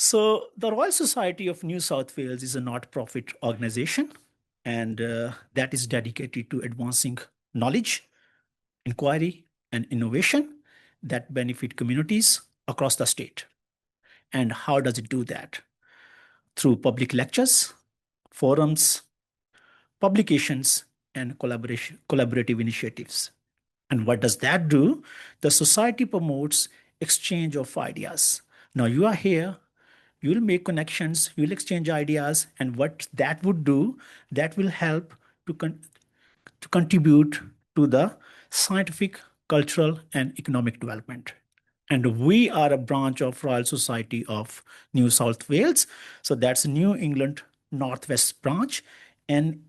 So, the Royal Society of New South Wales is a not-profit organization, and that is dedicated to advancing knowledge, inquiry, and innovation that benefit communities across the state. And how does it do that? Through public lectures, forums, publications, and collaborative initiatives. And what does that do? The society promotes exchange of ideas. Now you are here, you will make connections, you will exchange ideas, and what that would do, that will help to contribute to the scientific, cultural, and economic development. And we are a branch of Royal Society of New South Wales. So that's New England Northwest Branch, NENW.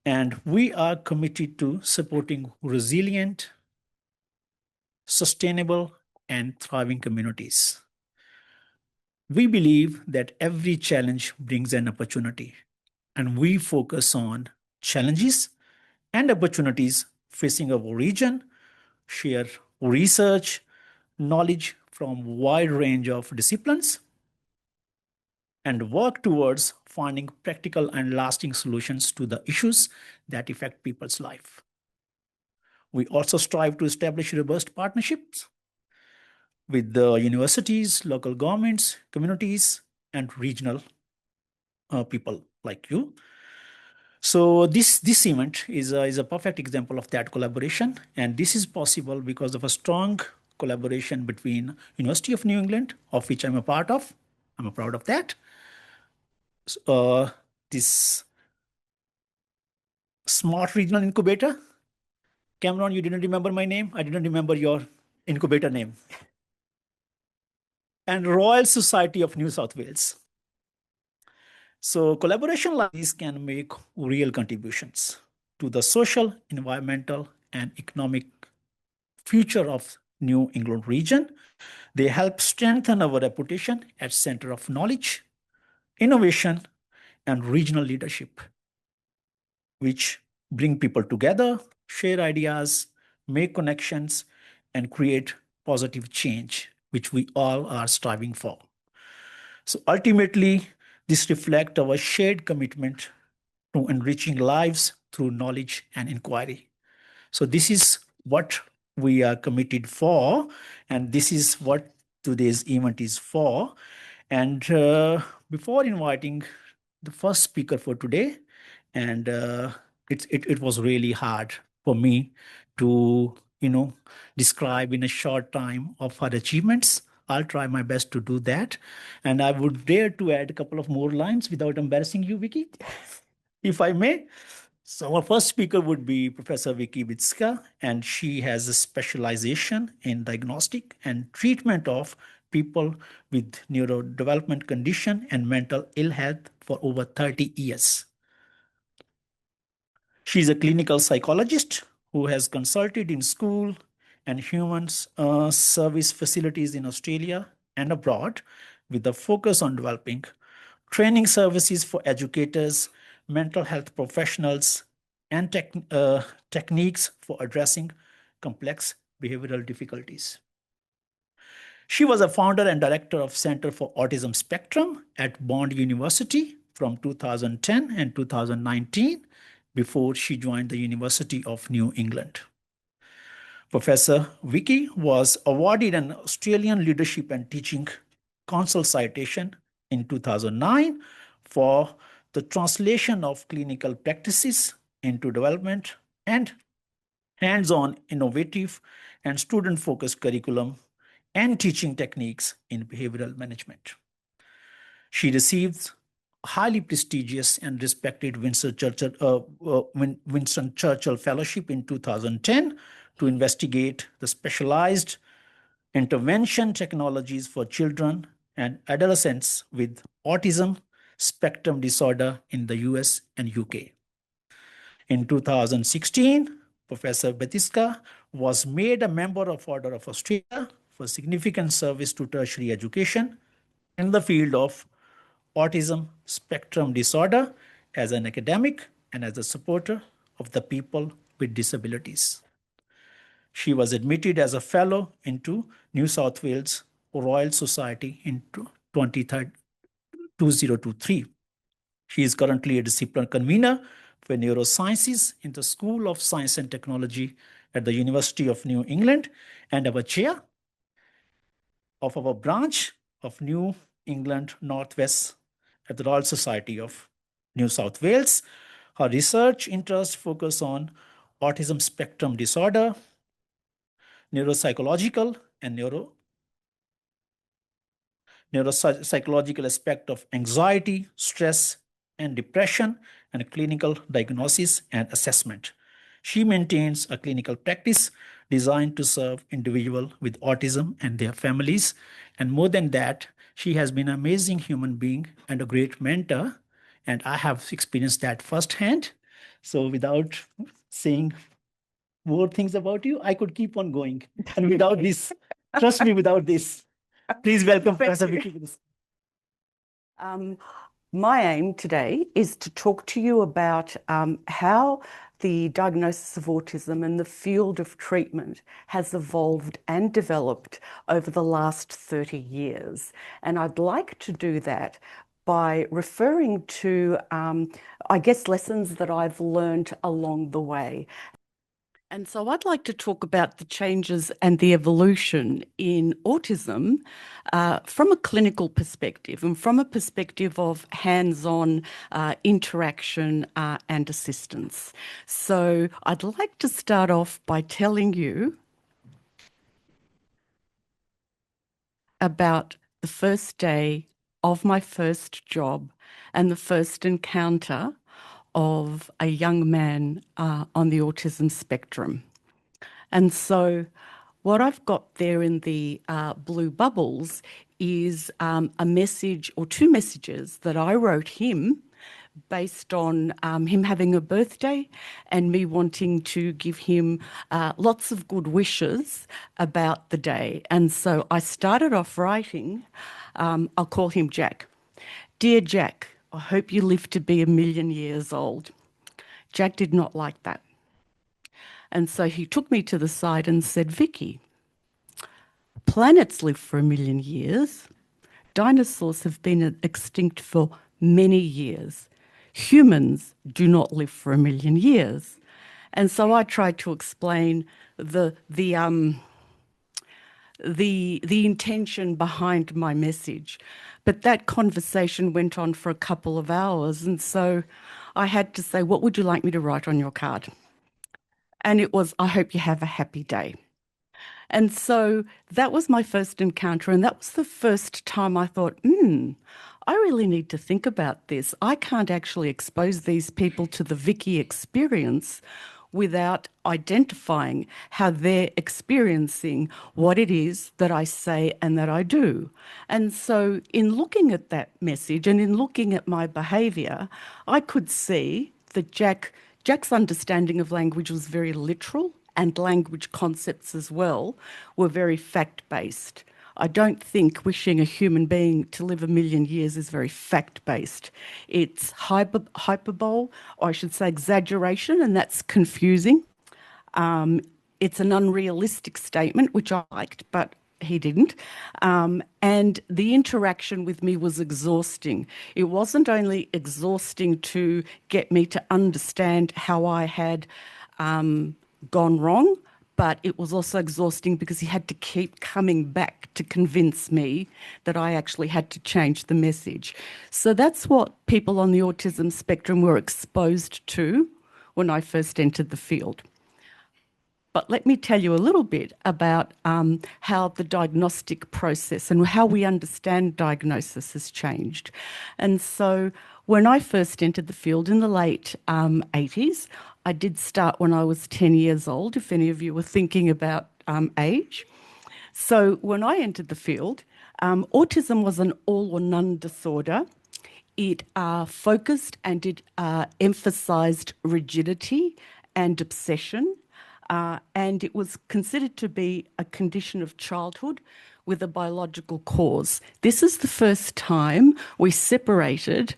And we are committed to supporting resilient, sustainable, and thriving communities. We believe that every challenge brings an opportunity, and we focus on challenges and opportunities facing our region, share research, knowledge from a wide range of disciplines, and work towards finding practical and lasting solutions to the issues that affect people's life. We also strive to establish robust partnerships with the universities, local governments, communities, and regional people like you. So this event is a perfect example of that collaboration, and this is possible because of a strong collaboration between University of New England, of which I'm a part of. I'm proud of that. This Smart Regional Incubator. Cameron, you didn't remember my name. I didn't remember your incubator name. And Royal Society of New South Wales. So collaboration like this can make real contributions to the social, environmental, and economic future of New England region. They help strengthen our reputation as center of knowledge, innovation, and regional leadership, which bring people together, share ideas, make connections, and create positive change, which we all are striving for. So ultimately, this reflects our shared commitment to enriching lives through knowledge and inquiry. So this is what we are committed for, and this is what today's event is for. And before inviting the first speaker for today, and it was really hard for me to describe in a short time of her achievements. I'll try my best to do that, and I would dare to add a couple of more lines without embarrassing you, Vicki, if I may. So our first speaker would be Professor Vicki Bitsika, and she has a specialization in diagnostic and treatment of people with neurodevelopment condition and mental ill health for over 30 years. She's a clinical psychologist who has consulted in school and human service facilities in Australia and abroad, with a focus on developing training services for educators, mental health professionals, and techniques for addressing complex behavioral difficulties. She was a founder and director of Center for Autism Spectrum at Bond University from 2010 and 2019, before she joined the University of New England. Professor Vicki was awarded an Australian Leadership and Teaching Council citation in 2009 for the translation of clinical practices into development and hands-on, innovative, and student-focused curriculum and teaching techniques in behavioral management. She received highly prestigious and respected Winston Churchill Fellowship in 2010 to investigate the specialized intervention technologies for children and adolescents with autism spectrum disorder in the US and UK. In 2016, Professor Bitsika was made a member of Order of Australia for significant service to tertiary education in the field of autism spectrum disorder as an academic and as a supporter of the people with disabilities. She was admitted as a fellow into New South Wales Royal Society in 2023. She is currently a discipline convener for neurosciences in the School of Science and Technology at the University of New England and our chair of our branch of New England Northwest at the Royal Society of New South Wales. Her research interests focus on autism spectrum disorder, neuropsychological and neuropsychological aspect of anxiety, stress, and depression, and clinical diagnosis and assessment. She maintains a clinical practice designed to serve individuals with autism and their families. And more than that, she has been an amazing human being and a great mentor. And I have experienced that firsthand. So without saying more things about you, I could keep on going. And without this, trust me, without this, please welcome Professor Vicki. My aim today is to talk to you about how the diagnosis of autism and the field of treatment has evolved and developed over the last 30 years. And I'd like to do that by referring to, I guess, lessons that I've learned along the way. And so I'd like to talk about the changes and the evolution in autism from a clinical perspective and from a perspective of hands-on interaction and assistance. So I'd like to start off by telling you about the first day of my first job and the first encounter of a young man on the autism spectrum. And so what I've got there in the blue bubbles is a message or two messages that I wrote him based on him having a birthday and me wanting to give him lots of good wishes about the day. And so I started off writing, I'll call him Jack. Dear Jack, I hope you live to be 1,000,000 years old. Jack did not like that. And so he took me to the side and said, Vicki, planets live for 1,000,000 years. Dinosaurs have been extinct for many years. Humans do not live for 1,000,000 years. And so I tried to explain the intention behind my message. But that conversation went on for a couple of hours. And so I had to say, what would you like me to write on your card? And it was, I hope you have a happy day. And so that was my first encounter. And that was the first time I thought, I really need to think about this. I can't actually expose these people to the Vicki experience without identifying how they're experiencing what it is that I say and that I do. And so in looking at that message and in looking at my behaviour, I could see that Jack's understanding of language was very literal, and language concepts as well were very fact-based. I don't think wishing a human being to live 1,000,000 years is very fact-based. It's hyperbole, or I should say exaggeration, and that's confusing. It's an unrealistic statement, which I liked, but he didn't. And the interaction with me was exhausting. It wasn't only exhausting to get me to understand how I had gone wrong, but it was also exhausting because he had to keep coming back to convince me that I actually had to change the message. So that's what people on the autism spectrum were exposed to when I first entered the field. But let me tell you a little bit about how the diagnostic process and how we understand diagnosis has changed. And so when I first entered the field in the late 80s, I did start when I was 10 years old, if any of you were thinking about age. So when I entered the field, autism was an all or none disorder. It focused and it emphasised rigidity and obsession. And it was considered to be a condition of childhood with a biological cause. This is the first time we separated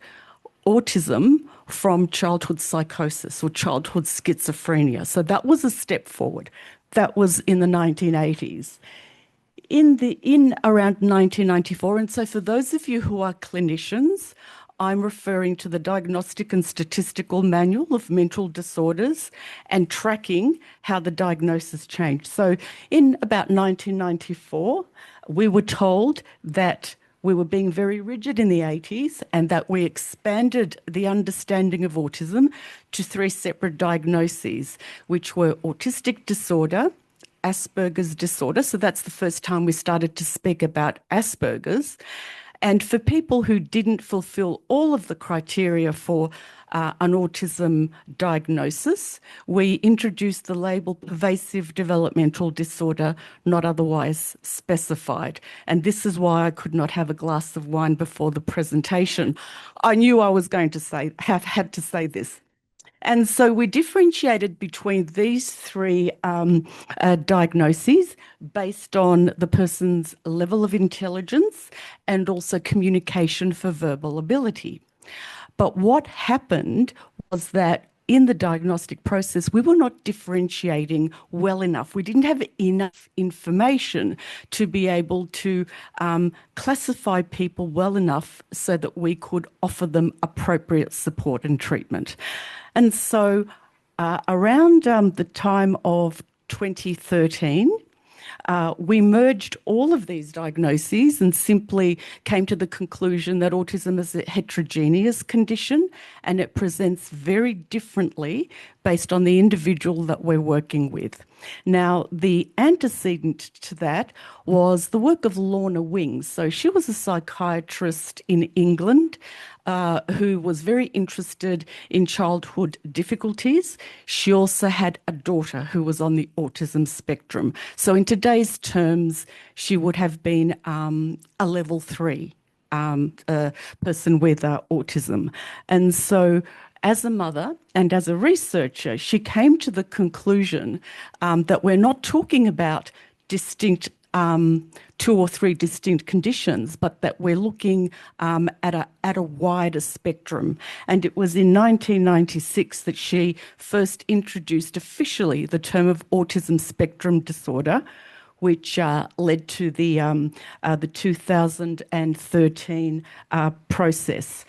autism from childhood psychosis or childhood schizophrenia. So that was a step forward. That was in the 1980s. in around 1994. And so for those of you who are clinicians, I'm referring to the Diagnostic and Statistical Manual of Mental Disorders and tracking how the diagnosis changed. So in about 1994, we were told that we were being very rigid in the 80s and that we expanded the understanding of autism to 3 separate diagnoses, which were autistic disorder, Asperger's disorder. So that's the first time we started to speak about Asperger's. And for people who didn't fulfill all of the criteria for an autism diagnosis, we introduced the label pervasive developmental disorder not otherwise specified. And this is why I could not have a glass of wine before the presentation. I knew I was going to had to say this. And so we differentiated between these 3 diagnoses based on the person's level of intelligence and also communication for verbal ability. But what happened was that in the diagnostic process, we were not differentiating well enough. We didn't have enough information to be able to classify people well enough so that we could offer them appropriate support and treatment. And so around the time of 2013, we merged all of these diagnoses and simply came to the conclusion that autism is a heterogeneous condition and it presents very differently based on the individual that we're working with. Now, the antecedent to that was the work of Lorna Wings. So she was a psychiatrist in England who was very interested in childhood difficulties. She also had a daughter who was on the autism spectrum. So in today's terms, she would have been a level 3 person with autism. And so as a mother and as a researcher, she came to the conclusion that we're not talking about distinct 2 or 3 distinct conditions, but that we're looking at a wider spectrum. And it was in 1996 that she first introduced officially the term of autism spectrum disorder, which led to the 2013 process.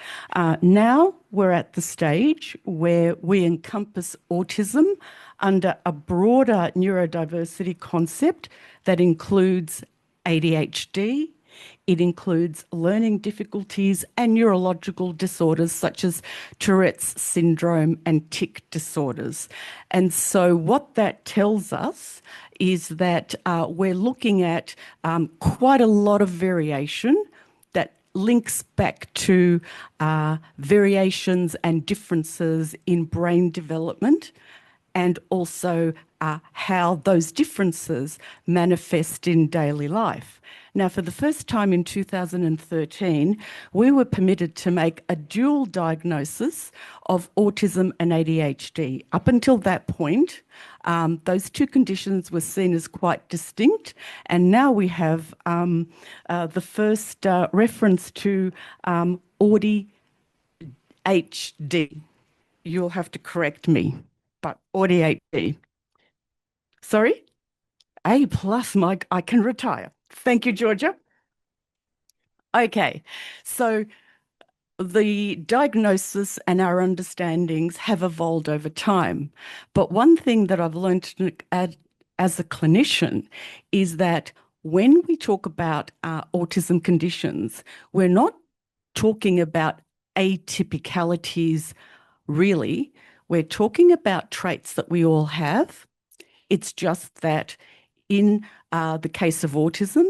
Now we're at the stage where we encompass autism under a broader neurodiversity concept that includes ADHD, it includes learning difficulties and neurological disorders such as Tourette's syndrome and tic disorders. And so what that tells us is that we're looking at quite a lot of variation that links back to variations and differences in brain development and also how those differences manifest in daily life. Now, for the first time in 2013, we were permitted to make a dual diagnosis of autism and ADHD. Up until that point, those 2 conditions were seen as quite distinct, and now we have the first reference to ADHD. You'll have to correct me, but ADHD. Sorry? A+, Mike, I can retire. Thank you, Georgia. Okay, so the diagnosis and our understandings have evolved over time. But one thing that I've learned as a clinician is that when we talk about autism conditions, we're not talking about atypicalities, really. We're talking about traits that we all have. It's just that in the case of autism,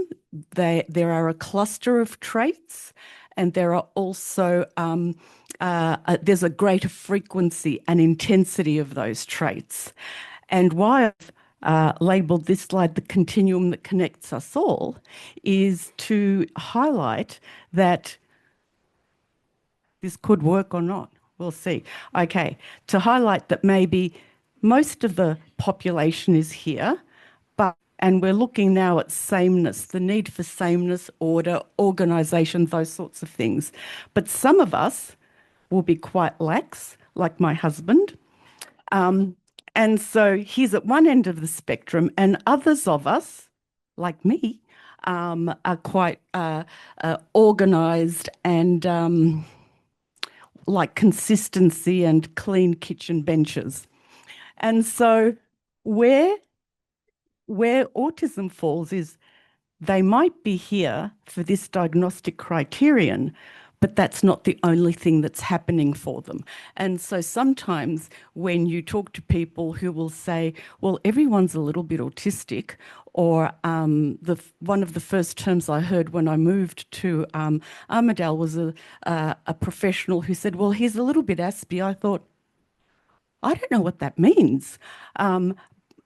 there are a cluster of traits, and there are also there's a greater frequency and intensity of those traits. And why I've labelled this slide the continuum that connects us all is to highlight that this could work or not. We'll see. Okay, to highlight that maybe most of the population is here, and we're looking now at sameness, the need for sameness, order, organisation, those sorts of things. But some of us will be quite lax, like my husband. And so he's at one end of the spectrum, and others of us, like me, are quite organized and like consistency and clean kitchen benches. And so where autism falls is they might be here for this diagnostic criterion, but that's not the only thing that's happening for them. And so sometimes when you talk to people who will say, well, everyone's a little bit autistic, or one of the first terms I heard when I moved to Armidale was a professional who said, well, he's a little bit Aspie. I thought, I don't know what that means.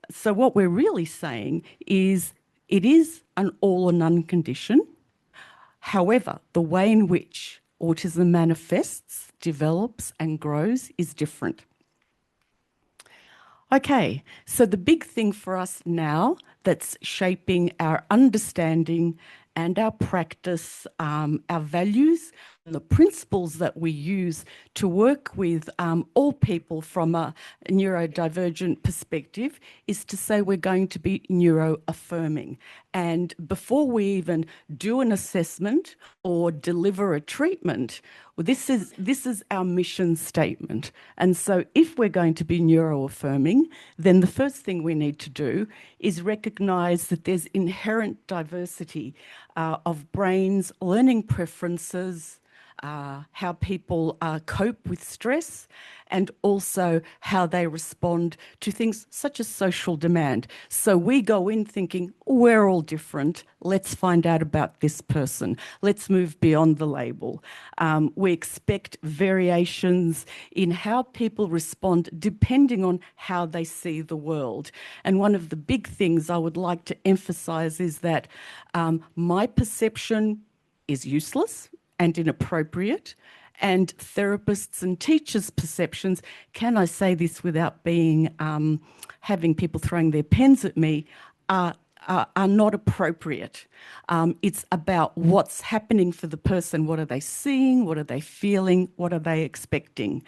So what we're really saying is it is an all or none condition. However, the way in which autism manifests, develops and grows is different. Okay, so the big thing for us now that's shaping our understanding and our practice, our values, and the principles that we use to work with all people from a neurodivergent perspective is to say we're going to be neuroaffirming. And before we even do an assessment or deliver a treatment, well, this is our mission statement. And so if we're going to be neuroaffirming, then the first thing we need to do is recognise that there's inherent diversity of brains, learning preferences, how people cope with stress, and also how they respond to things such as social demand. So we go in thinking, we're all different. Let's find out about this person. Let's move beyond the label. We expect variations in how people respond depending on how they see the world. And one of the big things I would like to emphasise is that my perception is useless and inappropriate, and therapists and teachers' perceptions, can I say this without being having people throwing their pens at me, are not appropriate. It's about what's happening for the person. What are they seeing? What are they feeling? What are they expecting?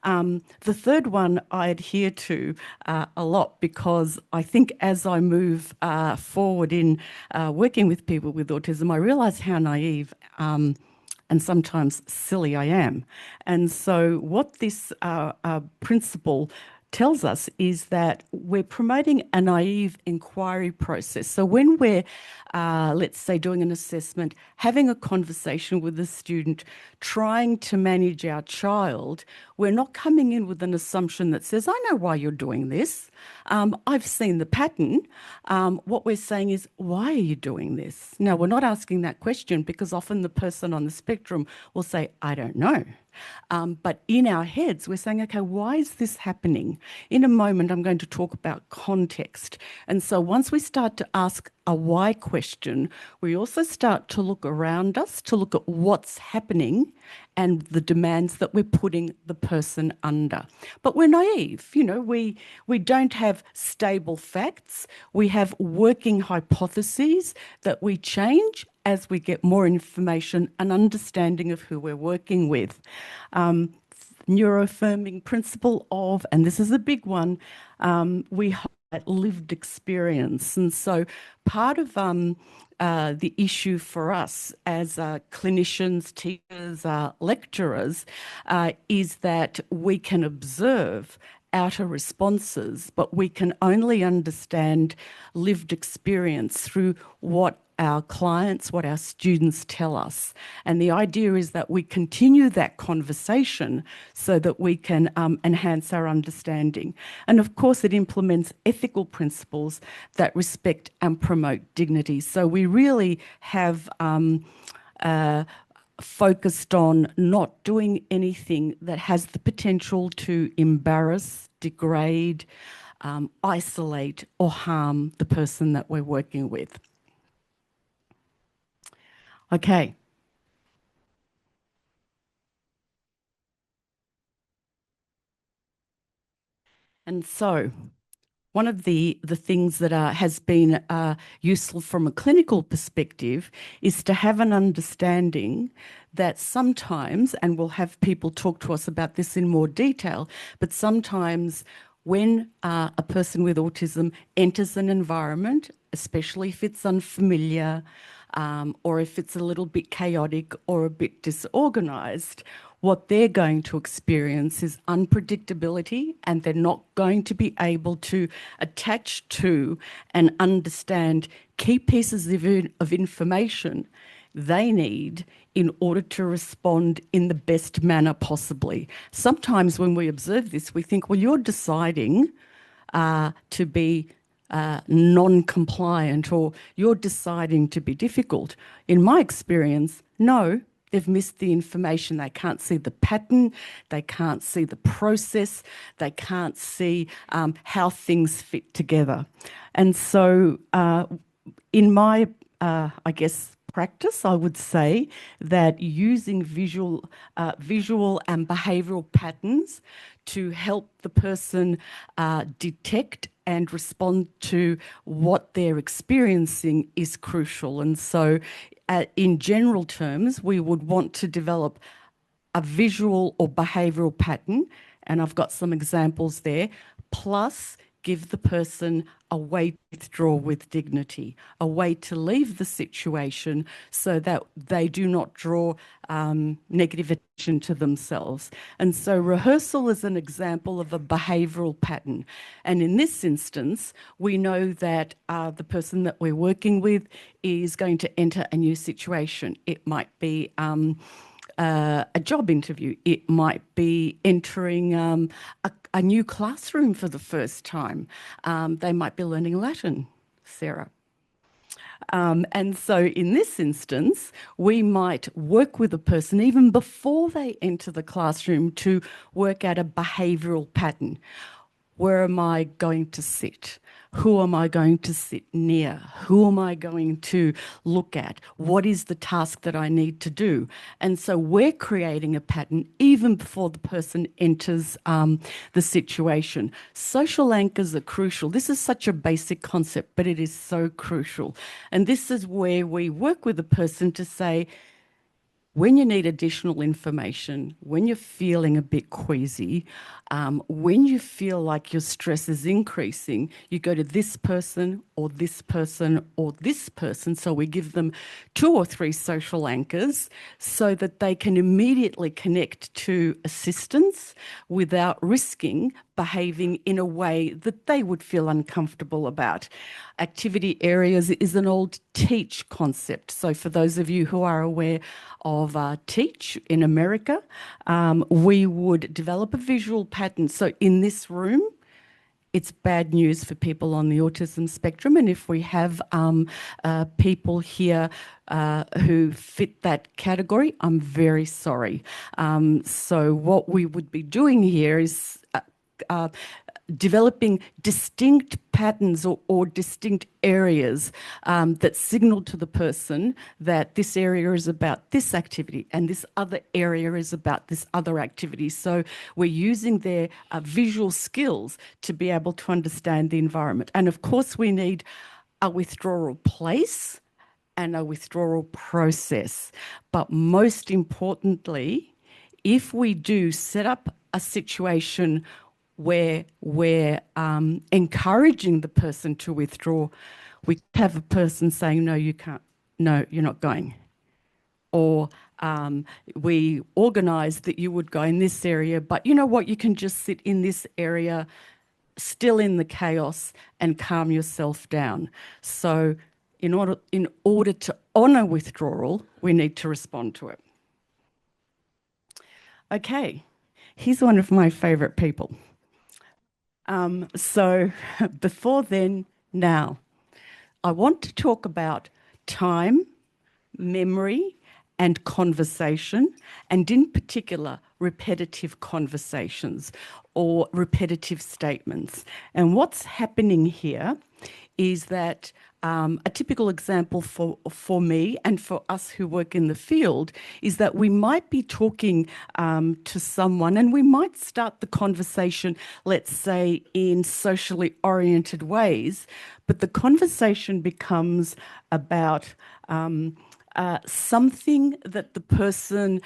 The third one I adhere to a lot, because I think as I move forward in working with people with autism, I realise how naive and sometimes silly I am. And so what this principle tells us is that we're promoting a naive inquiry process. So when we're, let's say, doing an assessment, having a conversation with the student, trying to manage our child, we're not coming in with an assumption that says, I know why you're doing this. I've seen the pattern. What we're saying is, why are you doing this? Now, we're not asking that question because often the person on the spectrum will say, I don't know. But in our heads, we're saying, okay, why is this happening? In a moment, I'm going to talk about context. And so once we start to ask a why question, we also start to look around us, to look at what's happening and the demands that we're putting the person under. But we're naive, you know, we don't have stable facts. We have working hypotheses that we change as we get more information and understanding of who we're working with. Neuroaffirming principle of, and this is a big one, we highlight lived experience. And so part of the issue for us as clinicians, teachers, lecturers, is that we can observe outer responses, but we can only understand lived experience through what our clients, what our students tell us. And the idea is that we continue that conversation so that we can enhance our understanding. And of course, it implements ethical principles that respect and promote dignity. So we really have focused on not doing anything that has the potential to embarrass, degrade, isolate, or harm the person that we're working with. Okay. And so one of the things that has been useful from a clinical perspective is to have an understanding that sometimes, and we'll have people talk to us about this in more detail, but sometimes when a person with autism enters an environment especially if it's unfamiliar, or if it's a little bit chaotic or a bit disorganized, what they're going to experience is unpredictability, and they're not going to be able to attach to and understand key pieces of information they need in order to respond in the best manner possibly. Sometimes when we observe this, we think, well, you're deciding to be non-compliant, or you're deciding to be difficult. In my experience, no, they've missed the information. They can't see the pattern, they can't see the process, they can't see how things fit together. And so in my, I guess, practice, I would say that using visual and behavioural patterns to help the person detect and respond to what they're experiencing is crucial. And so in general terms, we would want to develop a visual or behavioural pattern, and I've got some examples there, plus give the person a way to withdraw with dignity, a way to leave the situation so that they do not draw negative attention to themselves. And so rehearsal is an example of a behavioural pattern. And in this instance, we know that the person that we're working with is going to enter a new situation. It might be a job interview. It might be entering a new classroom for the first time. They might be learning Latin, Sarah. And so in this instance, we might work with a person even before they enter the classroom to work out a behavioural pattern. Where am I going to sit? Who am I going to sit near? Who am I going to look at? What is the task that I need to do? And so we're creating a pattern even before the person enters the situation. Social anchors are crucial. This is such a basic concept, but it is so crucial. And this is where we work with the person to say, when you need additional information, when you're feeling a bit queasy, when you feel like your stress is increasing, you go to this person or this person or this person. So we give them 2 or 3 social anchors so that they can immediately connect to assistance without risking behaving in a way that they would feel uncomfortable about. Activity areas is an old TEACH concept. So for those of you who are aware of TEACH in America, we would develop a visual pattern. So in this room, it's bad news for people on the autism spectrum. And if we have people here who fit that category, I'm very sorry. So what we would be doing here is developing distinct patterns or distinct areas that signal to the person that this area is about this activity and this other area is about this other activity. So we're using their visual skills to be able to understand the environment. And of course, we need a withdrawal place and a withdrawal process. But most importantly, if we do set up a situation where we're encouraging the person to withdraw, we have a person saying, no, you can't, no, you're not going. Or we organise that you would go in this area, but you know what, you can just sit in this area, still in the chaos, and calm yourself down. So in order to honour withdrawal, we need to respond to it. Okay, here's one of my favourite people. So before then, now, I want to talk about time, memory, and conversation, and in particular, repetitive conversations or repetitive statements. And what's happening here is that a typical example for me and for us who work in the field is that we might be talking to someone and we might start the conversation, let's say, in socially oriented ways, but the conversation becomes about something that the person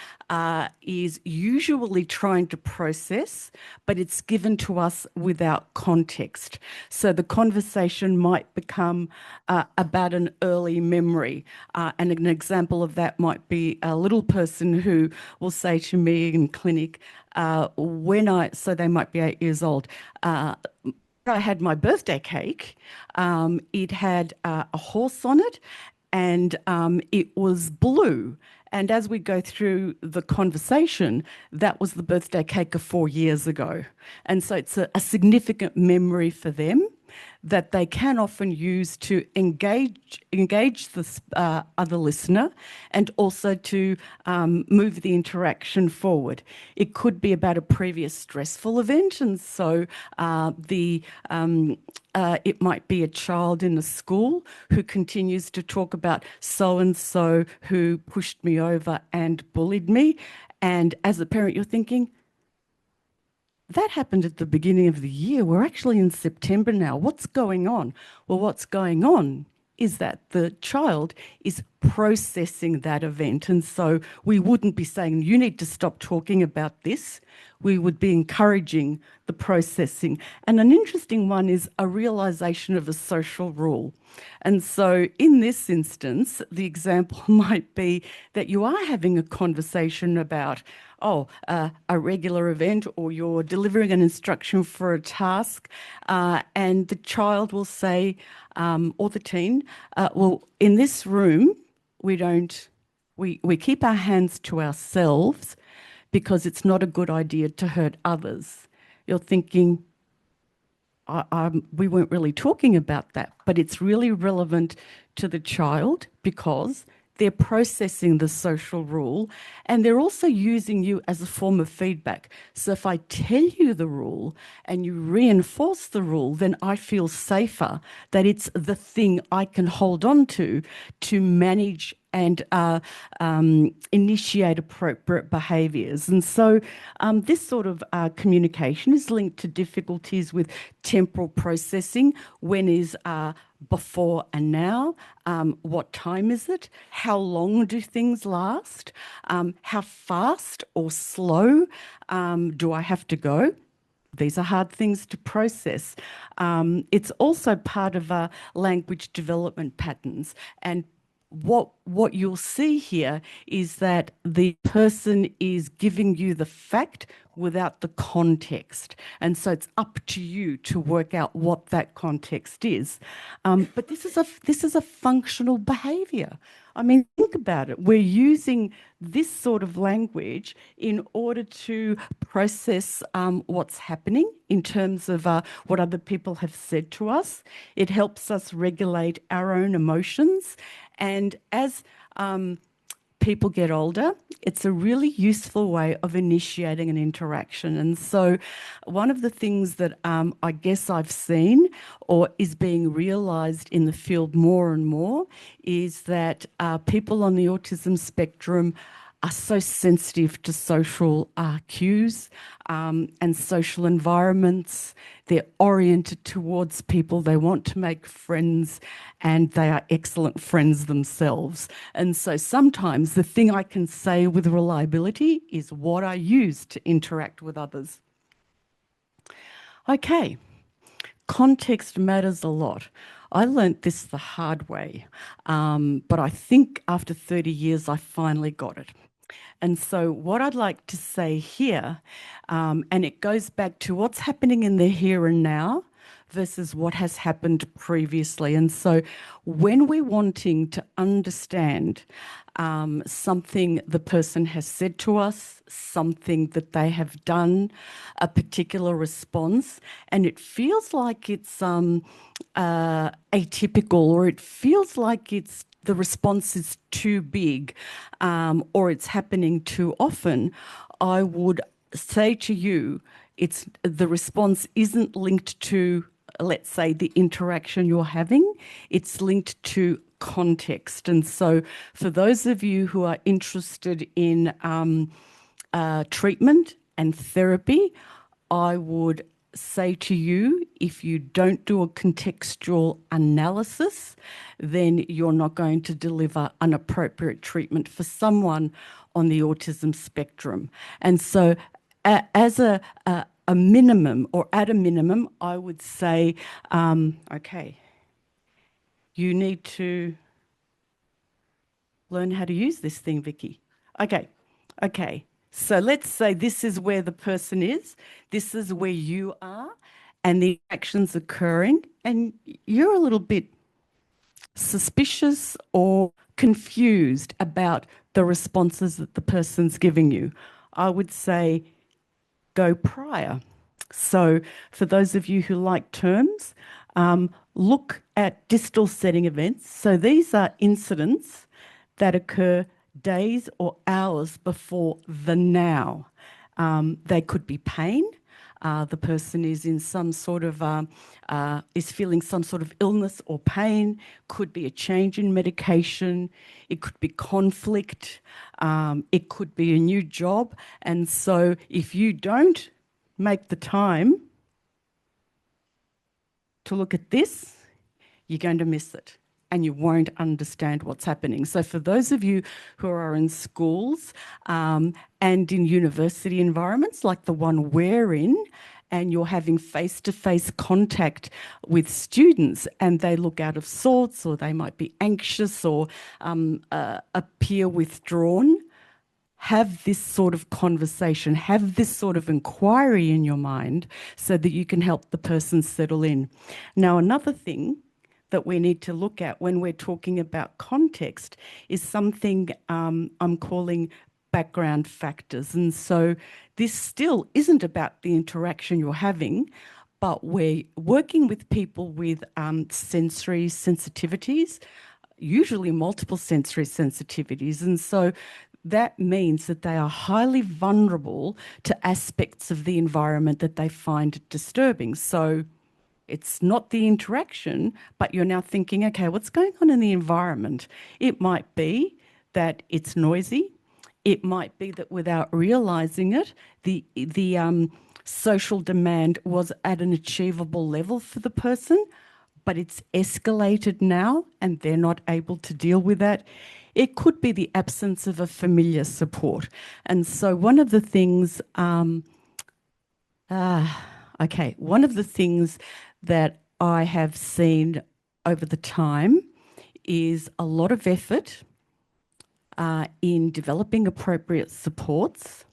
is usually trying to process, but it's given to us without context. So the conversation might become about an early memory. And an example of that might be a little person who will say to me in clinic, so they might be 8 years old, I had my birthday cake, it had a horse on it, and it was blue. And as we go through the conversation, that was the birthday cake of 4 years ago. And so it's a significant memory for them that they can often use to engage the other listener and also to move the interaction forward. It could be about a previous stressful event, and so it might be a child in a school who continues to talk about so-and-so who pushed me over and bullied me. And as a parent, you're thinking, that happened at the beginning of the year. We're actually in September now. What's going on? Well, what's going on is that the child is processing that event. And so we wouldn't be saying, you need to stop talking about this. We would be encouraging the processing. And an interesting one is a realization of a social rule. And so in this instance, the example might be that you are having a conversation about, a regular event, or you're delivering an instruction for a task, and the child will say, or the teen, well, in this room, we keep our hands to ourselves because it's not a good idea to hurt others. You're thinking, we weren't really talking about that, but it's really relevant to the child because they're processing the social rule, and they're also using you as a form of feedback. So if I tell you the rule and you reinforce the rule, then I feel safer that it's the thing I can hold on to manage and initiate appropriate behaviours. And so this sort of communication is linked to difficulties with temporal processing. When is before and now? What time is it? How long do things last? How fast or slow do I have to go? These are hard things to process. It's also part of language development patterns. And what you'll see here is that the person is giving you the fact without the context. And so it's up to you to work out what that context is. But this is a functional behaviour. I mean, think about it. We're using this sort of language in order to process what's happening in terms of what other people have said to us. It helps us regulate our own emotions. And as people get older, it's a really useful way of initiating an interaction. And so one of the things that I guess I've seen or is being realised in the field more and more is that people on the autism spectrum are so sensitive to social cues and social environments. They're oriented towards people. They want to make friends, and they are excellent friends themselves. And so sometimes the thing I can say with reliability is what I use to interact with others. Okay, context matters a lot. I learnt this the hard way, but I think after 30 years I finally got it. And so what I'd like to say here, and it goes back to what's happening in the here and now versus what has happened previously. And so when we're wanting to understand something the person has said to us, something that they have done, a particular response, and it feels like it's atypical, or it feels like the response is too big, or it's happening too often, I would say to you, the response isn't linked to, let's say, the interaction you're having. It's linked to context. And so for those of you who are interested in treatment and therapy, I would say to you, if you don't do a contextual analysis, then you're not going to deliver an appropriate treatment for someone on the autism spectrum. And so as a minimum, or at a minimum, I would say, okay, you need to learn how to use this thing, Vicki. Okay. So let's say this is where the person is, this is where you are, and the action's occurring, and you're a little bit suspicious or confused about the responses that the person's giving you. I would say go prior. So for those of you who like terms, look at distal setting events. So these are incidents that occur days or hours before the now. They could be pain. The person is in some sort of, is feeling some sort of illness or pain. Could be a change in medication. It could be conflict. It could be a new job. And so if you don't make the time to look at this, you're going to miss it and you won't understand what's happening. So for those of you who are in schools and in university environments like the one we're in, and you're having face-to-face contact with students and they look out of sorts, or they might be anxious or appear withdrawn, have this sort of conversation, have this sort of inquiry in your mind so that you can help the person settle in. Now, another thing that we need to look at when we're talking about context is something I'm calling background factors. And so this still isn't about the interaction you're having, but we're working with people with sensory sensitivities, usually multiple sensory sensitivities. And so that means that they are highly vulnerable to aspects of the environment that they find disturbing. So it's not the interaction, but you're now thinking, okay, what's going on in the environment? It might be that it's noisy. It might be that without realizing it, the social demand was at an achievable level for the person, but it's escalated now and they're not able to deal with that. It could be the absence of a familiar support. And so one of the things, one of the things that I have seen over the time is a lot of effort in developing appropriate supports,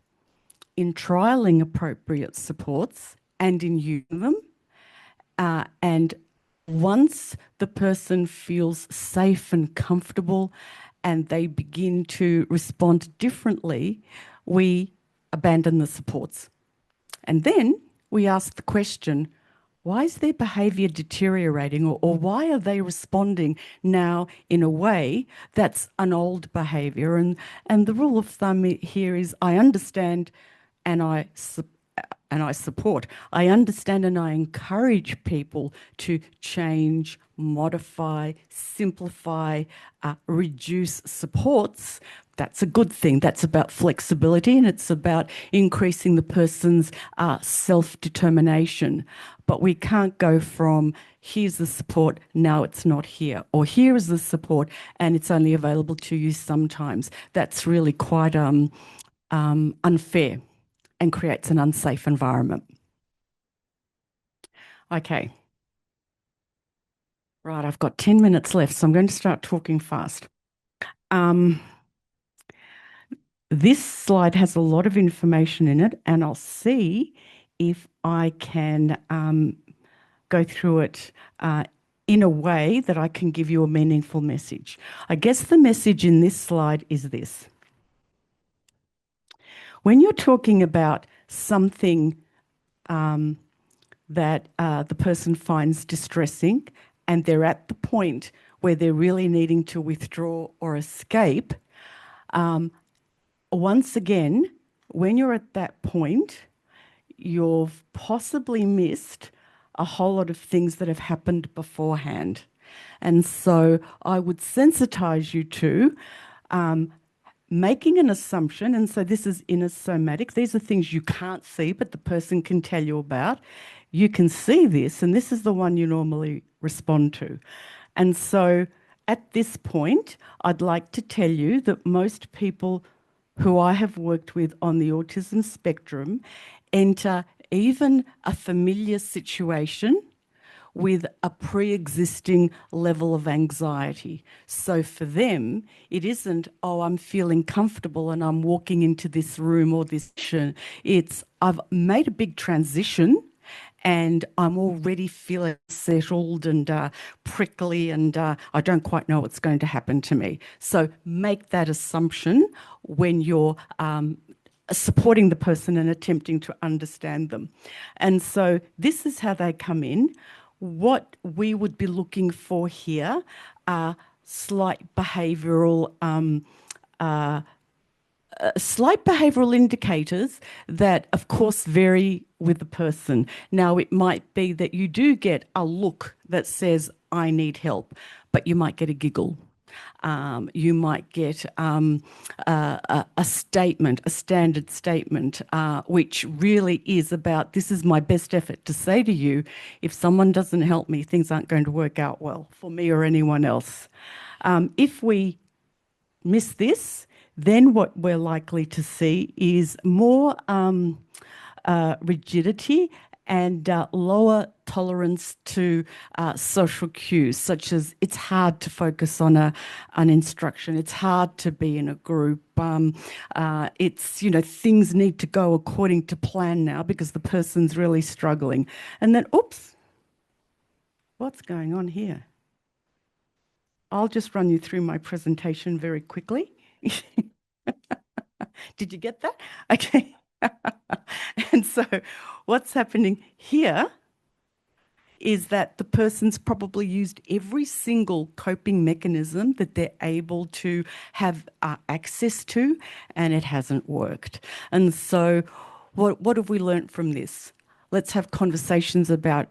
in trialling appropriate supports, and in using them. And once the person feels safe and comfortable and they begin to respond differently, we abandon the supports. And then we ask the question, why is their behaviour deteriorating, or why are they responding now in a way that's an old behaviour? And the rule of thumb here is I understand and I support. I understand and I encourage people to change, modify, simplify, reduce supports. That's a good thing. That's about flexibility and it's about increasing the person's self-determination. But we can't go from here's the support, now it's not here, or here is the support and it's only available to you sometimes. That's really quite unfair and creates an unsafe environment. Okay. Right, I've got 10 minutes left, so I'm going to start talking fast. This slide has a lot of information in it, and I'll see if I can go through it in a way that I can give you a meaningful message. I guess the message in this slide is this. When you're talking about something that the person finds distressing and they're at the point where they're really needing to withdraw or escape, once again, when you're at that point, you've possibly missed a whole lot of things that have happened beforehand. And so I would sensitize you to making an assumption, and so this is inner somatic. These are things you can't see, but the person can tell you about. you can see this, and this is the one you normally respond to. And so at this point, I'd like to tell you that most people who I have worked with on the autism spectrum enter even a familiar situation with a pre-existing level of anxiety. So for them, it isn't, oh, I'm feeling comfortable and I'm walking into this room or this session. It's, I've made a big transition and I'm already feeling settled and prickly, and I don't quite know what's going to happen to me. So make that assumption when you're supporting the person and attempting to understand them. And so this is how they come in. What we would be looking for here are slight behavioural indicators that, of course, vary with the person. Now, it might be that you do get a look that says, I need help, but you might get a giggle. You might get a statement, a standard statement, which really is about, this is my best effort to say to you, if someone doesn't help me, things aren't going to work out well for me or anyone else. If we miss this, then what we're likely to see is more rigidity and lower tolerance to social cues, such as it's hard to focus on an instruction, it's hard to be in a group, it's, you know, things need to go according to plan now because the person's really struggling. And then, oops, what's going on here? I'll just run you through my presentation very quickly. Did you get that? Okay. And so what's happening here is that the person's probably used every single coping mechanism that they're able to have access to, and it hasn't worked. And so what have we learnt from this? Let's have conversations about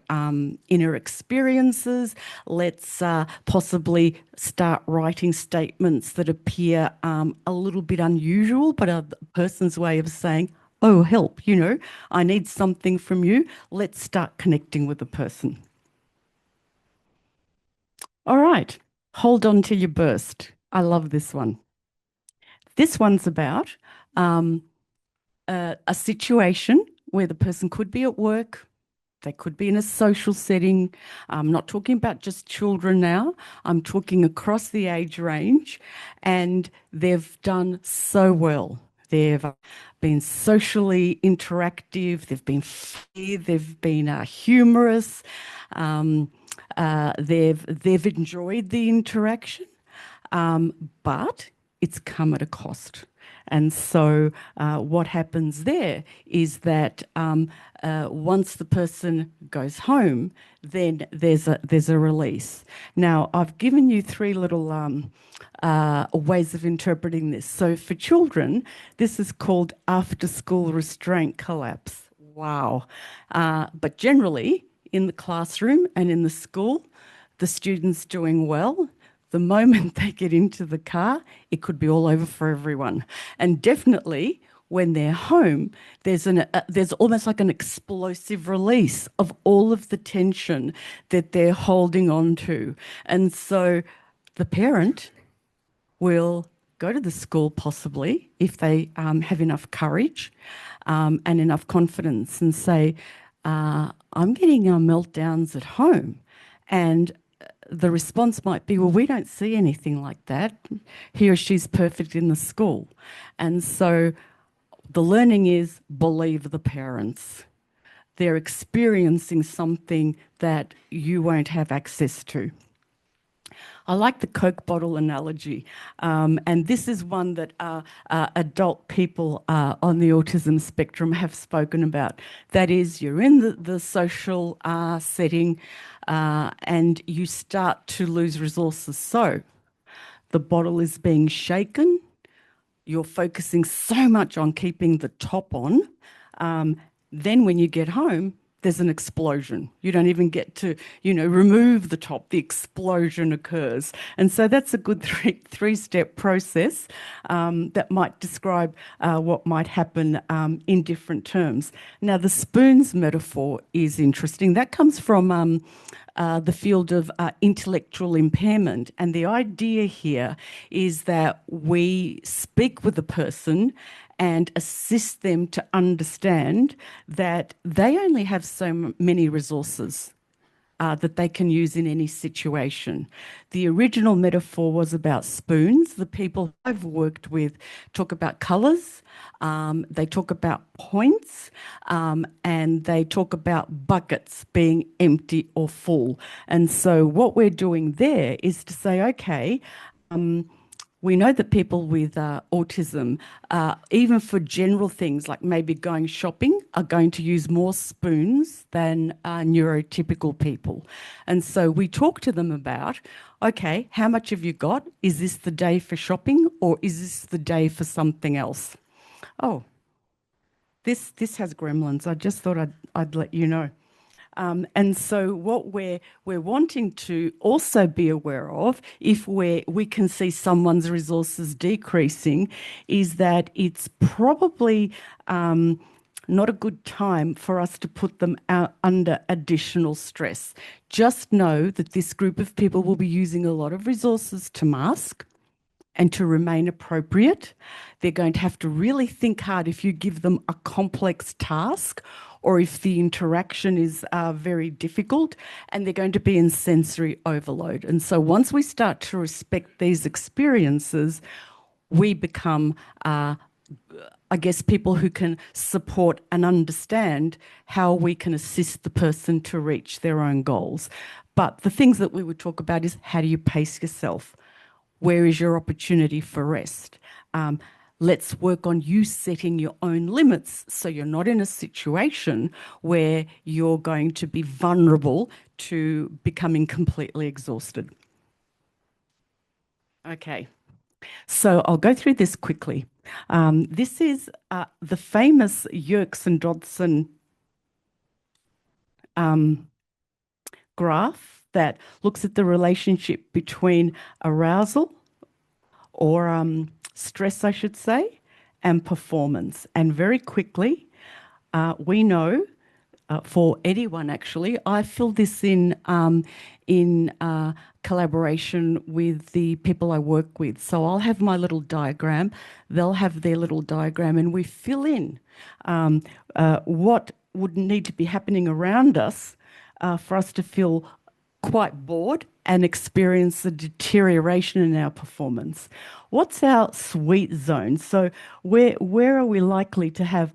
inner experiences. Let's possibly start writing statements that appear a little bit unusual, but a person's way of saying, oh, help, you know, I need something from you. Let's start connecting with the person. All right, hold on till you burst. I love this one. This one's about a situation where the person could be at work, they could be in a social setting. I'm not talking about just children now. I'm talking across the age range, and they've done so well. They've been socially interactive, they've been funny, they've been humorous, they've enjoyed the interaction, but it's come at a cost. And so what happens there is that once the person goes home, then there's a release. Now, I've given you three little ways of interpreting this. So for children, this is called after-school restraint collapse. Wow. But generally, in the classroom and in the school, the student's doing well. The moment they get into the car, it could be all over for everyone. And definitely when they're home, there's almost like an explosive release of all of the tension that they're holding on to. And so the parent will go to the school possibly if they have enough courage and enough confidence and say, I'm getting meltdowns at home. And the response might be, well, we don't see anything like that. He or she's perfect in the school. And so the learning is believe the parents. They're experiencing something that you won't have access to. I like the Coke bottle analogy, and this is one that adult people on the autism spectrum have spoken about. That is, you're in the social setting and you start to lose resources. So the bottle is being shaken, you're focusing so much on keeping the top on, then when you get home, there's an explosion. You don't even get to, remove the top. The explosion occurs. And so that's a good three-step process that might describe what might happen in different terms. Now, the spoons metaphor is interesting. That comes from the field of intellectual impairment. And the idea here is that we speak with a person and assist them to understand that they only have so many resources that they can use in any situation. The original metaphor was about spoons. The people I've worked with talk about colours, they talk about points, and they talk about buckets being empty or full. And so what we're doing there is to say, okay, we know that people with autism, even for general things like maybe going shopping, are going to use more spoons than neurotypical people. And so we talk to them about, okay, how much have you got? Is this the day for shopping, or is this the day for something else? Oh, this has gremlins. I just thought I'd let you know. And so what we're wanting to also be aware of, if we can see someone's resources decreasing, is that it's probably not a good time for us to put them out under additional stress. Just know that this group of people will be using a lot of resources to mask and to remain appropriate. They're going to have to really think hard if you give them a complex task or if the interaction is very difficult, and they're going to be in sensory overload. And so once we start to respect these experiences, we become, I guess, people who can support and understand how we can assist the person to reach their own goals. But the things that we would talk about is, how do you pace yourself? Where is your opportunity for rest? Let's work on you setting your own limits so you're not in a situation where you're going to be vulnerable to becoming completely exhausted. Okay, so I'll go through this quickly. This is the famous Yerkes and Dodson graph that looks at the relationship between arousal or stress, I should say, and performance. And very quickly, we know, for anyone actually, I fill this in collaboration with the people I work with. So I'll have my little diagram, they'll have their little diagram, and we fill in what would need to be happening around us for us to feel quite bored and experience a deterioration in our performance. What's our sweet zone? So where are we likely to have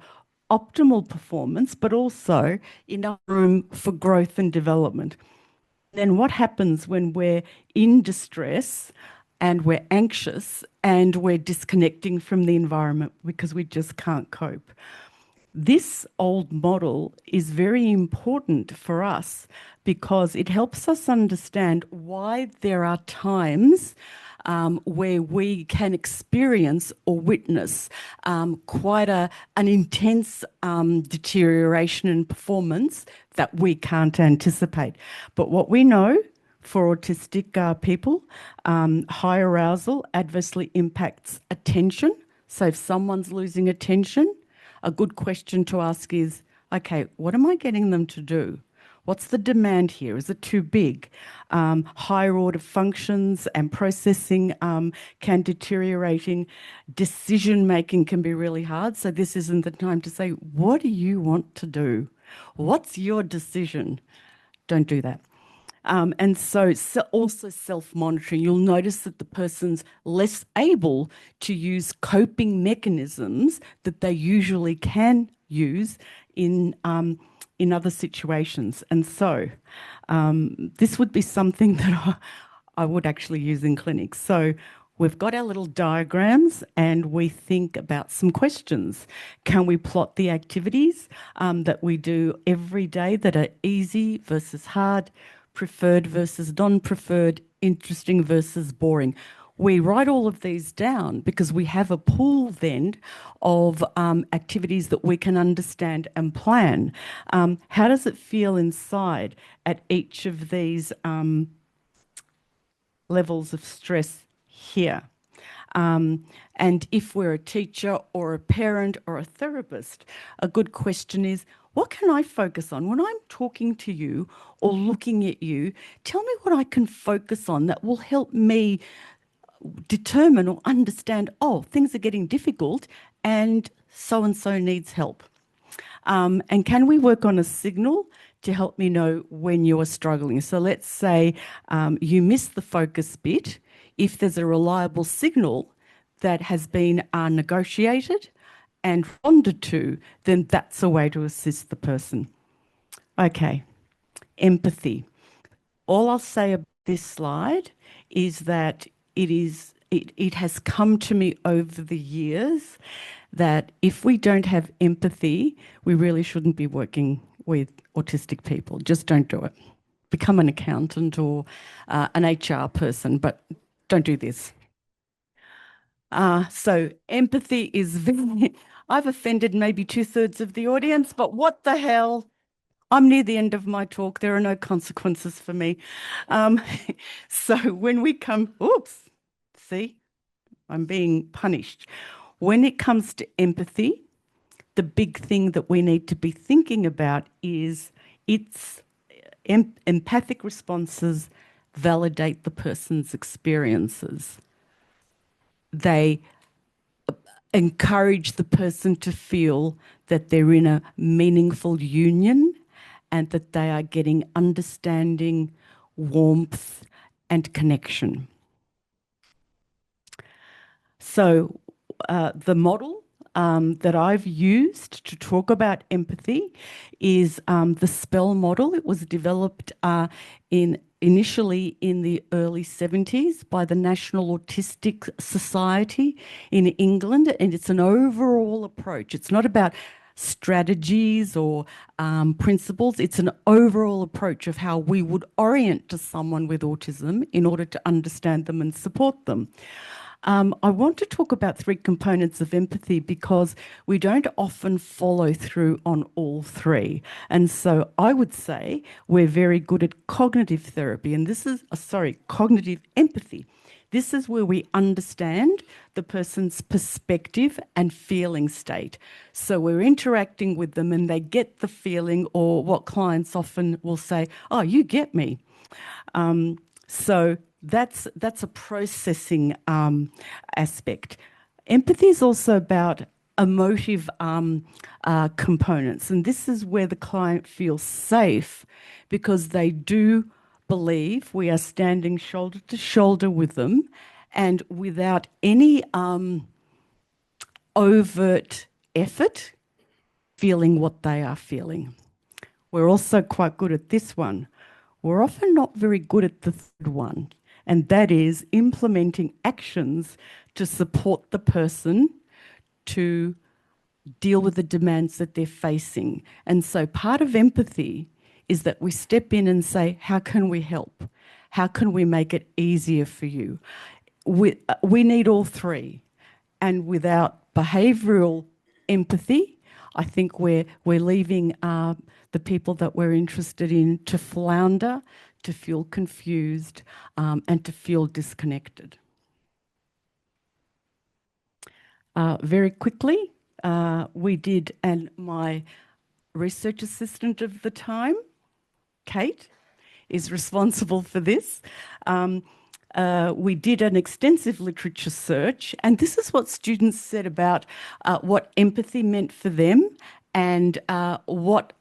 optimal performance, but also enough room for growth and development? Then what happens when we're in distress and we're anxious and we're disconnecting from the environment because we just can't cope? This old model is very important for us because it helps us understand why there are times where we can experience or witness quite an intense deterioration in performance that we can't anticipate. But what we know for autistic people, high arousal adversely impacts attention. So if someone's losing attention, a good question to ask is, okay, what am I getting them to do? What's the demand here? Is it too big? Higher order functions and processing can deteriorating. Decision making can be really hard. So this isn't the time to say, what do you want to do? What's your decision? Don't do that. And so also self-monitoring. You'll notice that the person's less able to use coping mechanisms that they usually can use in other situations. And so this would be something that I would actually use in clinics. So we've got our little diagrams and we think about some questions. Can we plot the activities that we do every day that are easy versus hard, preferred versus non-preferred, interesting versus boring? we write all of these down because we have a pool then of activities that we can understand and plan. How does it feel inside at each of these levels of stress here? And if we're a teacher or a parent or a therapist, a good question is, what can I focus on? When I'm talking to you or looking at you, tell me what I can focus on that will help me determine or understand, oh, things are getting difficult and so needs help. And can we work on a signal to help me know when you are struggling? So let's say you miss the focus bit. If there's a reliable signal that has been negotiated and responded to, then that's a way to assist the person. Okay, empathy. All I'll say about this slide is that it has come to me over the years that if we don't have empathy, we really shouldn't be working with autistic people. Just don't do it. Become an accountant or an HR person, but don't do this. So empathy is very... I've offended maybe 2/3 of the audience, but what the hell? I'm near the end of my talk. There are no consequences for me. So when we come... Oops, see? I'm being punished. When it comes to empathy, the big thing that we need to be thinking about is its empathic responses validate the person's experiences. They encourage the person to feel that they're in a meaningful union and that they are getting understanding, warmth, and connection. So the model that I've used to talk about empathy is the SPELL model. It was developed initially in the early 70s by the National Autistic Society in England, and it's an overall approach. It's not about strategies or principles. It's an overall approach of how we would orient to someone with autism in order to understand them and support them. I want to talk about 3 components of empathy because we don't often follow through on all 3. And so I would say we're very good at cognitive therapy, and this is, cognitive empathy. This is where we understand the person's perspective and feeling state. So we're interacting with them and they get the feeling, or what clients often will say, oh, you get me. So that's a processing aspect. Empathy is also about emotive components, and this is where the client feels safe because they do believe we are standing shoulder to shoulder with them and without any overt effort feeling what they are feeling. We're also quite good at this one. We're often not very good at the third one, and that is implementing actions to support the person to deal with the demands that they're facing. And so part of empathy is that we step in and say, how can we help? How can we make it easier for you? We need all 3. And without behavioural empathy, I think we're leaving the people that we're interested in to flounder, to feel confused, and to feel disconnected. Very quickly, we did, and my research assistant of the time, Kate, is responsible for this. We did an extensive literature search, and this is what students said about what empathy meant for them and what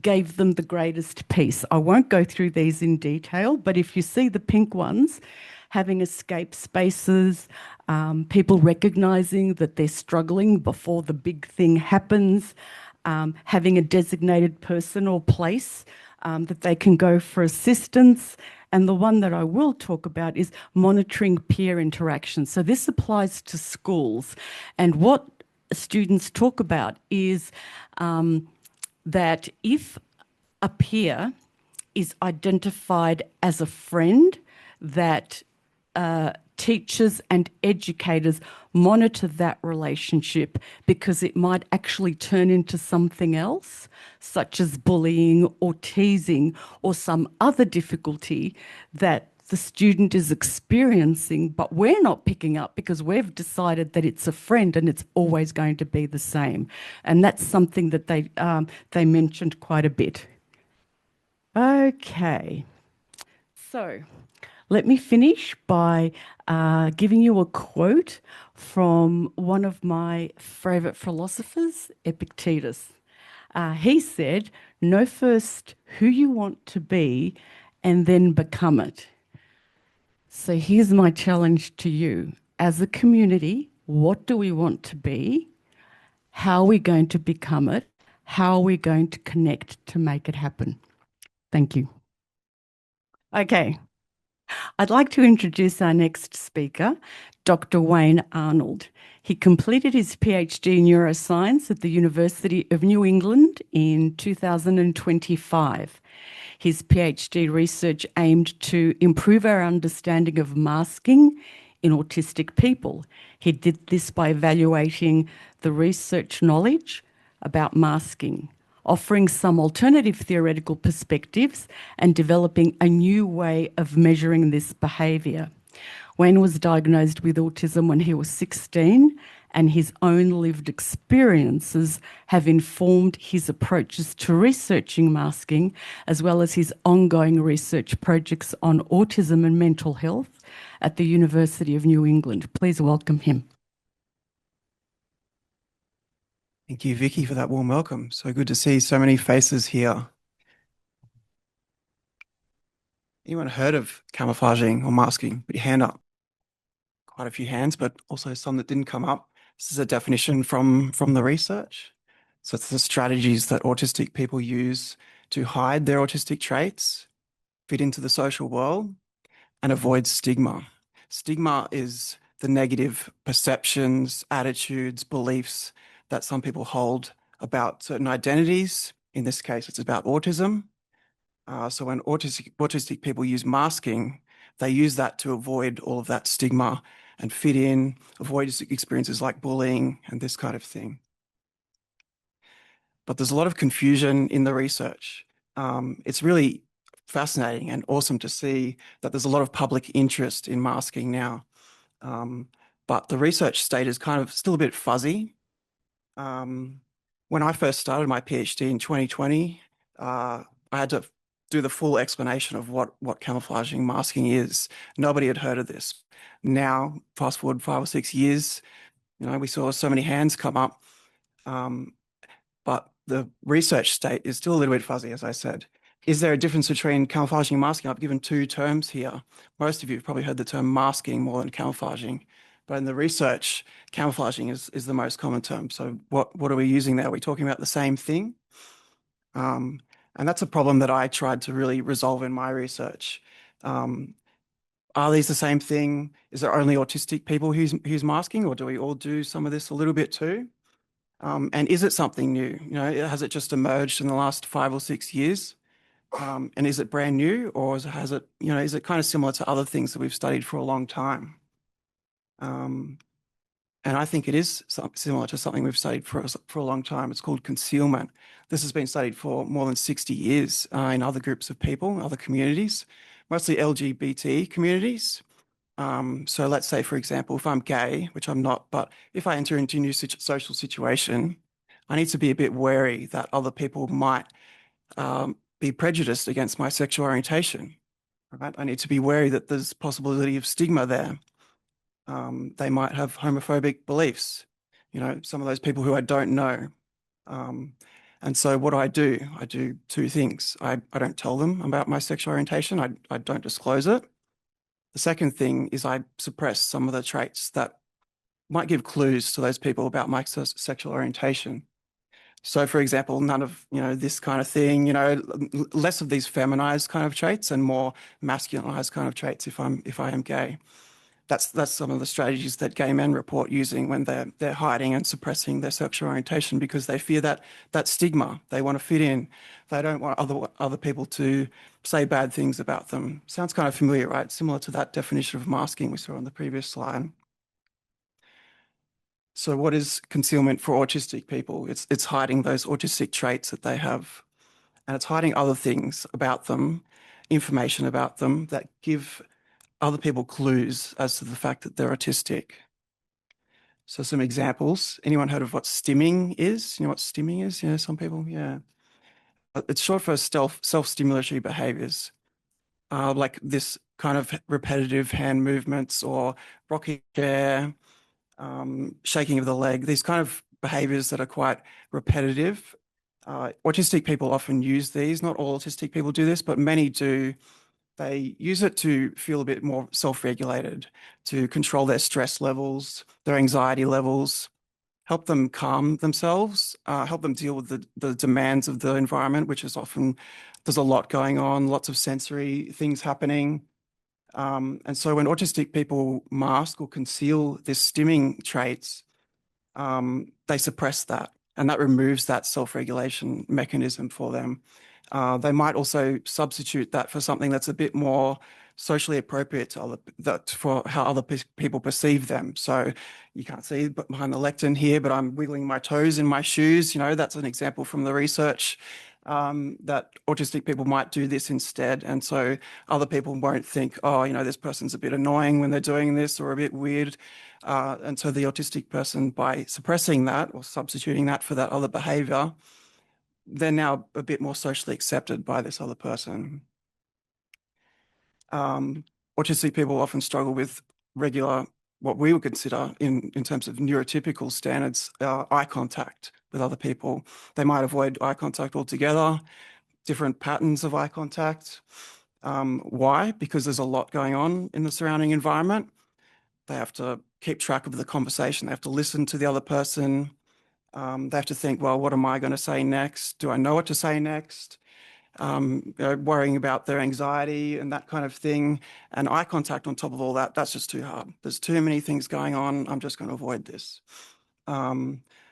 gave them the greatest peace. I won't go through these in detail, but if you see the pink ones, having escape spaces, people recognising that they're struggling before the big thing happens, having a designated person or place that they can go for assistance. And the one that I will talk about is monitoring peer interaction. So this applies to schools. And what students talk about is that if a peer is identified as a friend that teachers and educators monitor that relationship, because it might actually turn into something else, such as bullying or teasing or some other difficulty that the student is experiencing, but we're not picking up because we've decided that it's a friend and it's always going to be the same. And that's something that they mentioned quite a bit. Okay, so let me finish by giving you a quote from one of my favourite philosophers, Epictetus. He said, "Know first who you want to be and then become it." So here's my challenge to you. As a community, what do we want to be? How are we going to become it? How are we going to connect to make it happen? Thank you. Okay. I'd like to introduce our next speaker, Dr. Wayne Arnold. He completed his PhD in Neuroscience at the University of New England in 2025. His PhD research aimed to improve our understanding of masking in autistic people. He did this by evaluating the research knowledge about masking, offering some alternative theoretical perspectives, and developing a new way of measuring this behaviour. Wayne was diagnosed with autism when he was 16, and his own lived experiences have informed his approaches to researching masking, as well as his ongoing research projects on autism and mental health at the University of New England. Please welcome him. Thank you, Vicki, for that warm welcome. So good to see so many faces here. Anyone heard of camouflaging or masking? Put your hand up. Quite a few hands, but also some that didn't come up. This is a definition from the research. So it's the strategies that autistic people use to hide their autistic traits, fit into the social world, and avoid stigma. Stigma is the negative perceptions, attitudes, beliefs that some people hold about certain identities. In this case, it's about autism. So when autistic people use masking, they use that to avoid all of that stigma and fit in, avoid experiences like bullying and this kind of thing. But there's a lot of confusion in the research. It's really fascinating and awesome to see that there's a lot of public interest in masking now. But the research state is kind of still a bit fuzzy. When I first started my PhD in 2020, I had to do the full explanation of what camouflaging masking is. Nobody had heard of this. Now, fast forward 5 or 6 years, we saw so many hands come up, but the research state is still a little bit fuzzy, as I said. Is there a difference between camouflaging and masking? I've given 2 terms here. Most of you have probably heard the term masking more than camouflaging, but in the research, camouflaging is the most common term. So what are we using there? Are we talking about the same thing? And that's a problem that I tried to really resolve in my research. Are these the same thing? Is there only autistic people who's masking, or do we all do some of this a little bit too? And is it something new? Has it just emerged in the last 5 or 6 years? And is it brand new, or is it kind of similar to other things that we've studied for a long time? And I think it is similar to something we've studied for a long time. It's called concealment. This has been studied for more than 60 years in other groups of people, other communities, mostly LGBT communities. So let's say, for example, if I'm gay, which I'm not, but if I enter into a new social situation, I need to be a bit wary that other people might be prejudiced against my sexual orientation. Right? I need to be wary that there's possibility of stigma there. They might have homophobic beliefs, some of those people who I don't know. And so what do? I do 2 things. I don't tell them about my sexual orientation. I don't disclose it. The second thing is I suppress some of the traits that might give clues to those people about my sexual orientation. So, for example, none of, this kind of thing, less of these feminized kind of traits and more masculinized kind of traits if I am gay. that's some of the strategies that gay men report using when they're hiding and suppressing their sexual orientation, because they fear that stigma. They want to fit in. They don't want other people to say bad things about them. Sounds kind of familiar, right? Similar to that definition of masking we saw on the previous slide. So what is concealment for autistic people? It's hiding those autistic traits that they have, and it's hiding other things about them, information about them that give other people clues as to the fact that they're autistic. So some examples. Anyone heard of what stimming is? You know what stimming is? Yeah, some people, yeah. It's short for self-stimulatory behaviors, like this kind of repetitive hand movements or rocking chair, shaking of the leg, these kind of behaviors that are quite repetitive. Autistic people often use these. Not all autistic people do this, but many do. They use it to feel a bit more self-regulated, to control their stress levels, their anxiety levels, help them calm themselves, help them deal with the demands of the environment, which is often, there's a lot going on, lots of sensory things happening. And so when autistic people mask or conceal this stimming traits, they suppress that, and that removes that self-regulation mechanism for them. They might also substitute that for something that's a bit more socially appropriate to for how other people perceive them. So you can't see behind the lectern here, but I'm wiggling my toes in my shoes. You know, that's an example from the research, that autistic people might do this instead. And so other people won't think, oh, you know, this person's a bit annoying when they're doing this, or a bit weird. And so the autistic person, by suppressing that or substituting that for that other behavior, they're now a bit more socially accepted by this other person. Autistic people often struggle with regular, what we would consider in terms of neurotypical standards, eye contact with other people. They might avoid eye contact altogether, different patterns of eye contact. Why? Because there's a lot going on in the surrounding environment. They have to keep track of the conversation. They have to listen to the other person. They have to think, well, what am I going to say next? Do I know what to say next? Worrying about their anxiety and that kind of thing. And eye contact on top of all that, that's just too hard. There's too many things going on. I'm just going to avoid this. A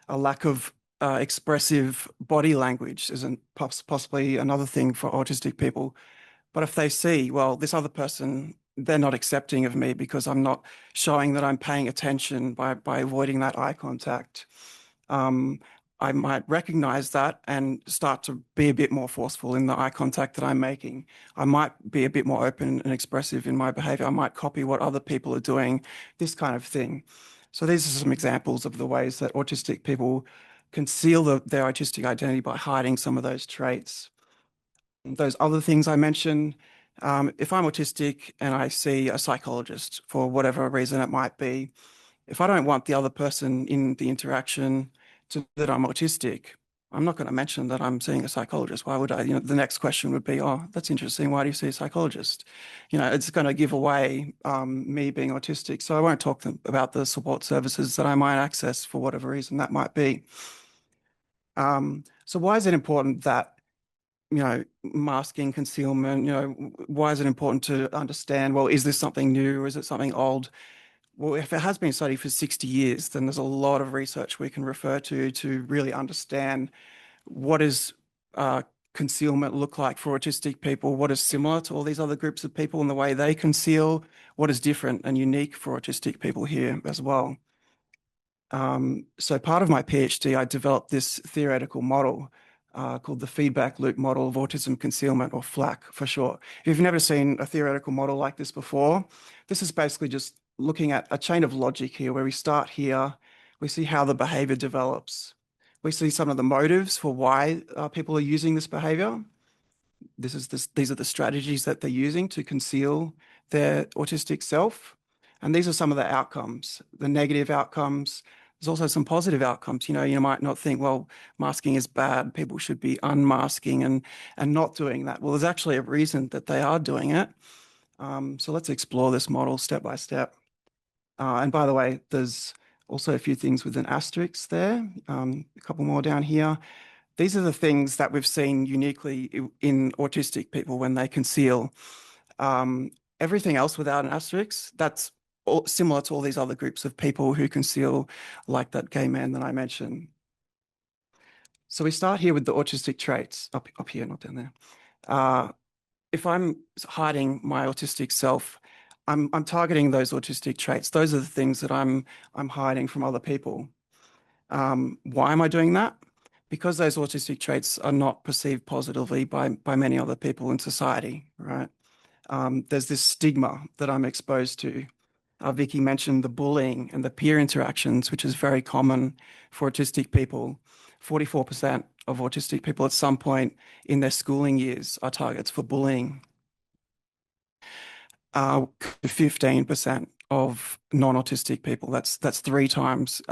lack of expressive body language isn't possibly another thing for autistic people. But if they see, well, this other person, they're not accepting of me because I'm not showing that I'm paying attention by avoiding that eye contact. I might recognize that and start to be a bit more forceful in the eye contact that I'm making. I might be a bit more open and expressive in my behavior. I might copy what other people are doing, this kind of thing. So these are some examples of the ways that autistic people conceal their autistic identity by hiding some of those traits. Those other things I mentioned, if I'm autistic and I see a psychologist for whatever reason it might be, if I don't want the other person in the interaction to know that I'm autistic, I'm not going to mention that I'm seeing a psychologist. Why would I? You know, the next question would be, oh, that's interesting. Why do you see a psychologist? You know, it's going to give away me being autistic. So I won't talk about the support services that I might access for whatever reason that might be. So why is it important that, you know, masking, concealment, you know, why is it important to understand, well, is this something new or is it something old? Well, if it has been studied for 60 years, then there's a lot of research we can refer to really understand what does concealment look like for autistic people, what is similar to all these other groups of people and the way they conceal, what is different and unique for autistic people here as well. So part of my PhD, I developed this theoretical model called the feedback loop model of autism concealment, or FLAC for short. If you've never seen a theoretical model like this before, this is basically just looking at a chain of logic here where we start here, we see how the behavior develops. We see some of the motives for why people are using this behavior. These are the strategies that they're using to conceal their autistic self. And these are some of the outcomes, the negative outcomes. There's also some positive outcomes. You know, you might not think, well, masking is bad. People should be unmasking and not doing that. Well, there's actually a reason that they are doing it. So let's explore this model step by step. And by the way, there's also a few things with an asterisk there, a couple more down here. These are the things that we've seen uniquely in autistic people when they conceal. Everything else without an asterisk, that's similar to all these other groups of people who conceal, like that gay man that I mentioned. So we start here with the autistic traits, up here, not down there. If I'm hiding my autistic self, I'm targeting those autistic traits. Those are the things that I'm hiding from other people. Why am I doing that? Because those autistic traits are not perceived positively by many other people in society, right? There's this stigma that I'm exposed to. Vicki mentioned the bullying and the peer interactions, which is very common for autistic people. 44% of autistic people at some point in their schooling years are targets for bullying. 15% of non-autistic people, that's 3 times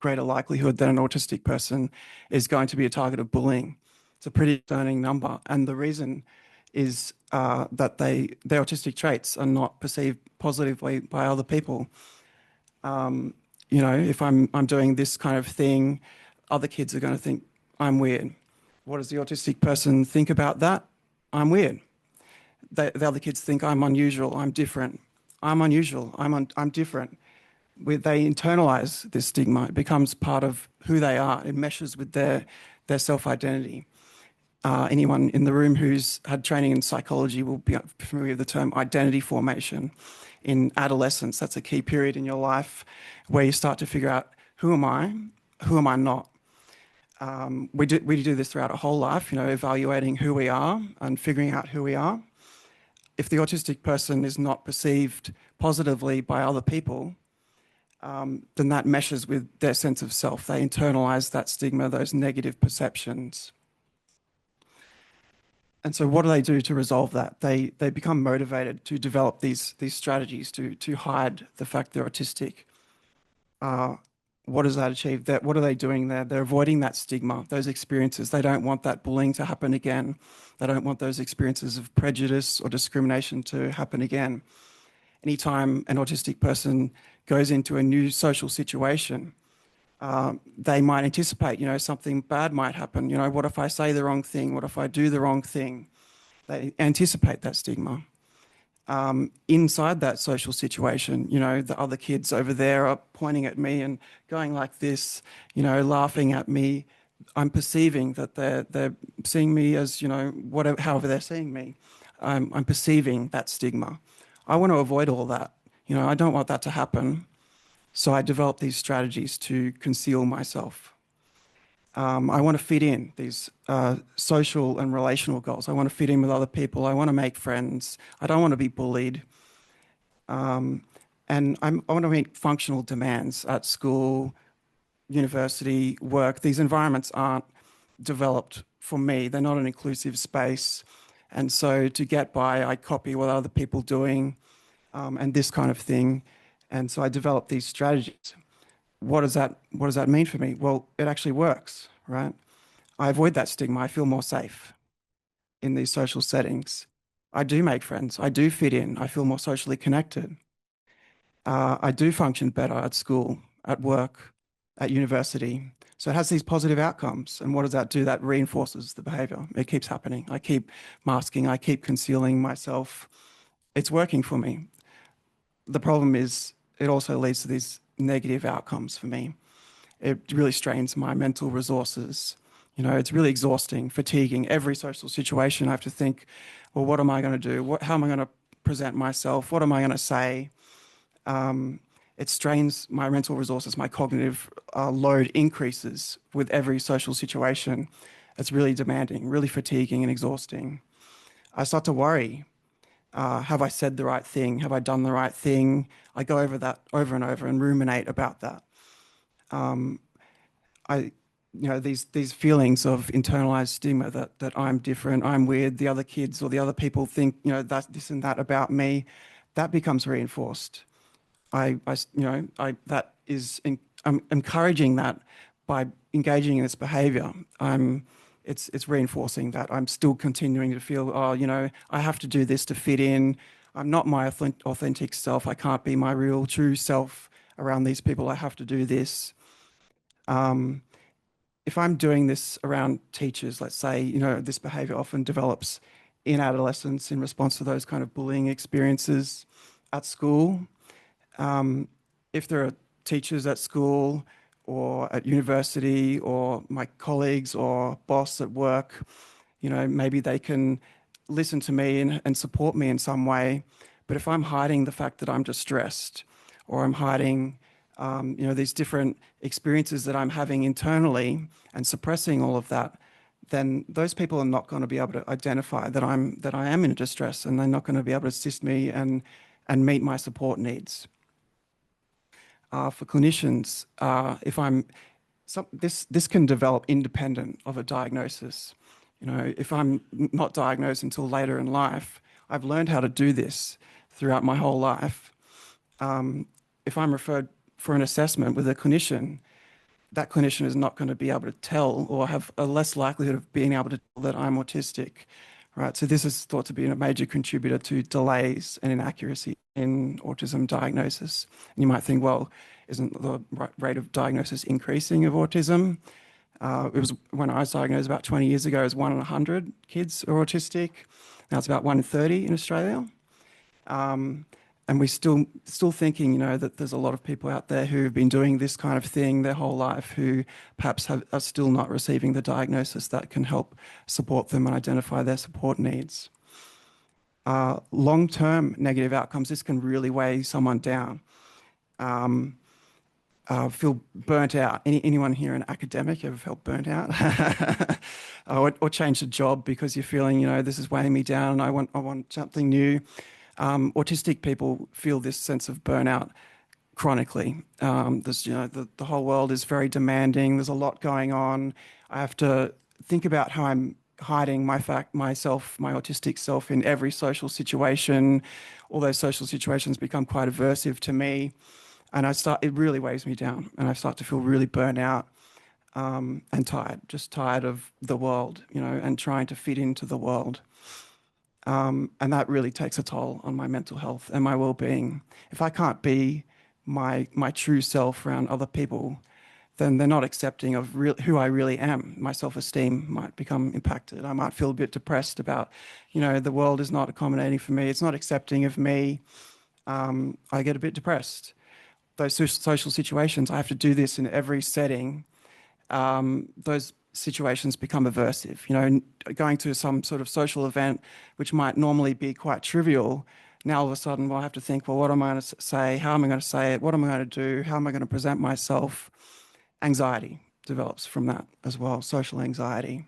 greater likelihood that an autistic person is going to be a target of bullying. It's a pretty stunning number. And the reason is that their autistic traits are not perceived positively by other people. You know, if I'm doing this kind of thing, other kids are going to think I'm weird. What does the autistic person think about that? I'm weird. The other kids think I'm unusual, I'm different. I'm unusual, I'm different. They internalize this stigma. It becomes part of who they are. It meshes with their self-identity. Anyone in the room who's had training in psychology will be familiar with the term identity formation. In adolescence, that's a key period in your life where you start to figure out, who am I not? We do this throughout our whole life, you know, evaluating who we are and figuring out who we are. If the autistic person is not perceived positively by other people, then that meshes with their sense of self. They internalize that stigma, those negative perceptions. And so what do they do to resolve that? They become motivated to develop these strategies to hide the fact they're autistic. What does that achieve? What are they doing there? They're avoiding that stigma, those experiences. They don't want that bullying to happen again. They don't want those experiences of prejudice or discrimination to happen again. Anytime an autistic person goes into a new social situation, they might anticipate, you know, something bad might happen. You know, what if I say the wrong thing? What if I do the wrong thing? They anticipate that stigma. Inside that social situation, you know, the other kids over there are pointing at me and going like this, you know, laughing at me. I'm perceiving that they're seeing me as, you know, whatever, however they're seeing me. I'm perceiving that stigma. I want to avoid all that. You know, I don't want that to happen. So I develop these strategies to conceal myself. I want to fit in, these social and relational goals. I want to fit in with other people. I want to make friends. I don't want to be bullied. And I want to meet functional demands at school, university, work. These environments aren't developed for me. They're not an inclusive space. And so to get by, I copy what other people are doing and this kind of thing. And so I develop these strategies. What does that mean for me? Well, it actually works, right? I avoid that stigma. I feel more safe in these social settings. I do make friends. I do fit in. I feel more socially connected. I do function better at school, at work, at university. So it has these positive outcomes. And what does that do? That reinforces the behavior. It keeps happening. I keep masking. I keep concealing myself. It's working for me. The problem is it also leads to these negative outcomes for me. It really strains my mental resources. You know, it's really exhausting, fatiguing. Every social situation I have to think, well, what am I going to do? How am I going to present myself? What am I going to say? It strains my mental resources. My cognitive load increases with every social situation. It's really demanding, really fatiguing and exhausting. I start to worry. Have I said the right thing? Have I done the right thing? I go over that over and over and ruminate about that. You know, these feelings of internalized stigma that I'm different, I'm weird, the other kids or the other people think, you know, that's this and that about me, that becomes reinforced. I'm encouraging that by engaging in this behavior. It's reinforcing that. I'm still continuing to feel, oh, you know, I have to do this to fit in. I'm not my authentic self. I can't be my real, true self around these people. I have to do this. If I'm doing this around teachers, let's say, you know, this behavior often develops in adolescence in response to those kind of bullying experiences at school. If there are teachers at school or at university or my colleagues or boss at work, you know, maybe they can listen to me and support me in some way. But if I'm hiding the fact that I'm distressed, or I'm hiding, you know, these different experiences that I'm having internally and suppressing all of that, then those people are not going to be able to identify that I am in distress, and they're not going to be able to assist me and meet my support needs. For clinicians, if I'm this can develop independent of a diagnosis. You know, if I'm not diagnosed until later in life, I've learned how to do this throughout my whole life. If I'm referred for an assessment with a clinician, that clinician is not going to be able to tell, or have a less likelihood of being able to tell that I'm autistic, right? So this is thought to be a major contributor to delays and inaccuracy in autism diagnosis. And you might think, well, isn't the rate of diagnosis increasing of autism? It was, when I was diagnosed about 20 years ago, it was 1 in 100 kids are autistic. Now it's about 1 in 30 in Australia. And we're still thinking, you know, that there's a lot of people out there who have been doing this kind of thing their whole life who perhaps are still not receiving the diagnosis that can help support them and identify their support needs. Long-term negative outcomes, this can really weigh someone down. Feel burnt out. Anyone here an academic ever felt burnt out? or changed a job because you're feeling, you know, this is weighing me down and I want something new. Autistic people feel this sense of burnout chronically. There's, you know, the whole world is very demanding. There's a lot going on. I have to think about how I'm hiding myself, my autistic self, in every social situation. All those social situations become quite aversive to me, and it really weighs me down, and I start to feel really burnt out and tired, just tired of the world, you know, and trying to fit into the world. And that really takes a toll on my mental health and my well-being. If I can't be my true self around other people, then they're not accepting of who I really am. My self-esteem might become impacted. I might feel a bit depressed about, you know, the world is not accommodating for me. It's not accepting of me. I get a bit depressed. Those social situations, I have to do this in every setting. Those situations become aversive. You know, going to some sort of social event, which might normally be quite trivial, now all of a sudden, well, I have to think, well, what am I going to say? How am I going to say it? What am I going to do? How am I going to present myself? Anxiety develops from that as well, social anxiety.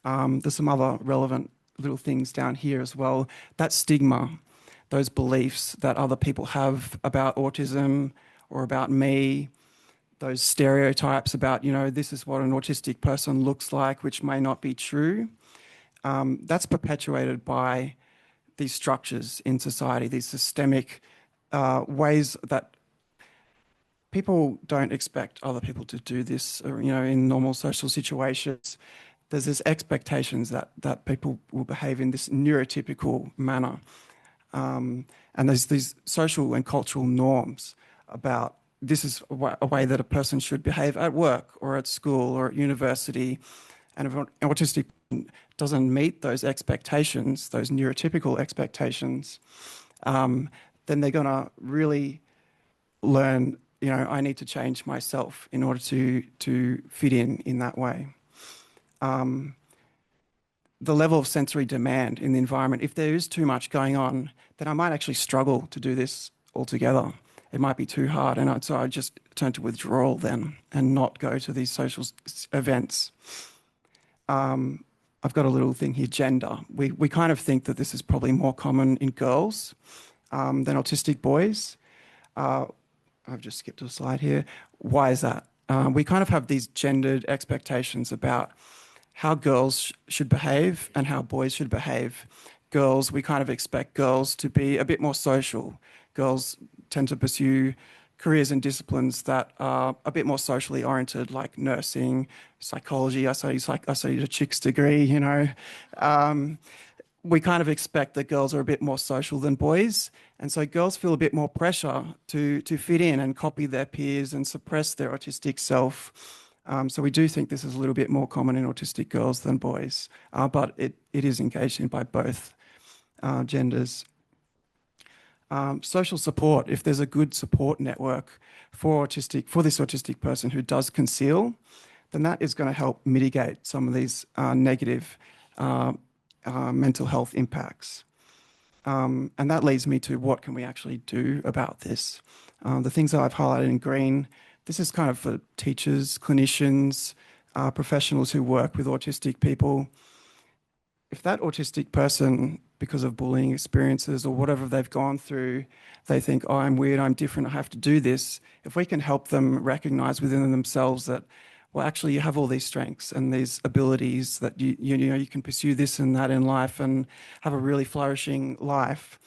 There's some other relevant little things down here as well. That stigma, those beliefs that other people have about autism or about me, those stereotypes about, you know, this is what an autistic person looks like, which may not be true. That's perpetuated by these structures in society, these systemic ways that people don't expect other people to do this, or, you know, in normal social situations. There's this expectations that people will behave in this neurotypical manner. And there's these social and cultural norms about this is a way that a person should behave at work or at school or at university. And if an autistic doesn't meet those expectations, those neurotypical expectations, then they're going to really learn, you know, I need to change myself in order to fit in that way. The level of sensory demand in the environment, if there is too much going on, then I might actually struggle to do this altogether. It might be too hard, and so I just turn to withdrawal then and not go to these social events. I've got a little thing here, gender. We kind of think that this is probably more common in girls than autistic boys. I've just skipped a slide here. Why is that? We kind of have these gendered expectations about how girls should behave and how boys should behave. Girls, we kind of expect girls to be a bit more social. Girls tend to pursue careers and disciplines that are a bit more socially oriented, like nursing, psychology. I studied a chick's degree, you know. We kind of expect that girls are a bit more social than boys. And so girls feel a bit more pressure to fit in and copy their peers and suppress their autistic self. So we do think this is a little bit more common in autistic girls than boys, but it is engaged in by both genders. Social support, if there's a good support network for this autistic person who does conceal, then that is going to help mitigate some of these negative mental health impacts. And that leads me to what can we actually do about this? The things that I've highlighted in green, this is kind of for teachers, clinicians, professionals who work with autistic people. If that autistic person, because of bullying experiences or whatever they've gone through, they think, oh, I'm weird, I'm different, I have to do this. If we can help them recognize within themselves that, well, actually you have all these strengths and these abilities that you can pursue this and that in life and have a really flourishing life,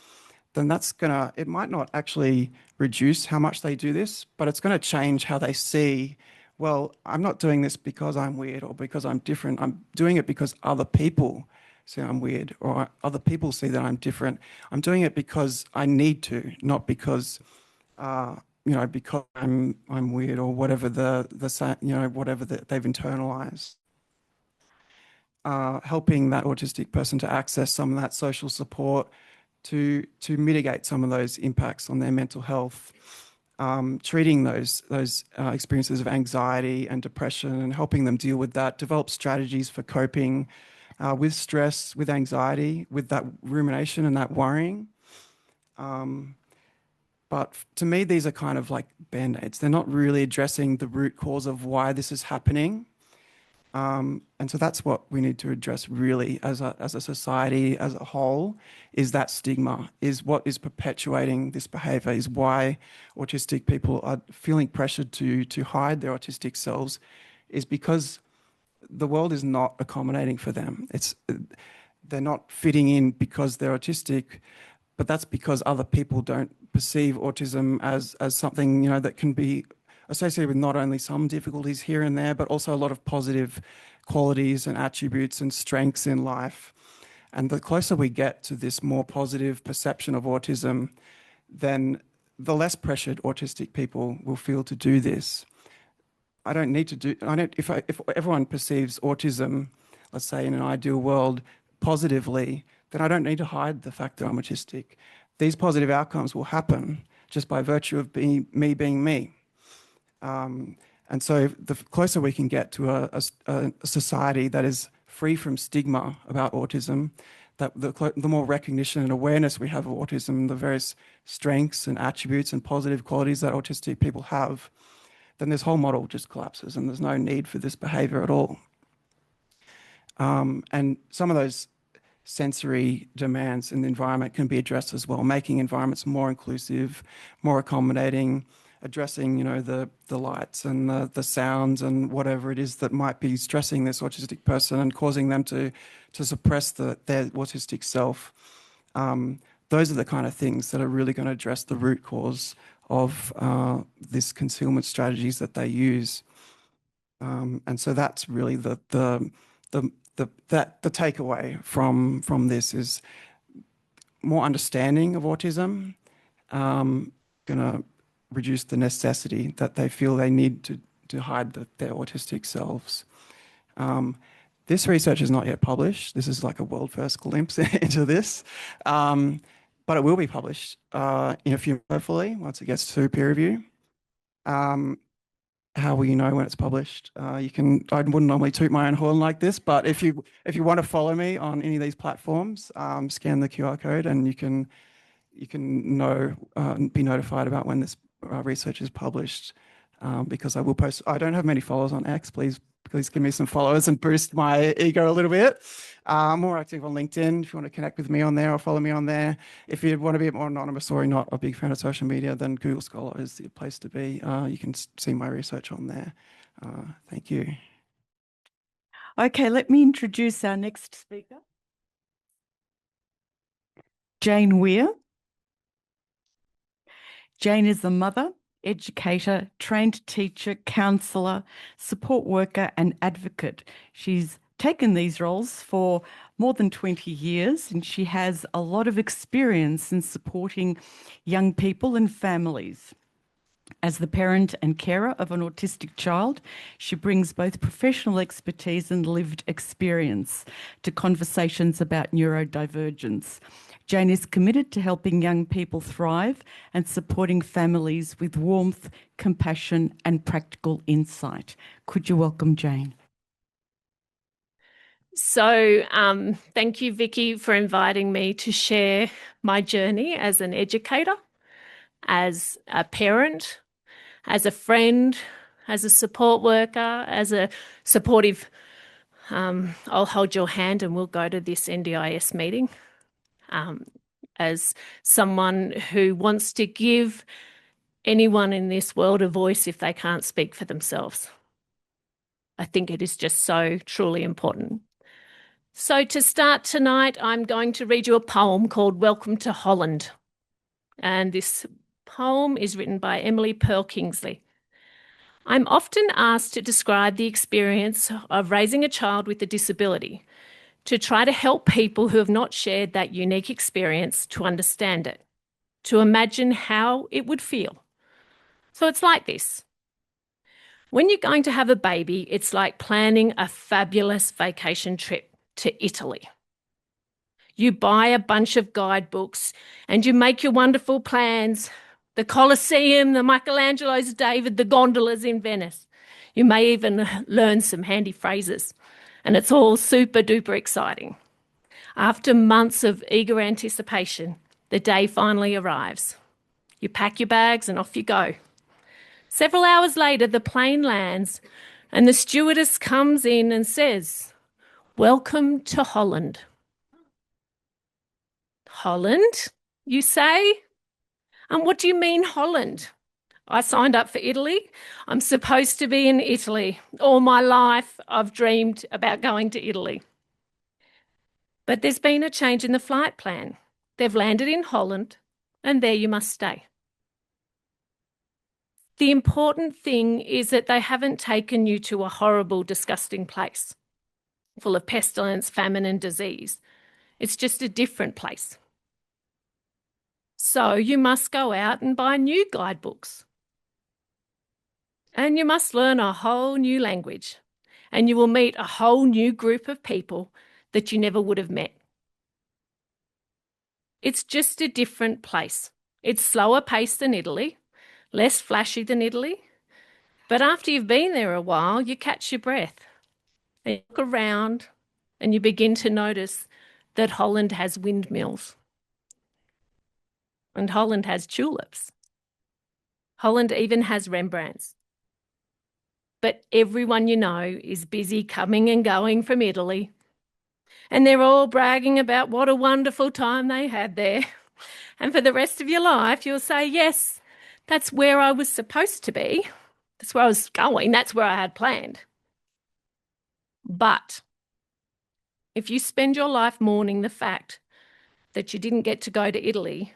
then it might not actually reduce how much they do this, but it's going to change how they see, well, I'm not doing this because I'm weird or because I'm different. I'm doing it because other people say I'm weird or other people see that I'm different. I'm doing it because I need to, not because, because I'm weird or whatever whatever they've internalized. Helping that autistic person to access some of that social support to mitigate some of those impacts on their mental health, treating those experiences of anxiety and depression and helping them deal with that, develop strategies for coping with stress, with anxiety, with that rumination and that worrying. But to me, these are kind of like band-aids. They're not really addressing the root cause of why this is happening. And so that's what we need to address really as a society as a whole, is that stigma, is what is perpetuating this behavior, is why autistic people are feeling pressured to hide their autistic selves, is because the world is not accommodating for them. They're not fitting in because they're autistic, but that's because other people don't perceive autism as something, that can be associated with not only some difficulties here and there, but also a lot of positive qualities and attributes and strengths in life. And the closer we get to this more positive perception of autism, then the less pressured autistic people will feel to do this. If everyone perceives autism, let's say in an ideal world, positively, then I don't need to hide the fact that I'm autistic. These positive outcomes will happen just by virtue of me being me. And so the closer we can get to a society that is free from stigma about autism, that the more recognition and awareness we have of autism, the various strengths and attributes and positive qualities that autistic people have, then this whole model just collapses and there's no need for this behavior at all. And some of those sensory demands in the environment can be addressed as well, making environments more inclusive, more accommodating, addressing, the lights and the sounds and whatever it is that might be stressing this autistic person and causing them to suppress their autistic self. Those are the kind of things that are really going to address the root cause of this concealment strategies that they use. And so that's really the takeaway from this is more understanding of autism, gonna reduce the necessity that they feel they need to hide their autistic selves. This research is not yet published. This is like a world first glimpse into this, but it will be published in a few, hopefully, once it gets to peer review. How will you know when it's published? I wouldn't normally toot my own horn like this, but if you want to follow me on any of these platforms, scan the QR code and you can be notified about when this research is published, because I will post. I don't have many followers on X. Please give me some followers and boost my ego a little bit. I'm more active on LinkedIn. If you want to connect with me on there or follow me on there. If you want to be a bit more anonymous or not a big fan of social media, then Google Scholar is the place to be. You can see my research on there. Thank you. Okay, let me introduce our next speaker. Jane Weier. Jane is a mother, educator, trained teacher, counsellor, support worker and advocate. She's taken these roles for more than 20 years and she has a lot of experience in supporting young people and families. As the parent and carer of an autistic child, she brings both professional expertise and lived experience to conversations about neurodivergence. Jane is committed to helping young people thrive and supporting families with warmth, compassion and practical insight. Could you welcome Jane? So thank you, Vicki, for inviting me to share my journey as an educator, as a parent, as a friend, as a support worker, as a supportive, I'll hold your hand and we'll go to this NDIS meeting, as someone who wants to give anyone in this world a voice if they can't speak for themselves. I think it is just so truly important. So to start tonight, I'm going to read you a poem called Welcome to Holland. And this poem is written by Emily Pearl Kingsley. I'm often asked to describe the experience of raising a child with a disability, to try to help people who have not shared that unique experience to understand it, to imagine how it would feel. So it's like this. When you're going to have a baby, it's like planning a fabulous vacation trip to Italy. You buy a bunch of guidebooks and you make your wonderful plans. The Colosseum, the Michelangelo's David, the gondolas in Venice. You may even learn some handy phrases, and it's all super duper exciting. After months of eager anticipation, the day finally arrives. You pack your bags and off you go. Several hours later, the plane lands and the stewardess comes in and says, "Welcome to Holland." Holland, you say? And what do you mean Holland? I signed up for Italy. I'm supposed to be in Italy. All my life, I've dreamed about going to Italy. But there's been a change in the flight plan. They've landed in Holland, and there you must stay. The important thing is that they haven't taken you to a horrible, disgusting place full of pestilence, famine, and disease. It's just a different place. So you must go out and buy new guidebooks. And you must learn a whole new language. And you will meet a whole new group of people that you never would have met. It's just a different place. It's slower paced than Italy, less flashy than Italy. But after you've been there a while, you catch your breath. And you look around and you begin to notice that Holland has windmills. And Holland has tulips. Holland even has Rembrandts. But everyone you know is busy coming and going from Italy. And they're all bragging about what a wonderful time they had there. And for the rest of your life, you'll say, yes, that's where I was supposed to be. That's where I was going. That's where I had planned. But if you spend your life mourning the fact that you didn't get to go to Italy,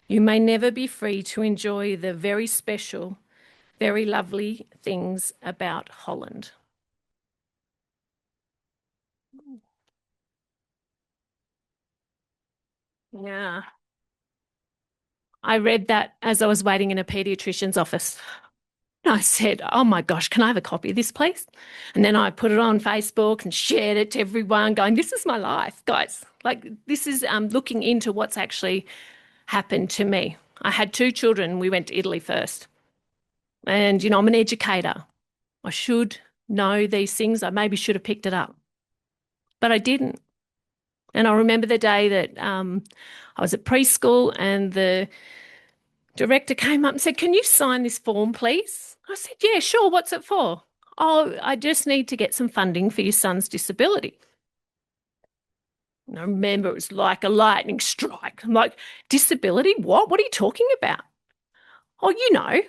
you may never be free to enjoy the very special, very lovely things about Holland. Yeah. I read that as I was waiting in a paediatrician's office. And I said, oh my gosh, can I have a copy of this, please? And then I put it on Facebook and shared it to everyone going, this is my life, guys. Like, this is looking into what's actually happened to me. I had 2 children. We went to Italy first. And, you know, I'm an educator. I should know these things. I maybe should have picked it up. But I didn't. And I remember the day that I was at preschool and the director came up and said, can you sign this form, please? I said, yeah, sure. What's it for? Oh, I just need to get some funding for your son's disability. And I remember it was like a lightning strike. I'm like, disability? What? What are you talking about? Oh, you know.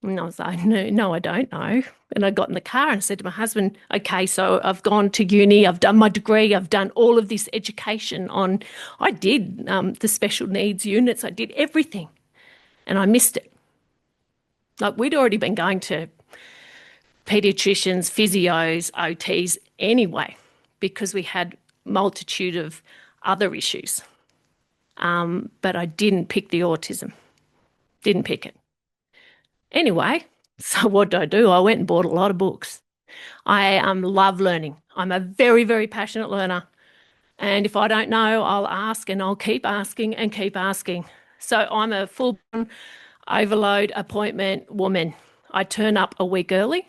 And I was like, no, I don't know. And I got in the car and I said to my husband, okay, so I've gone to uni, I've done my degree, I've done all of this education on, I did the special needs units, I did everything. And I missed it. Like, we'd already been going to paediatricians, physios, OTs anyway, because we had multitude of other issues. But I didn't pick the autism. Didn't pick it. Anyway, so what do? I went and bought a lot of books. I love learning. I'm a very, very passionate learner. And if I don't know, I'll ask, and I'll keep asking and keep asking. So I'm a full overload appointment woman. I turn up a week early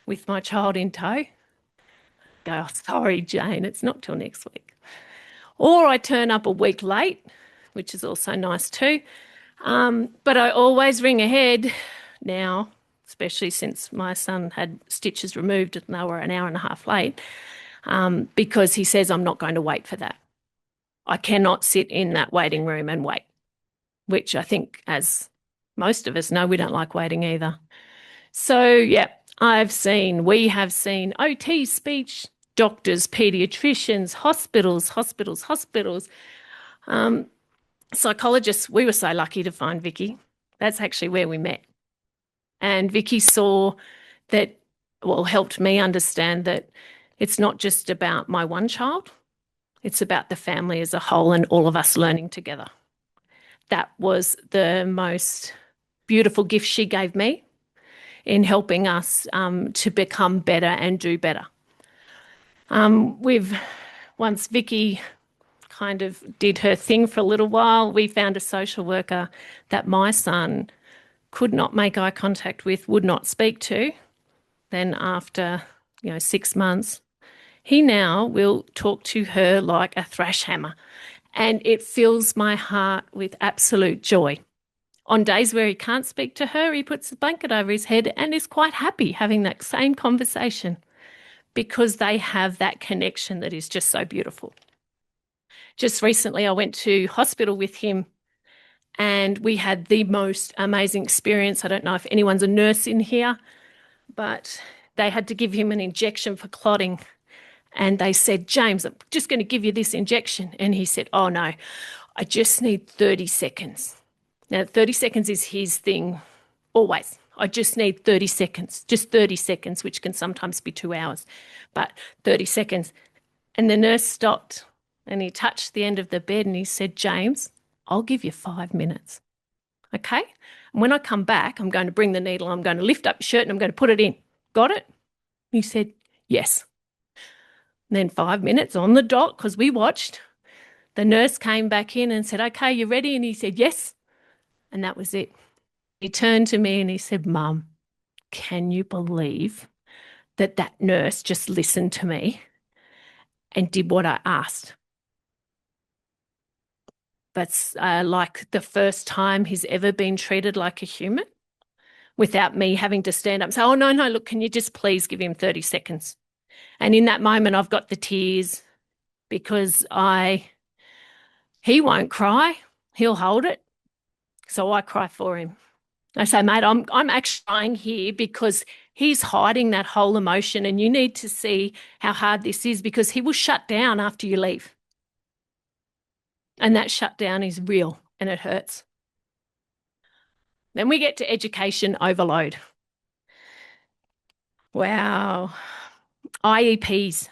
with my child in tow. Go, oh, sorry, Jane, it's not till next week. Or I turn up a week late, which is also nice too. But I always ring ahead now, especially since my son had stitches removed and they were an hour and a half late, because he says I'm not going to wait for that. I cannot sit in that waiting room and wait, which I think, as most of us know, we don't like waiting either. So, yeah, we have seen OT, speech, doctors, paediatricians, hospitals. Psychologists. We were so lucky to find Vicki. That's actually where we met. And Vicki saw that, well, helped me understand that it's not just about my one child, it's about the family as a whole and all of us learning together. That was the most beautiful gift she gave me in helping us to become better and do better. Once Vicki kind of did her thing for a little while, we found a social worker that my son could not make eye contact with, would not speak to. Then after 6 months, he now will talk to her like a thrash hammer, and it fills my heart with absolute joy. On days where he can't speak to her, he puts a blanket over his head and is quite happy having that same conversation, because they have that connection that is just so beautiful. Just recently, I went to hospital with him and we had the most amazing experience. I don't know if anyone's a nurse in here, but they had to give him an injection for clotting. And they said, James, I'm just going to give you this injection. And he said, oh, no, I just need 30 seconds. Now, 30 seconds is his thing always. I just need 30 seconds, just 30 seconds, which can sometimes be 2 hours, but 30 seconds. And the nurse stopped and he touched the end of the bed and he said, James, I'll give you 5 minutes. Okay? And when I come back, I'm going to bring the needle, I'm going to lift up your shirt and I'm going to put it in. Got it? He said, yes. And then 5 minutes on the dot, because we watched, the nurse came back in and said, okay, you ready? And he said, yes. And that was it. He turned to me and he said, Mum, can you believe that that nurse just listened to me and did what I asked? That's like the first time he's ever been treated like a human without me having to stand up and say, oh, no, look, can you just please give him 30 seconds? And in that moment, I've got the tears because he won't cry. He'll hold it. So I cry for him. I say, mate, I'm actually crying here because he's hiding that whole emotion and you need to see how hard this is, because he will shut down after you leave. And that shutdown is real and it hurts. Then we get to education overload. Wow. IEPs.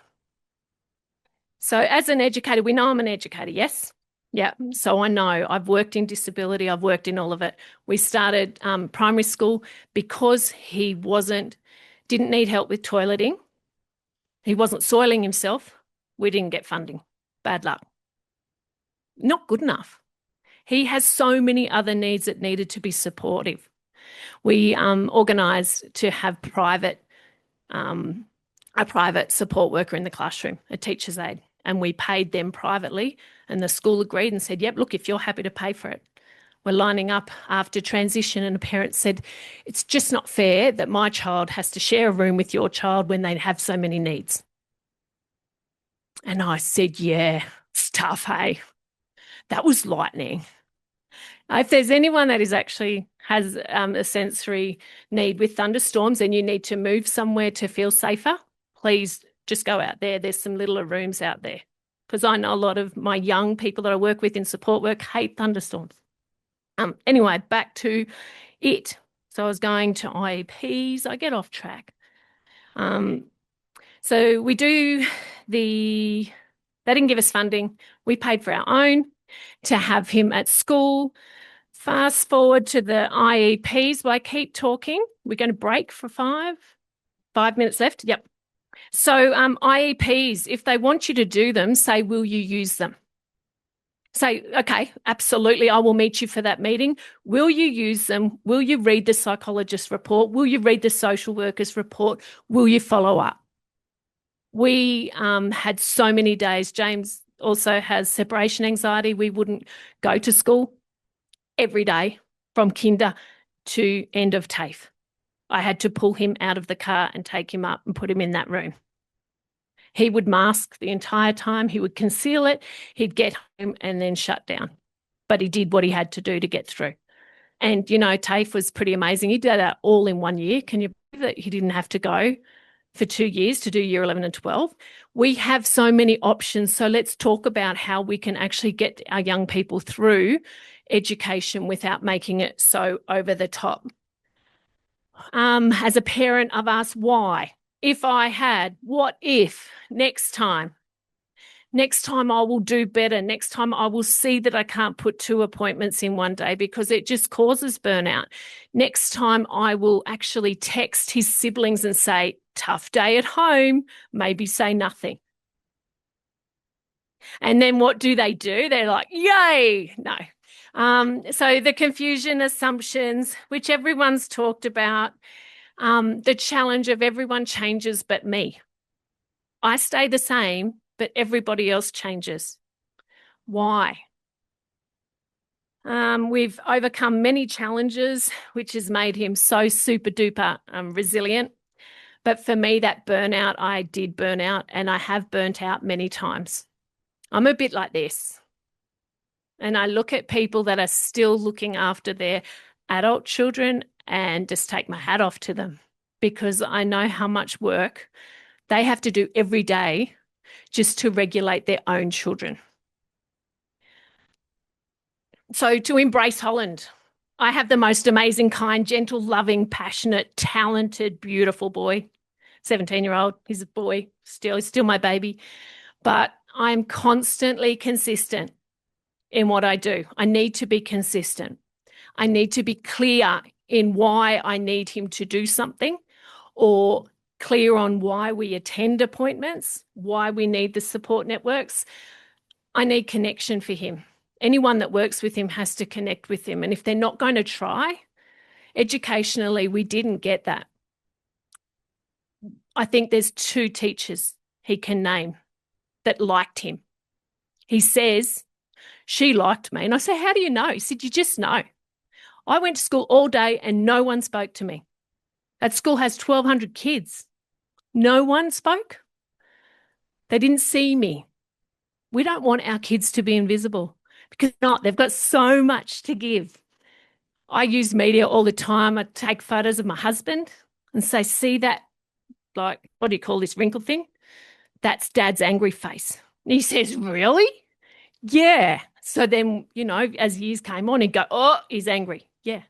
So as an educator, we know I'm an educator, yes? Yeah, so I know. I've worked in disability. I've worked in all of it. We started primary school because he didn't need help with toileting. He wasn't soiling himself. We didn't get funding. Bad luck. Not good enough. He has so many other needs that needed to be supportive. We organised to have a private support worker in the classroom, a teacher's aide, and we paid them privately, and the school agreed and said, yep, look, if you're happy to pay for it. We're lining up after transition and a parent said, it's just not fair that my child has to share a room with your child when they have so many needs. And I said, yeah, it's tough, hey? That was lightning. If there's anyone that has a sensory need with thunderstorms and you need to move somewhere to feel safer, please just go out there. There's some littler rooms out there, because I know a lot of my young people that I work with in support work hate thunderstorms. Anyway, back to it. So I was going to IEPs. I get off track. So we do they didn't give us funding. We paid for our own to have him at school. Fast forward to the IEPs. Well, I keep talking. We're going to break for 5 minutes left. Yep. So IEPs, if they want you to do them, say, will you use them? Say, okay, absolutely, I will meet you for that meeting. Will you use them? Will you read the psychologist's report? Will you read the social worker's report? Will you follow up? We had so many days. James also has separation anxiety. We wouldn't go to school every day from kinder to end of TAFE. I had to pull him out of the car and take him up and put him in that room. He would mask the entire time. He would conceal it. He'd get home and then shut down. But he did what he had to do to get through. And, you know, TAFE was pretty amazing. He did that all in 1 year. Can you believe that he didn't have to go for 2 years to do year 11 and 12? We have so many options. So let's talk about how we can actually get our young people through education without making it so over the top. As a parent, I've asked why. If I had, what if next time I will do better. Next time I will see that I can't put 2 appointments in one day because it just causes burnout. Next time I will actually text his siblings and say, tough day at home, maybe say nothing. And then what do? They're like, yay, no. So the confusion, assumptions, which everyone's talked about, the challenge of everyone changes but me. I stay the same, but everybody else changes. Why? We've overcome many challenges, which has made him so super duper resilient. But for me, that burnout, I did burn out and I have burnt out many times. I'm a bit like this. And I look at people that are still looking after their adult children and just take my hat off to them because I know how much work they have to do every day just to regulate their own children. So to embrace Holland, I have the most amazing, kind, gentle, loving, passionate, talented, beautiful boy, 17-year-old. He's a boy still. He's still my baby. But I'm constantly consistent in what I do. I need to be consistent. I need to be clear in why I need him to do something or clear on why we attend appointments, why we need the support networks. I need connection for him. Anyone that works with him has to connect with him. And if they're not going to try, educationally, we didn't get that. I think there's 2 teachers he can name that liked him. He says, she liked me. And I say, how do you know? He said, you just know. I went to school all day and no one spoke to me. That school has 1,200 kids. No one spoke. They didn't see me. We don't want our kids to be invisible because they've got so much to give. I use media all the time. I take photos of my husband and say, see that, like, what do you call this wrinkle thing? That's Dad's angry face. And he says, really? Yeah. So then, you know, as years came on, he'd go, oh, he's angry. Yeah.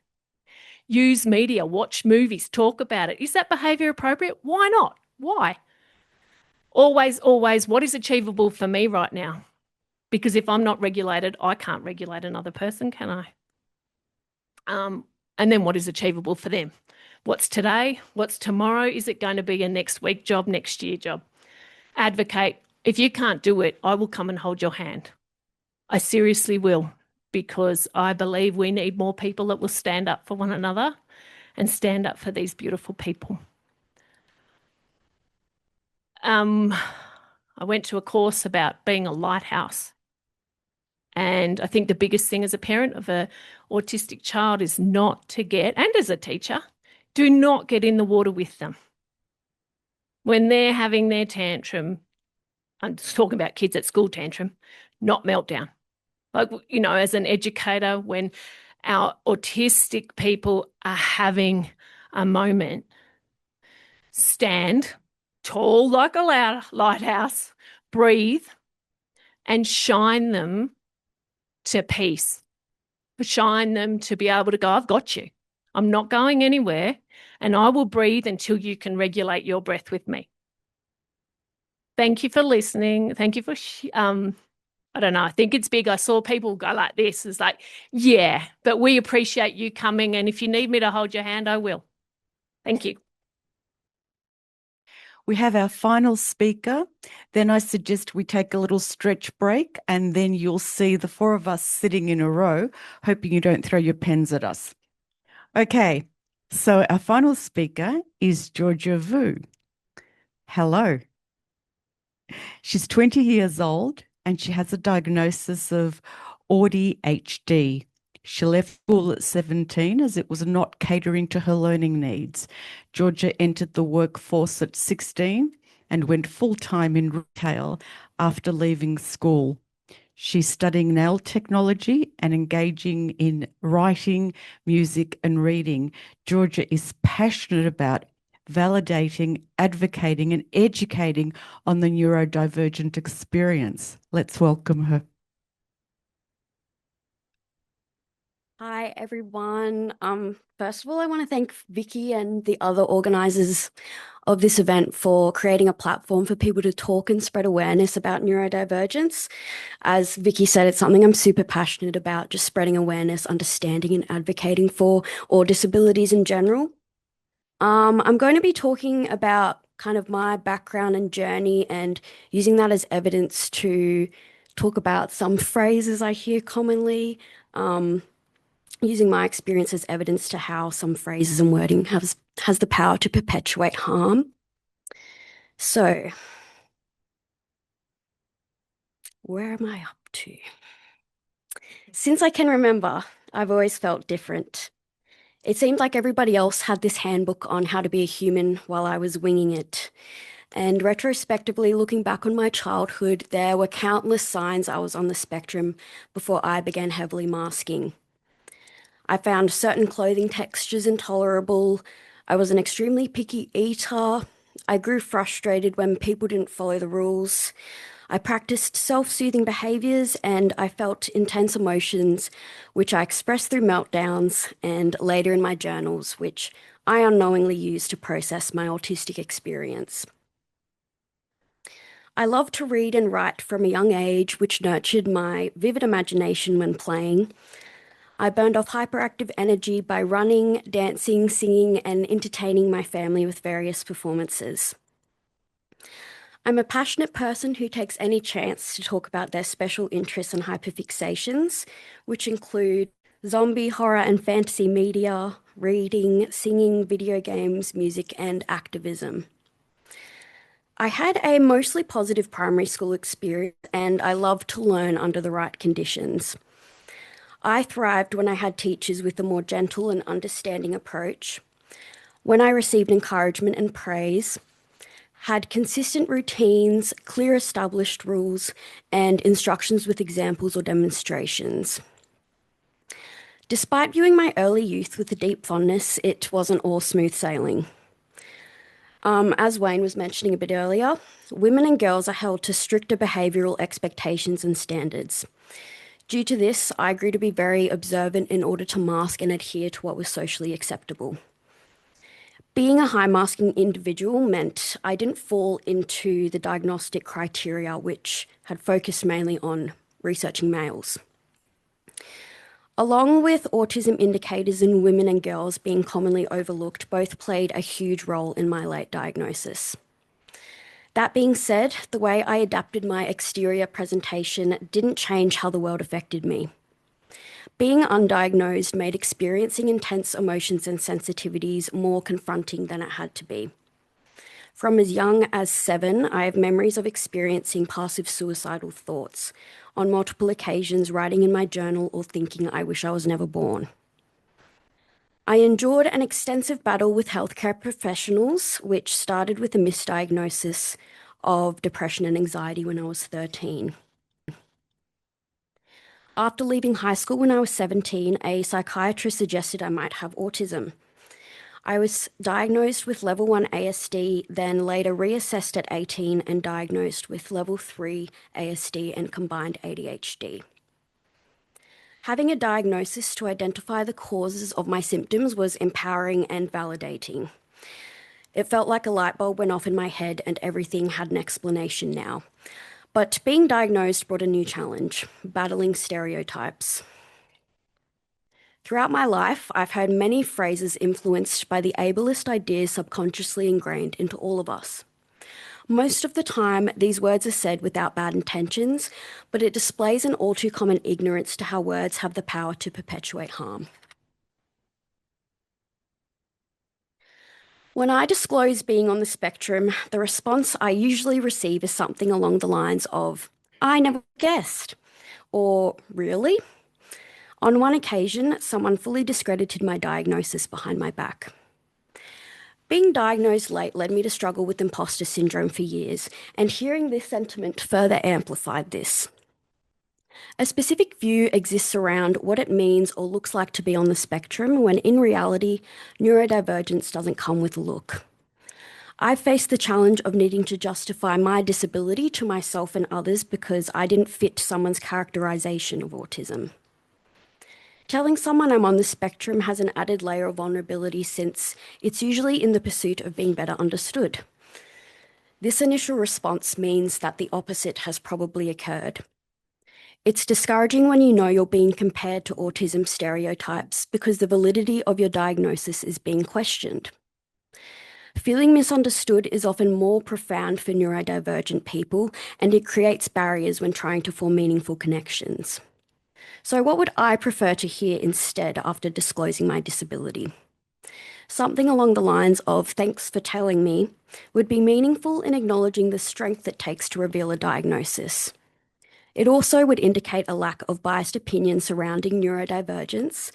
Use media, watch movies, talk about it. Is that behaviour appropriate? Why not? Why? Always, what is achievable for me right now? Because if I'm not regulated, I can't regulate another person, can I? And then what is achievable for them? What's today? What's tomorrow? Is it going to be a next week job, next year job? Advocate. If you can't do it, I will come and hold your hand. I seriously will, because I believe we need more people that will stand up for one another and stand up for these beautiful people. I went to a course about being a lighthouse. And I think the biggest thing as a parent of an autistic child is not to get, and as a teacher, do not get in the water with them. When they're having their tantrum, I'm just talking about kids at school tantrum, not meltdown. Like, you know, as an educator, when our autistic people are having a moment, stand tall like a lighthouse, breathe, and shine them to peace. Shine them to be able to go, I've got you. I'm not going anywhere, and I will breathe until you can regulate your breath with me. Thank you for listening. Thank you for, I don't know, I think it's big. I saw people go like this. It's like, yeah, but we appreciate you coming, and if you need me to hold your hand, I will. Thank you. We have our final speaker. Then I suggest we take a little stretch break, and then you'll see the four of us sitting in a row, hoping you don't throw your pens at us. Okay, so our final speaker is Georgia Vu. Hello. She's 20 years old and she has a diagnosis of ADHD. She left school at 17 as it was not catering to her learning needs. Georgia entered the workforce at 16 and went full-time in retail after leaving school. She's studying nail technology and engaging in writing, music, and reading. Georgia is passionate about validating, advocating, and educating on the neurodivergent experience. Let's welcome her. Hi, everyone. First of all, I want to thank Vicki and the other organisers of this event for creating a platform for people to talk and spread awareness about neurodivergence. As Vicki said, it's something I'm super passionate about, just spreading awareness, understanding and advocating for all disabilities in general. I'm going to be talking about kind of my background and journey and using that as evidence to talk about some phrases I hear commonly, using my experience as evidence to how some phrases and wording has the power to perpetuate harm. So, where am I up to? Since I can remember, I've always felt different. It seemed like everybody else had this handbook on how to be a human while I was winging it. And retrospectively, looking back on my childhood, there were countless signs I was on the spectrum before I began heavily masking. I found certain clothing textures intolerable. I was an extremely picky eater. I grew frustrated when people didn't follow the rules. I practiced self-soothing behaviours and I felt intense emotions, which I expressed through meltdowns and later in my journals, which I unknowingly used to process my autistic experience. I loved to read and write from a young age, which nurtured my vivid imagination when playing. I burned off hyperactive energy by running, dancing, singing, and entertaining my family with various performances. I'm a passionate person who takes any chance to talk about their special interests and hyperfixations, which include zombie, horror, and fantasy media, reading, singing, video games, music, and activism. I had a mostly positive primary school experience, and I loved to learn under the right conditions. I thrived when I had teachers with a more gentle and understanding approach, when I received encouragement and praise, had consistent routines, clear established rules, and instructions with examples or demonstrations. Despite viewing my early youth with a deep fondness, it wasn't all smooth sailing. As Wayne was mentioning a bit earlier, women and girls are held to stricter behavioural expectations and standards. Due to this, I grew to be very observant in order to mask and adhere to what was socially acceptable. Being a high masking individual meant I didn't fall into the diagnostic criteria, which had focused mainly on researching males. Along with autism indicators in women and girls being commonly overlooked, both played a huge role in my late diagnosis. That being said, the way I adapted my exterior presentation didn't change how the world affected me. Being undiagnosed made experiencing intense emotions and sensitivities more confronting than it had to be. From as young as 7, I have memories of experiencing passive suicidal thoughts, on multiple occasions writing in my journal or thinking I wish I was never born. I endured an extensive battle with healthcare professionals, which started with a misdiagnosis of depression and anxiety when I was 13. After leaving high school when I was 17, a psychiatrist suggested I might have autism. I was diagnosed with level 1 ASD, then later reassessed at 18 and diagnosed with level 3 ASD and combined ADHD. Having a diagnosis to identify the causes of my symptoms was empowering and validating. It felt like a light bulb went off in my head and everything had an explanation now. But being diagnosed brought a new challenge, battling stereotypes. Throughout my life, I've heard many phrases influenced by the ableist ideas subconsciously ingrained into all of us. Most of the time, these words are said without bad intentions, but it displays an all too common ignorance to how words have the power to perpetuate harm. When I disclose being on the spectrum, the response I usually receive is something along the lines of, "I never guessed," or "Really?" On one occasion, someone fully discredited my diagnosis behind my back. Being diagnosed late led me to struggle with imposter syndrome for years, and hearing this sentiment further amplified this. A specific view exists around what it means or looks like to be on the spectrum, when in reality, neurodivergence doesn't come with a look. I faced the challenge of needing to justify my disability to myself and others because I didn't fit someone's characterization of autism. Telling someone I'm on the spectrum has an added layer of vulnerability, since it's usually in the pursuit of being better understood. This initial response means that the opposite has probably occurred. It's discouraging when you know you're being compared to autism stereotypes because the validity of your diagnosis is being questioned. Feeling misunderstood is often more profound for neurodivergent people, and it creates barriers when trying to form meaningful connections. So what would I prefer to hear instead after disclosing my disability? Something along the lines of "thanks for telling me" would be meaningful in acknowledging the strength it takes to reveal a diagnosis. It also would indicate a lack of biased opinion surrounding neurodivergence,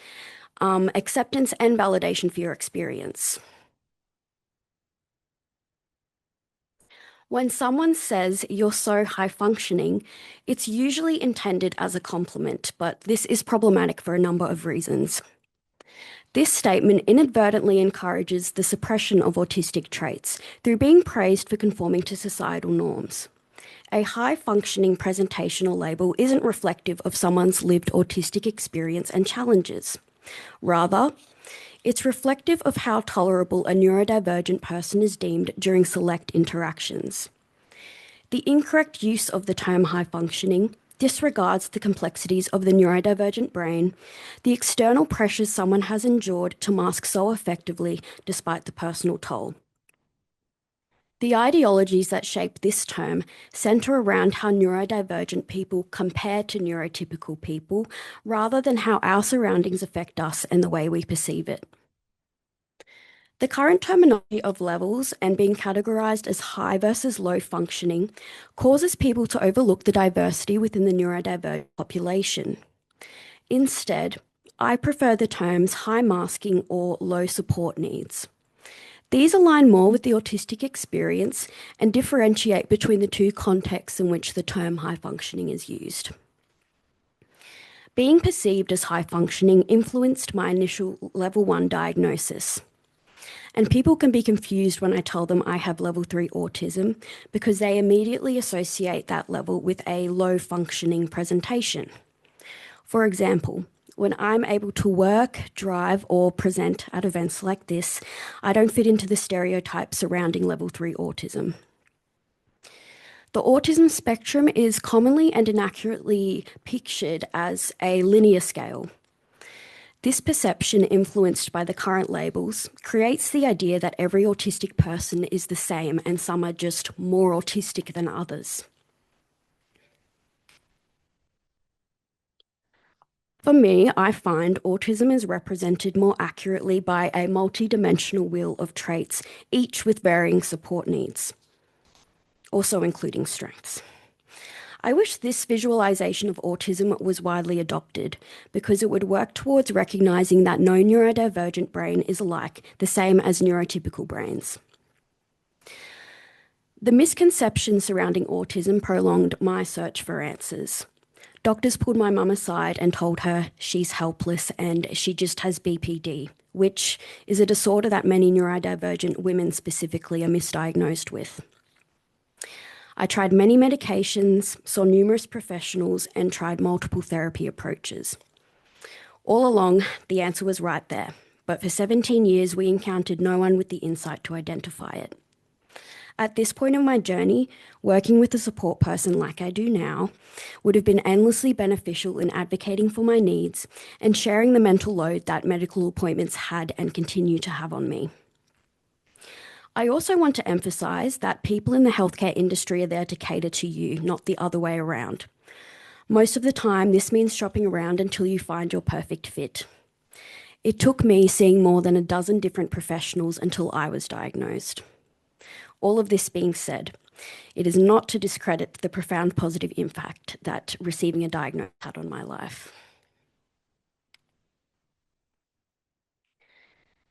acceptance and validation for your experience. When someone says "you're so high functioning," it's usually intended as a compliment, but this is problematic for a number of reasons. This statement inadvertently encourages the suppression of autistic traits through being praised for conforming to societal norms. A high-functioning presentational label isn't reflective of someone's lived autistic experience and challenges. Rather, it's reflective of how tolerable a neurodivergent person is deemed during select interactions. The incorrect use of the term high-functioning disregards the complexities of the neurodivergent brain, the external pressures someone has endured to mask so effectively despite the personal toll. The ideologies that shape this term center around how neurodivergent people compare to neurotypical people, rather than how our surroundings affect us and the way we perceive it. The current terminology of levels and being categorized as high versus low functioning causes people to overlook the diversity within the neurodivergent population. Instead, I prefer the terms high masking or low support needs. These align more with the autistic experience and differentiate between the two contexts in which the term high functioning is used. Being perceived as high functioning influenced my initial level 1 diagnosis. And people can be confused when I tell them I have level 3 autism because they immediately associate that level with a low functioning presentation. For example, when I'm able to work, drive, or present at events like this, I don't fit into the stereotypes surrounding level 3 autism. The autism spectrum is commonly and inaccurately pictured as a linear scale. This perception, influenced by the current labels, creates the idea that every autistic person is the same and some are just more autistic than others. For me, I find autism is represented more accurately by a multidimensional wheel of traits, each with varying support needs, also including strengths. I wish this visualization of autism was widely adopted because it would work towards recognizing that no neurodivergent brain is alike, the same as neurotypical brains. The misconceptions surrounding autism prolonged my search for answers. Doctors pulled my mum aside and told her she's helpless and she just has BPD, which is a disorder that many neurodivergent women specifically are misdiagnosed with. I tried many medications, saw numerous professionals, and tried multiple therapy approaches. All along, the answer was right there, but for 17 years, we encountered no one with the insight to identify it. At this point in my journey, working with a support person like I do now would have been endlessly beneficial in advocating for my needs and sharing the mental load that medical appointments had and continue to have on me. I also want to emphasise that people in the healthcare industry are there to cater to you, not the other way around. Most of the time, this means shopping around until you find your perfect fit. It took me seeing more than a dozen different professionals until I was diagnosed. All of this being said, it is not to discredit the profound positive impact that receiving a diagnosis had on my life.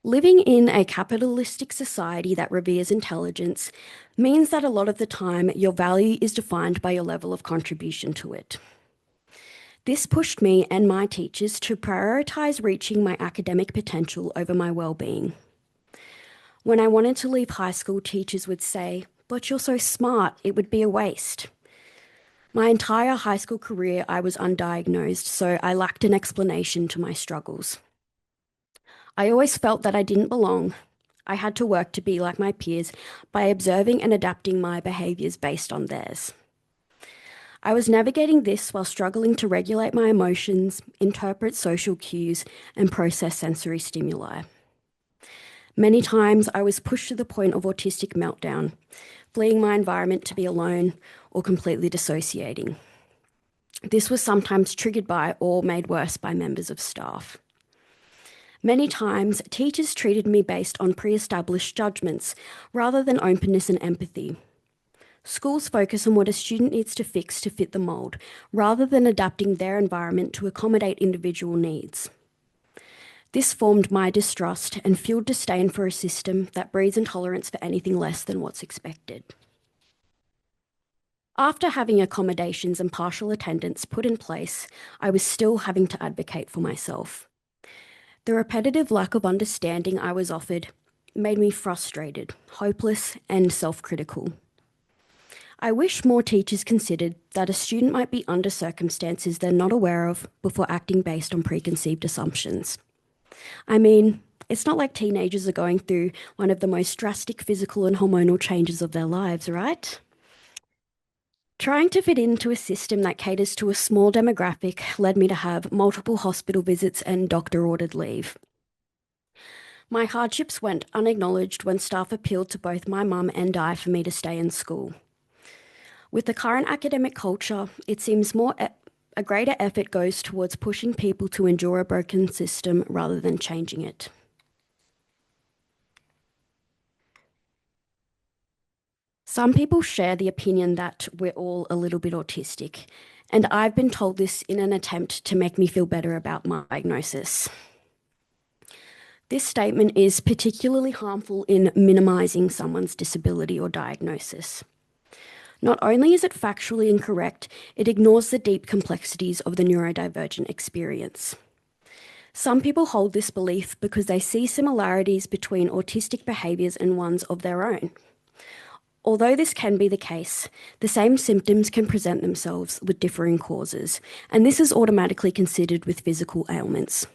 Living in a capitalistic society that reveres intelligence means that a lot of the time your value is defined by your level of contribution to it. This pushed me and my teachers to prioritise reaching my academic potential over my well-being. When I wanted to leave high school, teachers would say, "But you're so smart, it would be a waste." My entire high school career, I was undiagnosed, so I lacked an explanation to my struggles. I always felt that I didn't belong. I had to work to be like my peers by observing and adapting my behaviours based on theirs. I was navigating this while struggling to regulate my emotions, interpret social cues, and process sensory stimuli. Many times I was pushed to the point of autistic meltdown, fleeing my environment to be alone or completely dissociating. This was sometimes triggered by or made worse by members of staff. Many times, teachers treated me based on pre-established judgments rather than openness and empathy. Schools focus on what a student needs to fix to fit the mould, rather than adapting their environment to accommodate individual needs. This formed my distrust and fueled disdain for a system that breeds intolerance for anything less than what's expected. After having accommodations and partial attendance put in place, I was still having to advocate for myself. The repetitive lack of understanding I was offered made me frustrated, hopeless, and self-critical. I wish more teachers considered that a student might be under circumstances they're not aware of before acting based on preconceived assumptions. I mean, it's not like teenagers are going through one of the most drastic physical and hormonal changes of their lives, right? Trying to fit into a system that caters to a small demographic led me to have multiple hospital visits and doctor-ordered leave. My hardships went unacknowledged when staff appealed to both my mum and I for me to stay in school. With the current academic culture, it seems a greater effort goes towards pushing people to endure a broken system rather than changing it. Some people share the opinion that we're all a little bit autistic, and I've been told this in an attempt to make me feel better about my diagnosis. This statement is particularly harmful in minimising someone's disability or diagnosis. Not only is it factually incorrect, it ignores the deep complexities of the neurodivergent experience. Some people hold this belief because they see similarities between autistic behaviours and ones of their own. Although this can be the case, the same symptoms can present themselves with differing causes, and this is automatically considered with physical ailments.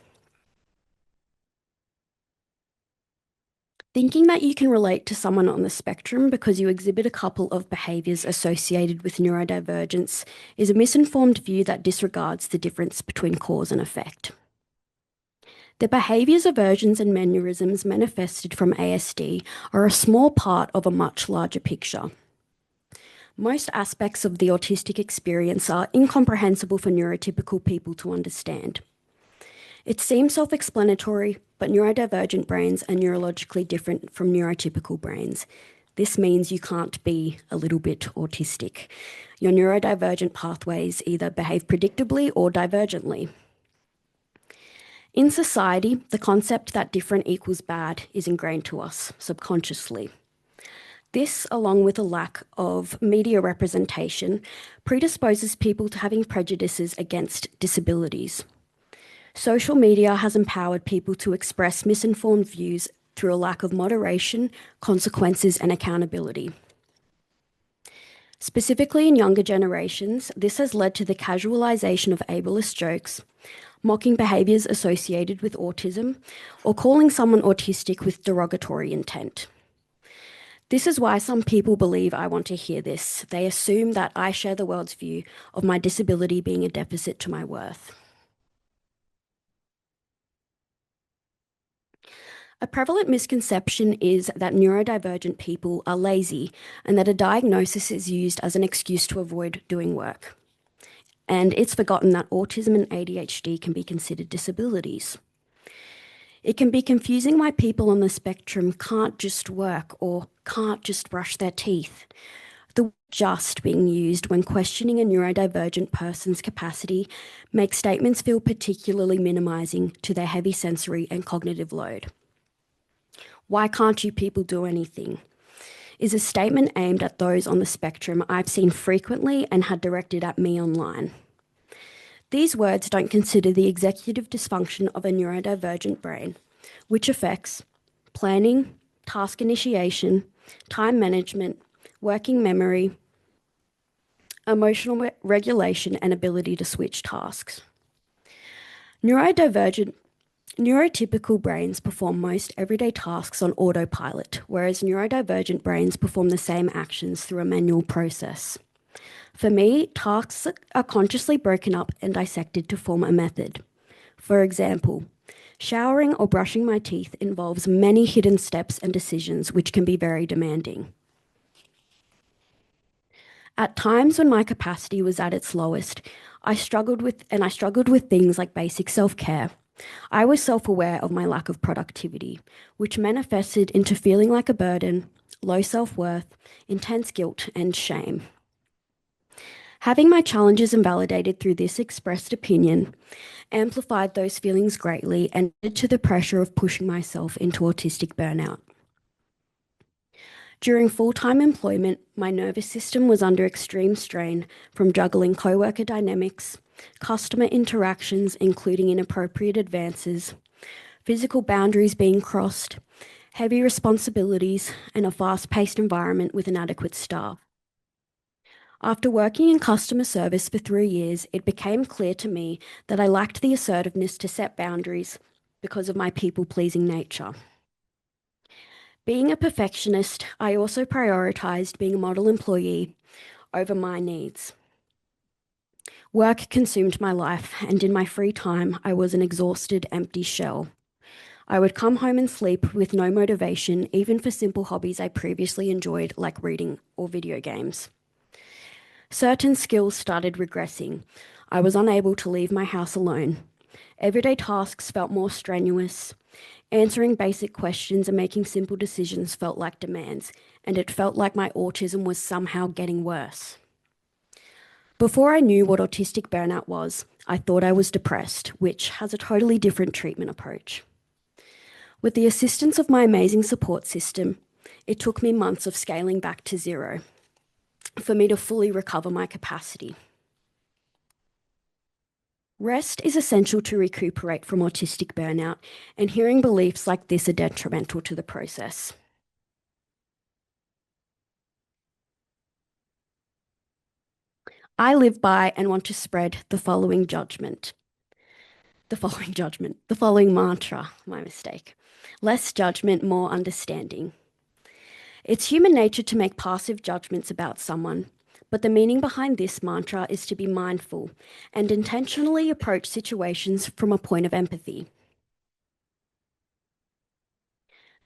Thinking that you can relate to someone on the spectrum because you exhibit a couple of behaviours associated with neurodivergence is a misinformed view that disregards the difference between cause and effect. The behaviours, aversions and mannerisms manifested from ASD are a small part of a much larger picture. Most aspects of the autistic experience are incomprehensible for neurotypical people to understand. It seems self-explanatory, but neurodivergent brains are neurologically different from neurotypical brains. This means you can't be a little bit autistic. Your neurodivergent pathways either behave predictably or divergently. In society, the concept that different equals bad is ingrained to us subconsciously. This, along with a lack of media representation, predisposes people to having prejudices against disabilities. Social media has empowered people to express misinformed views through a lack of moderation, consequences, and accountability. Specifically in younger generations, this has led to the casualisation of ableist jokes, mocking behaviours associated with autism, or calling someone autistic with derogatory intent. This is why some people believe I want to hear this. They assume that I share the world's view of my disability being a deficit to my worth. A prevalent misconception is that neurodivergent people are lazy and that a diagnosis is used as an excuse to avoid doing work. And it's forgotten that autism and ADHD can be considered disabilities. It can be confusing why people on the spectrum can't just work or can't just brush their teeth. The word just being used when questioning a neurodivergent person's capacity makes statements feel particularly minimizing to their heavy sensory and cognitive load. Why can't you people do anything? Is a statement aimed at those on the spectrum I've seen frequently and had directed at me online. These words don't consider the executive dysfunction of a neurodivergent brain, which affects planning, task initiation, time management, working memory, emotional regulation, and ability to switch tasks. Neurotypical brains perform most everyday tasks on autopilot, whereas neurodivergent brains perform the same actions through a manual process. For me, tasks are consciously broken up and dissected to form a method. For example, showering or brushing my teeth involves many hidden steps and decisions which can be very demanding. At times when my capacity was at its lowest, I struggled with things like basic self-care. I was self-aware of my lack of productivity, which manifested into feeling like a burden, low self-worth, intense guilt, and shame. Having my challenges invalidated through this expressed opinion amplified those feelings greatly and led to the pressure of pushing myself into autistic burnout. During full-time employment, my nervous system was under extreme strain from juggling co-worker dynamics, customer interactions, including inappropriate advances, physical boundaries being crossed, heavy responsibilities, and a fast-paced environment with inadequate staff. After working in customer service for 3 years, it became clear to me that I lacked the assertiveness to set boundaries because of my people-pleasing nature. Being a perfectionist, I also prioritized being a model employee over my needs. Work consumed my life, and in my free time, I was an exhausted, empty shell. I would come home and sleep with no motivation, even for simple hobbies I previously enjoyed, like reading or video games. Certain skills started regressing. I was unable to leave my house alone. Everyday tasks felt more strenuous. Answering basic questions and making simple decisions felt like demands, and it felt like my autism was somehow getting worse. Before I knew what autistic burnout was, I thought I was depressed, which has a totally different treatment approach. With the assistance of my amazing support system, it took me months of scaling back to zero for me to fully recover my capacity. Rest is essential to recuperate from autistic burnout, and hearing beliefs like this are detrimental to the process. I live by and want to spread the following mantra, my mistake. Less judgment, more understanding. It's human nature to make passive judgments about someone, but the meaning behind this mantra is to be mindful and intentionally approach situations from a point of empathy.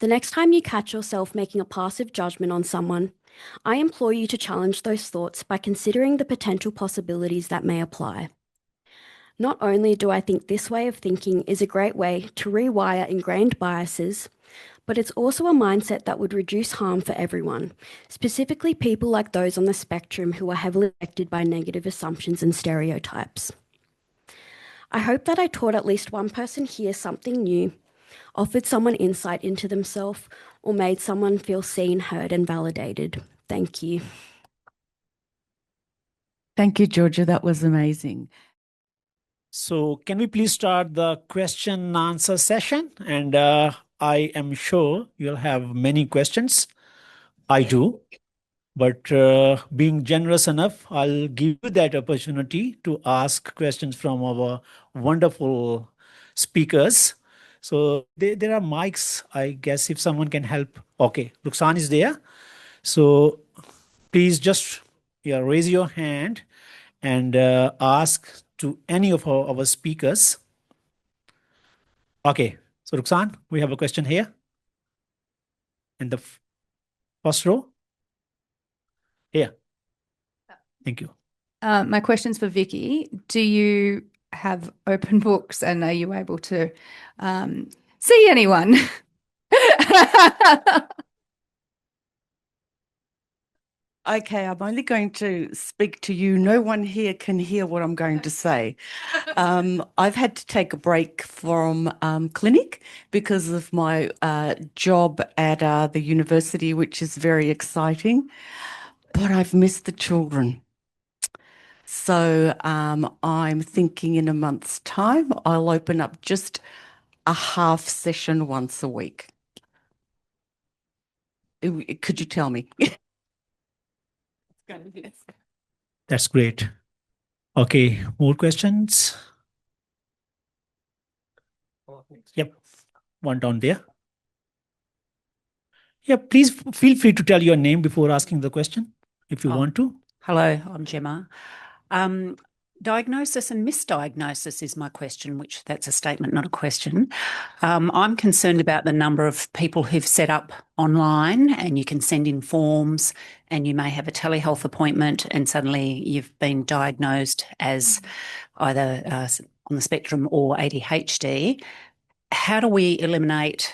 The next time you catch yourself making a passive judgment on someone, I implore you to challenge those thoughts by considering the potential possibilities that may apply. Not only do I think this way of thinking is a great way to rewire ingrained biases, but it's also a mindset that would reduce harm for everyone, specifically people like those on the spectrum who are heavily affected by negative assumptions and stereotypes. I hope that I taught at least one person here something new, offered someone insight into themselves, or made someone feel seen, heard, and validated. Thank you. Thank you, Georgia. That was amazing. So can we please start the question and answer session? And I am sure you'll have many questions. I do. But being generous enough, I'll give you that opportunity to ask questions from our wonderful speakers. So there are mics, I guess, if someone can help. Okay, Hussain is there. So please just raise your hand and ask to any of our speakers. Okay, so Hussain, we have a question here. in the first row. Here. Thank you. My question's for Vicki. Do you have open books and are you able to see anyone? Okay, I'm only going to speak to you. No one here can hear what I'm going to say. I've had to take a break from clinic because of my job at the university, which is very exciting, but I've missed the children. So I'm thinking in a month's time, I'll open up just a half session once a week. Could you tell me? That's great. Okay, more questions? Yep, one down there. Yeah, please feel free to tell your name before asking the question, if you want to. Hello, I'm Gemma. Diagnosis and misdiagnosis is my question, which that's a statement, not a question. I'm concerned about the number of people who've set up online and you can send in forms and you may have a telehealth appointment and suddenly you've been diagnosed as either on the spectrum or ADHD. How do we eliminate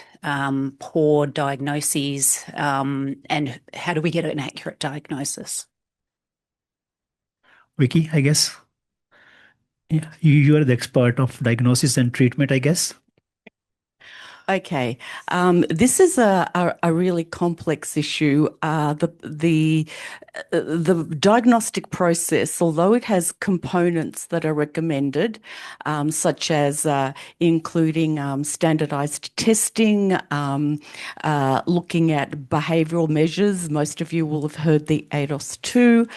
poor diagnoses and how do we get an accurate diagnosis? Vicki, I guess. Yeah, you are the expert of diagnosis and treatment, I guess. Okay, this is a really complex issue. The diagnostic process, although it has components that are recommended, such as including standardized testing, looking at behavioral measures. Most of you will have heard the ADOS-2.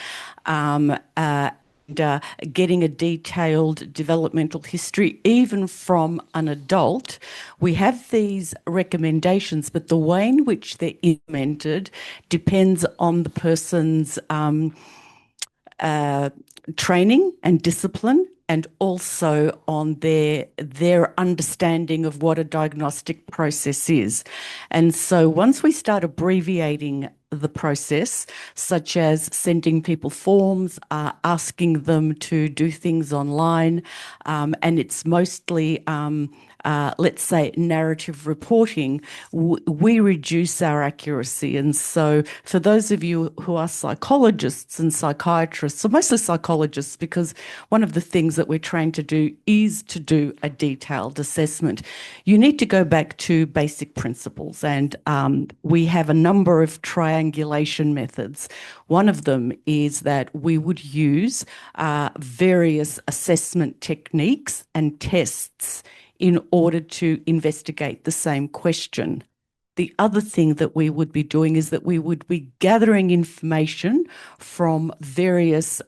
Getting a detailed developmental history, even from an adult. We have these recommendations, but the way in which they're implemented depends on the person's training and discipline, and also on their understanding of what a diagnostic process is. And so once we start abbreviating the process, such as sending people forms, asking them to do things online, and it's mostly let's say narrative reporting, we reduce our accuracy. And so for those of you who are psychologists and psychiatrists, so mostly psychologists, because one of the things that we're trained to do is to do a detailed assessment, you need to go back to basic principles. And we have a number of triangulation methods. One of them is that we would use various assessment techniques and tests in order to investigate the same question. The other thing that we would be doing is that we would be gathering information from various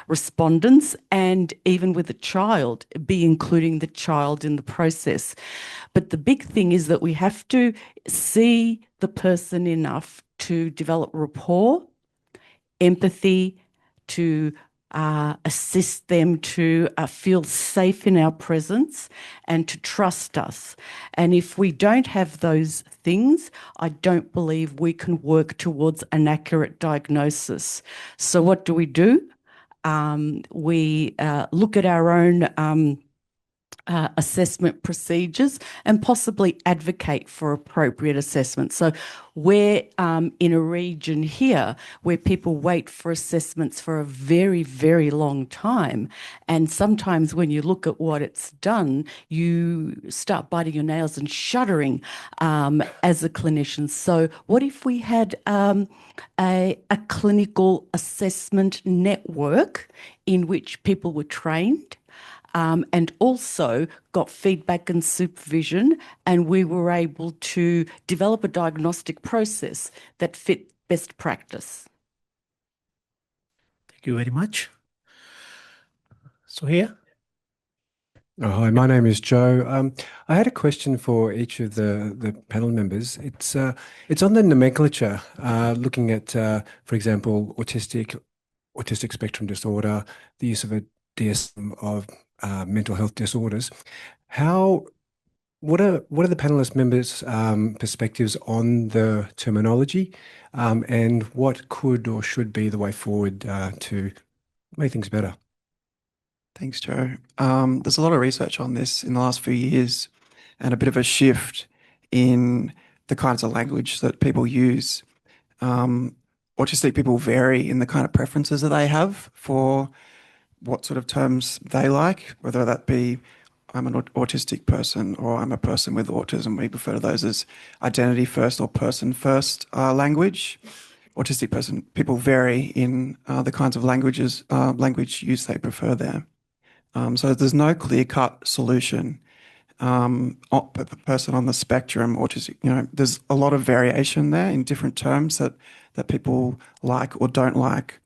respondents, and even with a child, be including the child in the process. But the big thing is that we have to see the person enough to develop rapport, empathy, to assist them to feel safe in our presence and to trust us. And if we don't have those things, I don't believe we can work towards an accurate diagnosis. So what do? We look at our own assessment procedures and possibly advocate for appropriate assessment. So we're in a region here where people wait for assessments for a very, very long time. And sometimes when you look at what it's done, you start biting your nails and shuddering as a clinician. So what if we had a clinical assessment network in which people were trained, and also got feedback and supervision, and we were able to develop a diagnostic process that fit best practice. Thank you very much. So here. Hi, my name is Joe. I had a question for each of the panel members. It's on the nomenclature, looking at, for example, autistic spectrum disorder, the use of a DSM of mental health disorders. what are the panelist members' perspectives on the terminology, and what could or should be the way forward to make things better? Thanks, Joe. There's a lot of research on this in the last few years and a bit of a shift in the kinds of language that people use. Autistic people vary in the kind of preferences that they have for what sort of terms they like, whether that be I'm an autistic person or I'm a person with autism. We refer to those as identity first or person first language. Autistic people vary in the kinds of language use they prefer there. So there's no clear-cut solution. A person on the spectrum, autistic, there's a lot of variation there in different terms that people like or don't like.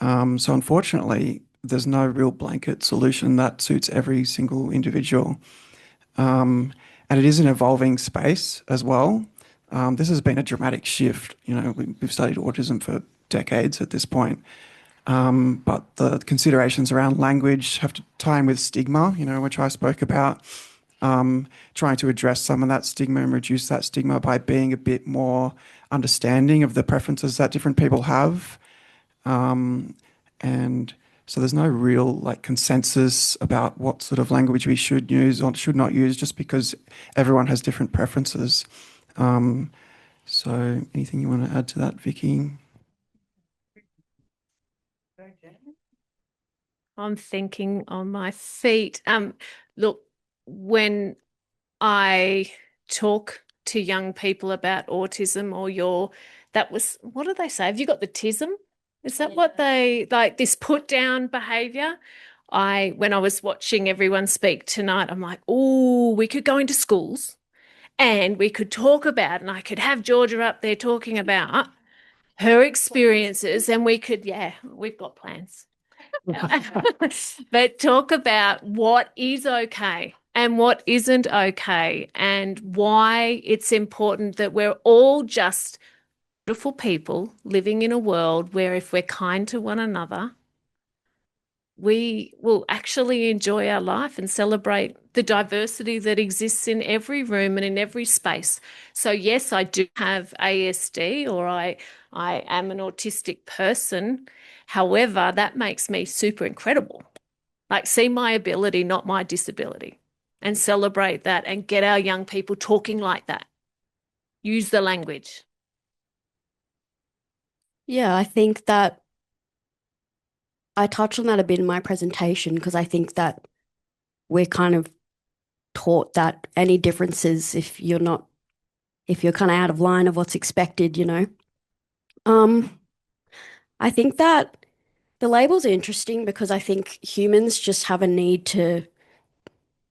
So unfortunately, there's no real blanket solution that suits every single individual. And it is an evolving space as well. This has been a dramatic shift. We've studied autism for decades at this point. But the considerations around language have to tie in with stigma, which I spoke about, trying to address some of that stigma and reduce that stigma by being a bit more understanding of the preferences that different people have. And so there's no real consensus about what sort of language we should use or should not use, just because everyone has different preferences. So anything you want to add to that, Vicki? I'm thinking on my feet. Look, when I talk to young people about autism what do they say? Have you got the tism? Is that what they like, this put down behavior? When I was watching everyone speak tonight, I'm like, oh, we could go into schools and we could talk about, and I could have Georgia up there talking about her experiences, and we've got plans. But talk about what is okay and what isn't okay, and why it's important that we're all just beautiful people living in a world where if we're kind to one another, we will actually enjoy our life and celebrate the diversity that exists in every room and in every space. So yes, I do have ASD, or I am an autistic person. However, that makes me super incredible. See my ability, not my disability, and celebrate that and get our young people talking like that. Use the language. Yeah, I think that I touched on that a bit in my presentation, because I think that we're kind of taught that any differences, if you're kind of out of line of what's expected, I think that the labels are interesting because I think humans just have a need to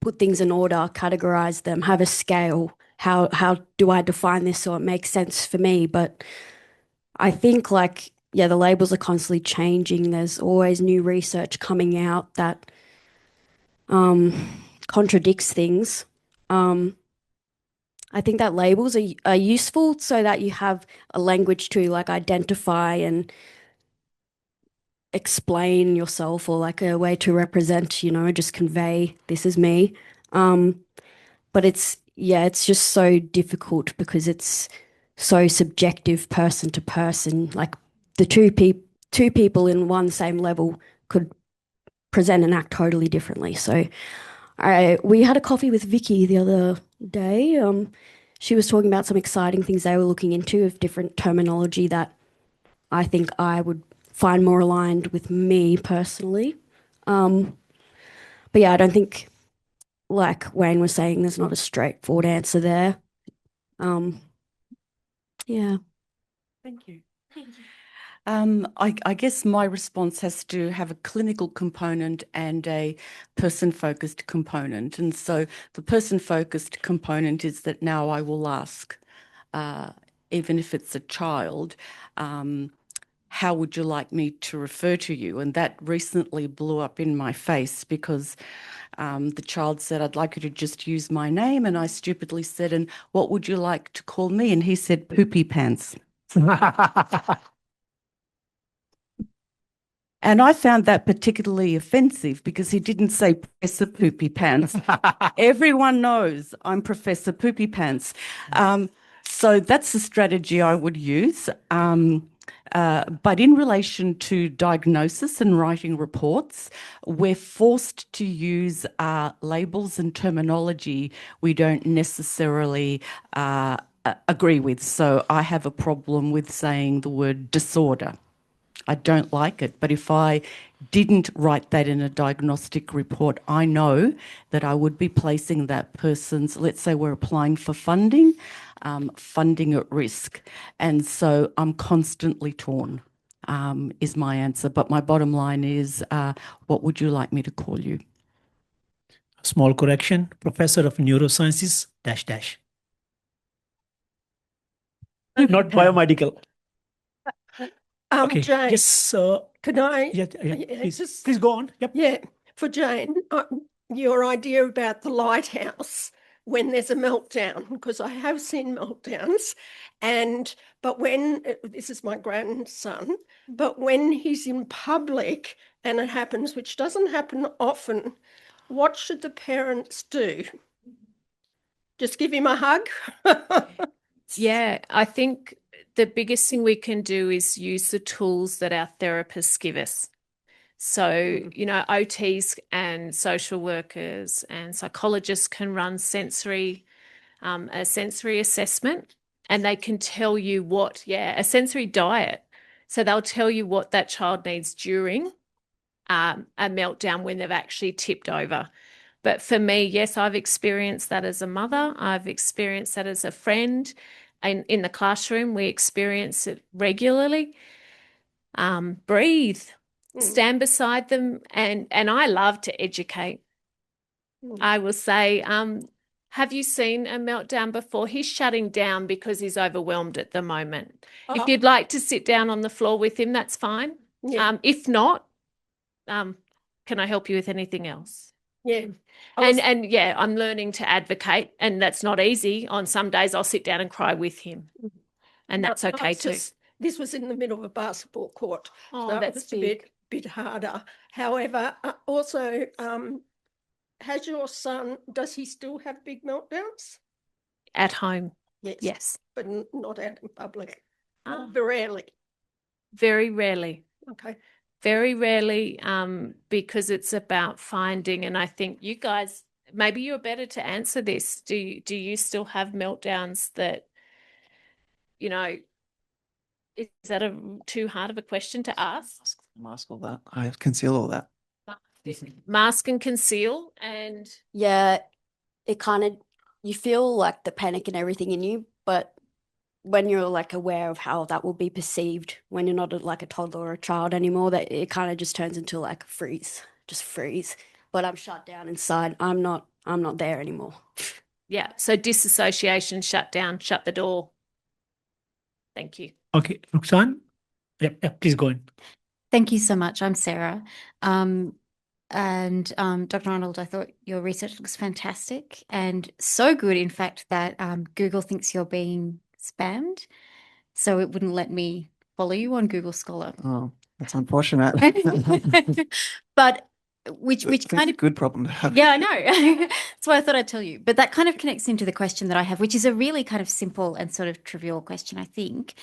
put things in order, categorize them, have a scale. How do I define this so it makes sense for me? But I think the labels are constantly changing. There's always new research coming out that contradicts things. I think that labels are useful so that you have a language to identify and explain yourself, or a way to represent, just convey this is me. But it's just so difficult because it's so subjective, person to person. The two people in one same level could present and act totally differently. So we had a coffee with Vicki the other day. She was talking about some exciting things they were looking into of different terminology that I think I would find more aligned with me personally. But yeah, I don't think, like Wayne was saying, there's not a straightforward answer there. Yeah. Thank you. I guess my response has to have a clinical component and a person-focused component. And so the person-focused component is that now I will ask, even if it's a child, how would you like me to refer to you? And that recently blew up in my face because the child said, I'd like you to just use my name. And I stupidly said, and what would you like to call me? And he said, Poopy Pants. And I found that particularly offensive because he didn't say Professor Poopy Pants. Everyone knows I'm Professor Poopy Pants. So that's the strategy I would use. But in relation to diagnosis and writing reports, we're forced to use labels and terminology we don't necessarily agree with. So I have a problem with saying the word disorder. I don't like it, but if I didn't write that in a diagnostic report, I know that I would be placing that person's, let's say we're applying for funding, funding at risk. And so I'm constantly torn, is my answer. But my bottom line is, what would you like me to call you? Small correction, Professor of Neurosciences, -- not biomedical. Okay, Jane, yes, can I? yeah, please go on. Yep. Yeah, for Jane, your idea about the lighthouse when there's a meltdown, because I have seen meltdowns, but when this is my grandson, but when he's in public and it happens, which doesn't happen often, what should the parents do? Just give him a hug? Yeah, I think the biggest thing we can do is use the tools that our therapists give us. So, you know, OTs and social workers and psychologists can run a sensory assessment, and they can tell you a sensory diet. So they'll tell you what that child needs during a meltdown when they've actually tipped over. But for me, yes, I've experienced that as a mother. I've experienced that as a friend. And in the classroom, we experience it regularly. Breathe, stand beside them. And I love to educate. I will say, have you seen a meltdown before? He's shutting down because he's overwhelmed at the moment. If you'd like to sit down on the floor with him, that's fine. Yeah. If not, can I help you with anything else? Yeah. And yeah, I'm learning to advocate, and that's not easy. On some days I'll sit down and cry with him, and that's okay too. This was in the middle of a basketball court. Oh, so that's a bit harder. However, also, has your son, does he still have big meltdowns? At home. Yes. Yes. But not out in public. Very rarely. Very rarely. Okay. Very rarely, because it's about finding, and I think you guys, maybe you're better to answer this. Do you still have meltdowns that, you know, is that too hard of a question to ask? Mask all that. I conceal all that. Mask and conceal, and Yeah, it kind of, you feel like the panic and everything in you, but when you're like aware of how that will be perceived when you're not like a toddler or a child anymore, that it kind of just turns into like just freeze. But I'm shut down inside. I'm not there anymore. yeah. So disassociation, shut down, shut the door. Thank you. Okay, Roxanne? Yep, please go on. Thank you so much. I'm Sarah. And Dr. Arnold, I thought your research looks fantastic and so good, in fact, that Google thinks you're being spammed, so it wouldn't let me follow you on Google Scholar. Oh, that's unfortunate. But which kind of good problem to have. Yeah, I know. That's why I thought I'd tell you. But that kind of connects into the question that I have, which is a really kind of simple and sort of trivial question, I think.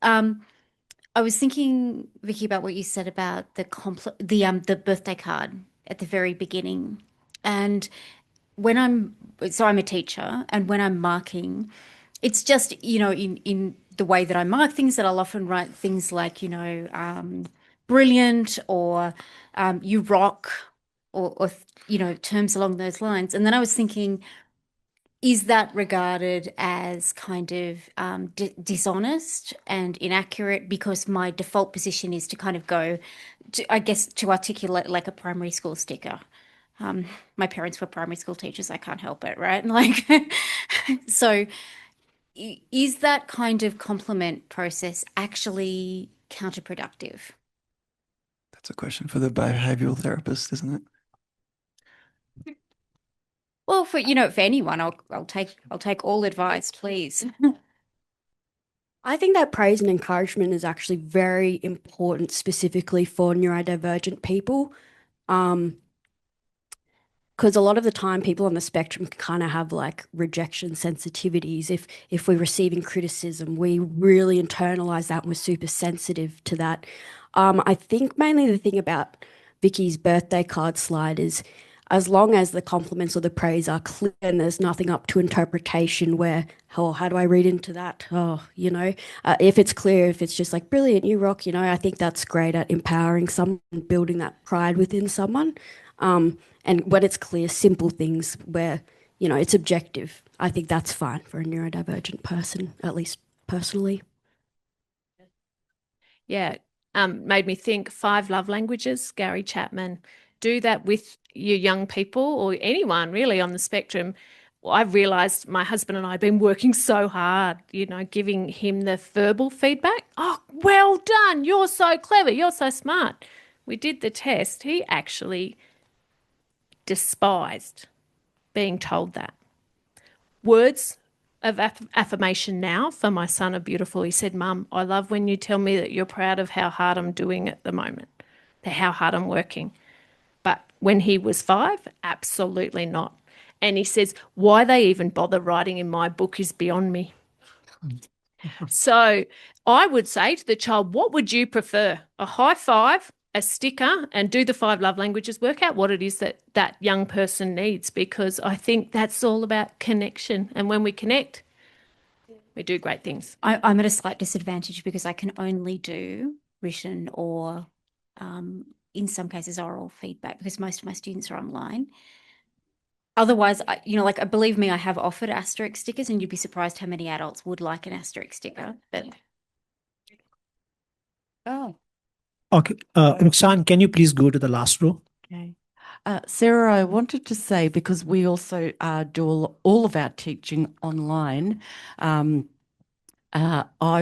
I was thinking, Vicki, about what you said about the birthday card at the very beginning. And when I'm a teacher, and when I'm marking, it's just, you know, in the way that I mark things, that I'll often write things like, you know, brilliant, or you rock, or you know, terms along those lines. And then I was thinking, is that regarded as kind of dishonest and inaccurate? Because my default position is to kind of go, I guess, to articulate like a primary school sticker. My parents were primary school teachers. I can't help it, right? Like, so is that kind of compliment process actually counterproductive? That's a question for the behavioral therapist, isn't it? Well, for anyone, I'll take all advice, please. I think that praise and encouragement is actually very important, specifically for neurodivergent people. Because a lot of the time people on the spectrum kind of have like rejection sensitivities. If we're receiving criticism, we really internalize that and we're super sensitive to that. I think mainly the thing about Vicky's birthday card slide is as long as the compliments or the praise are clear and there's nothing up to interpretation where, oh, how do I read into that? Oh, if it's clear, if it's just like, brilliant, you rock, I think that's great at empowering someone, building that pride within someone. And when it's clear, simple things where, it's objective, I think that's fine for a neurodivergent person, at least personally. Yeah, made me think 5 love languages, Gary Chapman. Do that with your young people or anyone really on the spectrum. I've realised my husband and I have been working so hard, giving him the verbal feedback. Oh, well done. You're so clever. You're so smart. We did the test. He actually despised being told that. Words of affirmation now for my son are beautiful. He said, Mum, I love when you tell me that you're proud of how hard I'm doing at the moment, how hard I'm working. But when he was 5, absolutely not. And he says, why they even bother writing in my book is beyond me. So I would say to the child, what would you prefer? A high five, a sticker, and do the 5 love languages, work out what it is that that young person needs, because I think that's all about connection. And when we connect, we do great things. I'm at a slight disadvantage because I can only do written or in some cases oral feedback because most of my students are online. Otherwise, believe me, I have offered asterisk stickers and you'd be surprised how many adults would like an asterisk sticker. But Okay, Hussain, can you please go to the last row? Okay. Sarah, I wanted to say, because we also do all of our teaching online, I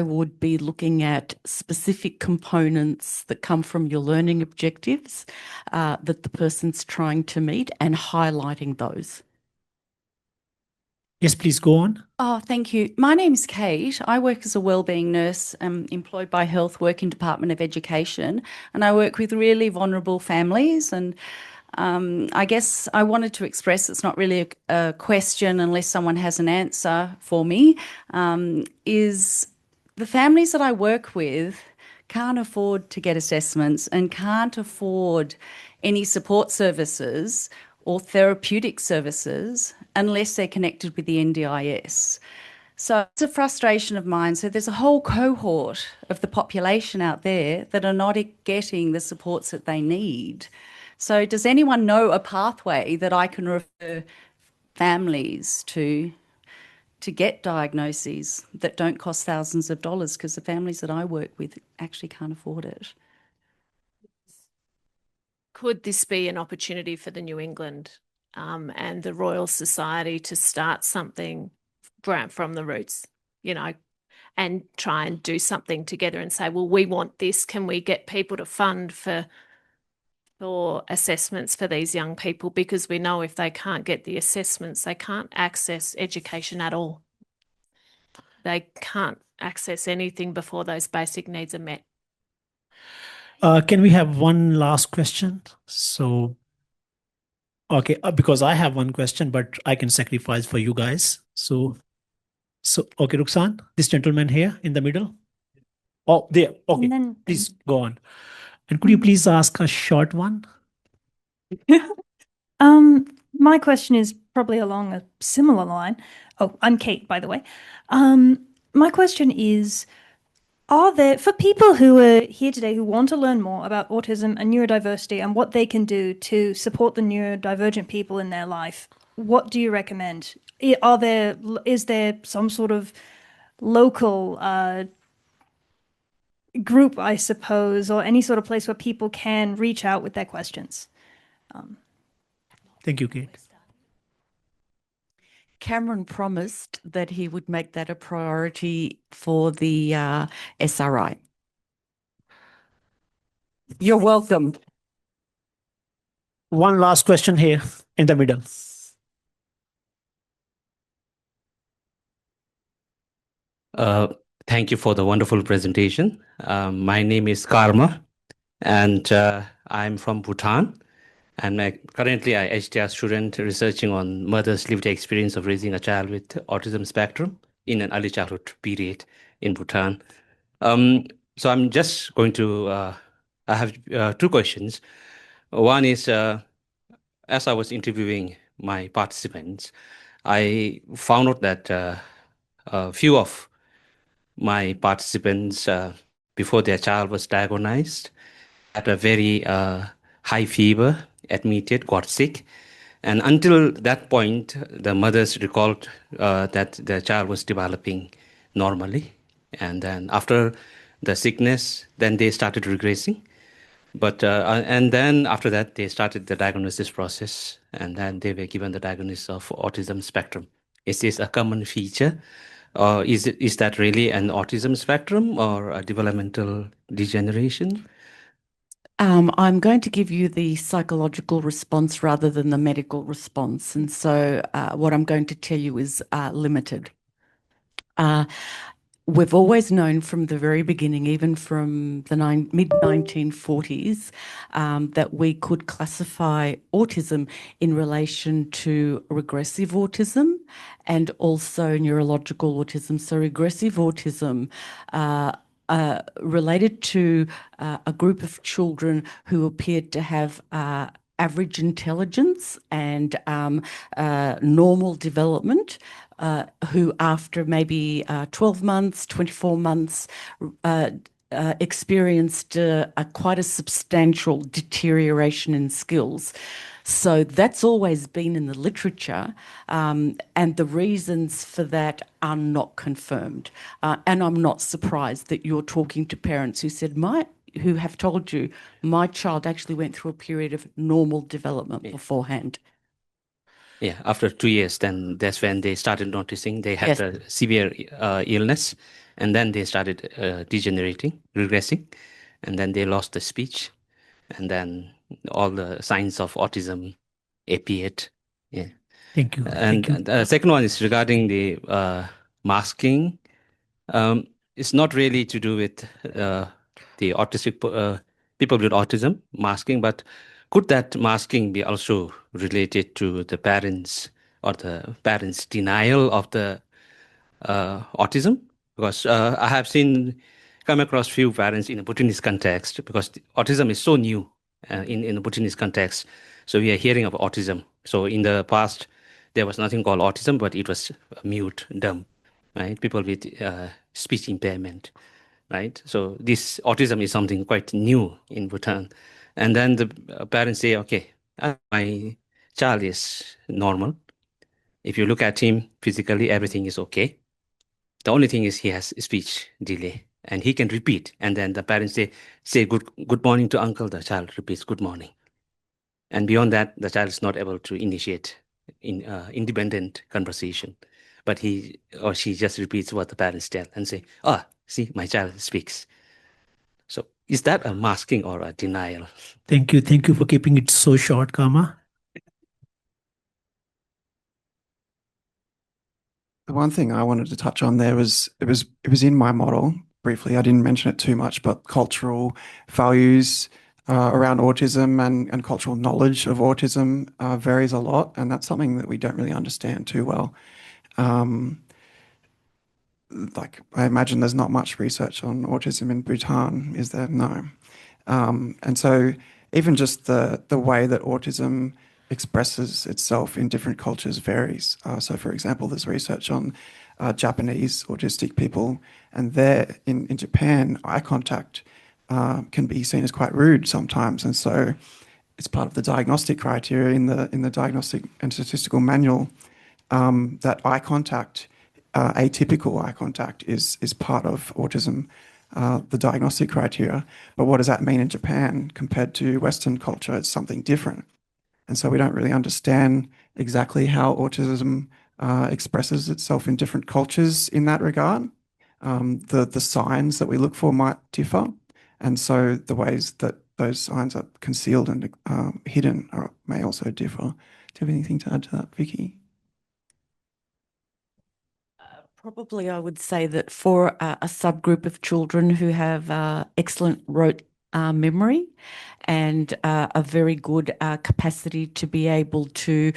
would be looking at specific components that come from your learning objectives that the person's trying to meet and highlighting those. Yes, please go on. Oh, thank you. My name's Kate. I work as a wellbeing nurse employed by Health Working Department of Education, and I work with really vulnerable families. And I guess I wanted to express, it's not really a question unless someone has an answer for me, is the families that I work with can't afford to get assessments and can't afford any support services or therapeutic services unless they're connected with the NDIS. So it's a frustration of mine. So there's a whole cohort of the population out there that are not getting the supports that they need. So does anyone know a pathway that I can refer families to get diagnoses that don't cost thousands of dollars, because the families that I work with actually can't afford it? Could this be an opportunity for the New England and the Royal Society to start something from the roots, and try and do something together and say, well, we want this. Can we get people to fund for assessments for these young people? Because we know if they can't get the assessments, they can't access education at all. They can't access anything before those basic needs are met. Can we have one last question? So, okay, because I have one question, but I can sacrifice for you guys. So okay, Hussain, this gentleman here in the middle. Oh, there. Okay, please go on. And could you please ask a short one? My question is probably along a similar line. Oh, I'm Kate, by the way. My question is, are there, for people who are here today who want to learn more about autism and neurodiversity and what they can do to support the neurodivergent people in their life, what do you recommend? Is there some sort of local group, I suppose, or any sort of place where people can reach out with their questions? Thank you, Kate. Cameron promised that he would make that a priority for the SRI. You're welcome. One last question here in the middle. Thank you for the wonderful presentation. My name is Karma, and I'm from Bhutan. And currently, I'm a HDR student researching on mother's lived experience of raising a child with autism spectrum in an early childhood period in Bhutan. So I'm just going to, I have two questions. One is, as I was interviewing my participants, I found out that a few of my participants, before their child was diagnosed, had a very high fever, admitted, got sick. And until that point, the mothers recalled that the child was developing normally. And then after the sickness, then they started regressing. But and then after that, they started the diagnosis process, and then they were given the diagnosis of autism spectrum. Is this a common feature? Is that really an autism spectrum or a developmental degeneration? I'm going to give you the psychological response rather than the medical response. And so what I'm going to tell you is limited. We've always known from the very beginning, even from the mid-1940s, that we could classify autism in relation to regressive autism and also neurological autism. So regressive autism related to a group of children who appeared to have average intelligence and normal development, who after maybe 12 months, 24 months, experienced quite a substantial deterioration in skills. So that's always been in the literature, and the reasons for that are not confirmed. And I'm not surprised that you're talking to parents who said, who have told you, my child actually went through a period of normal development beforehand. Yeah, after 2 years, then that's when they started noticing they had a severe illness, and then they started degenerating, regressing, and then they lost the speech, and then all the signs of autism appeared. Yeah. Thank you. And Thank you. the second one is regarding the masking. It's not really to do with the autistic people with autism masking, but could that masking be also related to the parents or the parents' denial of the autism? Because I have come across few parents in a Bhutanese context, because autism is so new in the Bhutanese context. So we are hearing of autism. So in the past, there was nothing called autism, but it was mute, dumb, right? People with speech impairment, right? So this autism is something quite new in Bhutan. And then the parents say, okay, my child is normal. If you look at him physically, everything is okay. The only thing is he has speech delay and he can repeat. And then the parents say good morning to uncle. The child repeats good morning. And beyond that, the child is not able to initiate independent conversation. But he or she just repeats what the parents tell and say, see, my child speaks. So is that a masking or a denial? Thank you. Thank you for keeping it so short, Kama. The one thing I wanted to touch on there was it was in my model briefly. I didn't mention it too much, but cultural values around autism and cultural knowledge of autism varies a lot, and that's something that we don't really understand too well. Like I imagine there's not much research on autism in Bhutan, is there? No. And so even just the way that autism expresses itself in different cultures varies. So for example, there's research on Japanese autistic people, and there in Japan, eye contact can be seen as quite rude sometimes. And so it's part of the diagnostic criteria in the diagnostic and statistical manual that eye contact, atypical eye contact is part of autism, the diagnostic criteria. But what does that mean in Japan compared to Western culture? It's something different. And so we don't really understand exactly how autism expresses itself in different cultures in that regard. The signs that we look for might differ. And so the ways that those signs are concealed and hidden may also differ. Do you have anything to add to that, Vicki? Probably I would say that for a subgroup of children who have excellent rote memory and a very good capacity to be able to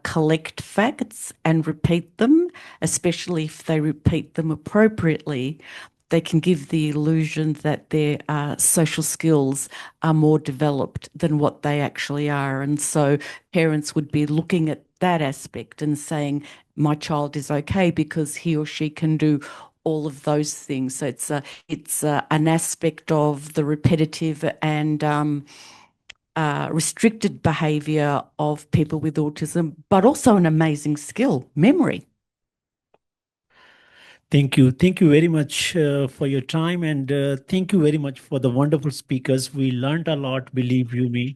collect facts and repeat them, especially if they repeat them appropriately, they can give the illusion that their social skills are more developed than what they actually are. And so parents would be looking at that aspect and saying, my child is okay because he or she can do all of those things. So it's an aspect of the repetitive and restricted behaviour of people with autism, but also an amazing skill, memory. Thank you. Thank you very much for your time, and thank you very much for the wonderful speakers. We learned a lot, believe you me.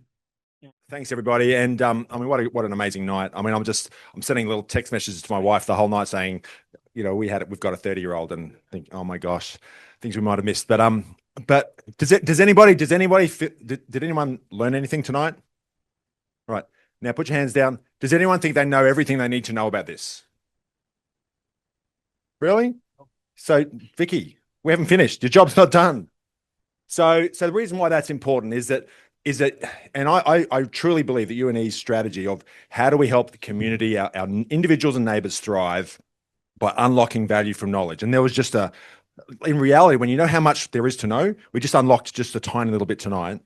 Thanks, everybody. And I mean, what an amazing night. I mean, I'm sending little text messages to my wife the whole night saying, you know, we've got a 30-year-old, and think, oh my gosh, things we might have missed. But does anyone learn anything tonight? Right. Now put your hands down. Does anyone think they know everything they need to know about this? Really? So, Vicki, we haven't finished. Your job's not done. So the reason why that's important is that, and I truly believe that UNE's strategy of how do we help the community, our individuals and neighbours thrive by unlocking value from knowledge. And there was just in reality, when you know how much there is to know, we just unlocked just a tiny little bit tonight.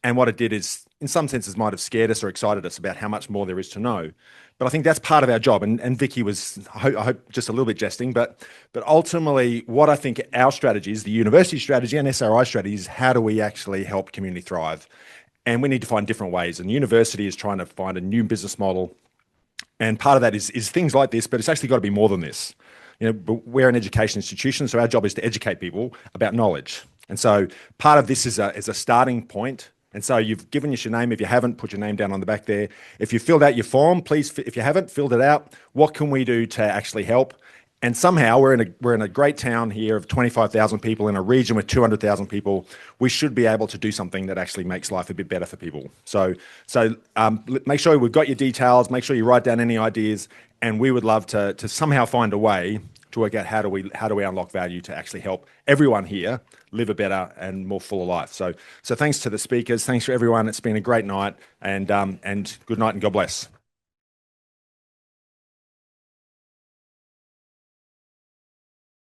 And what it did is, in some senses, might have scared us or excited us about how much more there is to know. But I think that's part of our job. And Vicki was, I hope, just a little bit jesting. But ultimately, what I think our strategy is, the university strategy and SRI strategy, is how do we actually help community thrive? And we need to find different ways. And the university is trying to find a new business model. And part of that is things like this, but it's actually got to be more than this. You know, we're an education institution, so our job is to educate people about knowledge. And so part of this is a starting point. And so you've given us your name. If you haven't, put your name down on the back there. If you filled out your form, please, if you haven't filled it out, what can we do to actually help? And somehow we're in a great town here of 25,000 people in a region with 200,000 people. We should be able to do something that actually makes life a bit better for people. So make sure we've got your details. Make sure you write down any ideas, and we would love to somehow find a way to work out how do we unlock value to actually help everyone here live a better and more fuller life. So thanks to the speakers. Thanks for everyone. It's been a great night, and good night and God bless.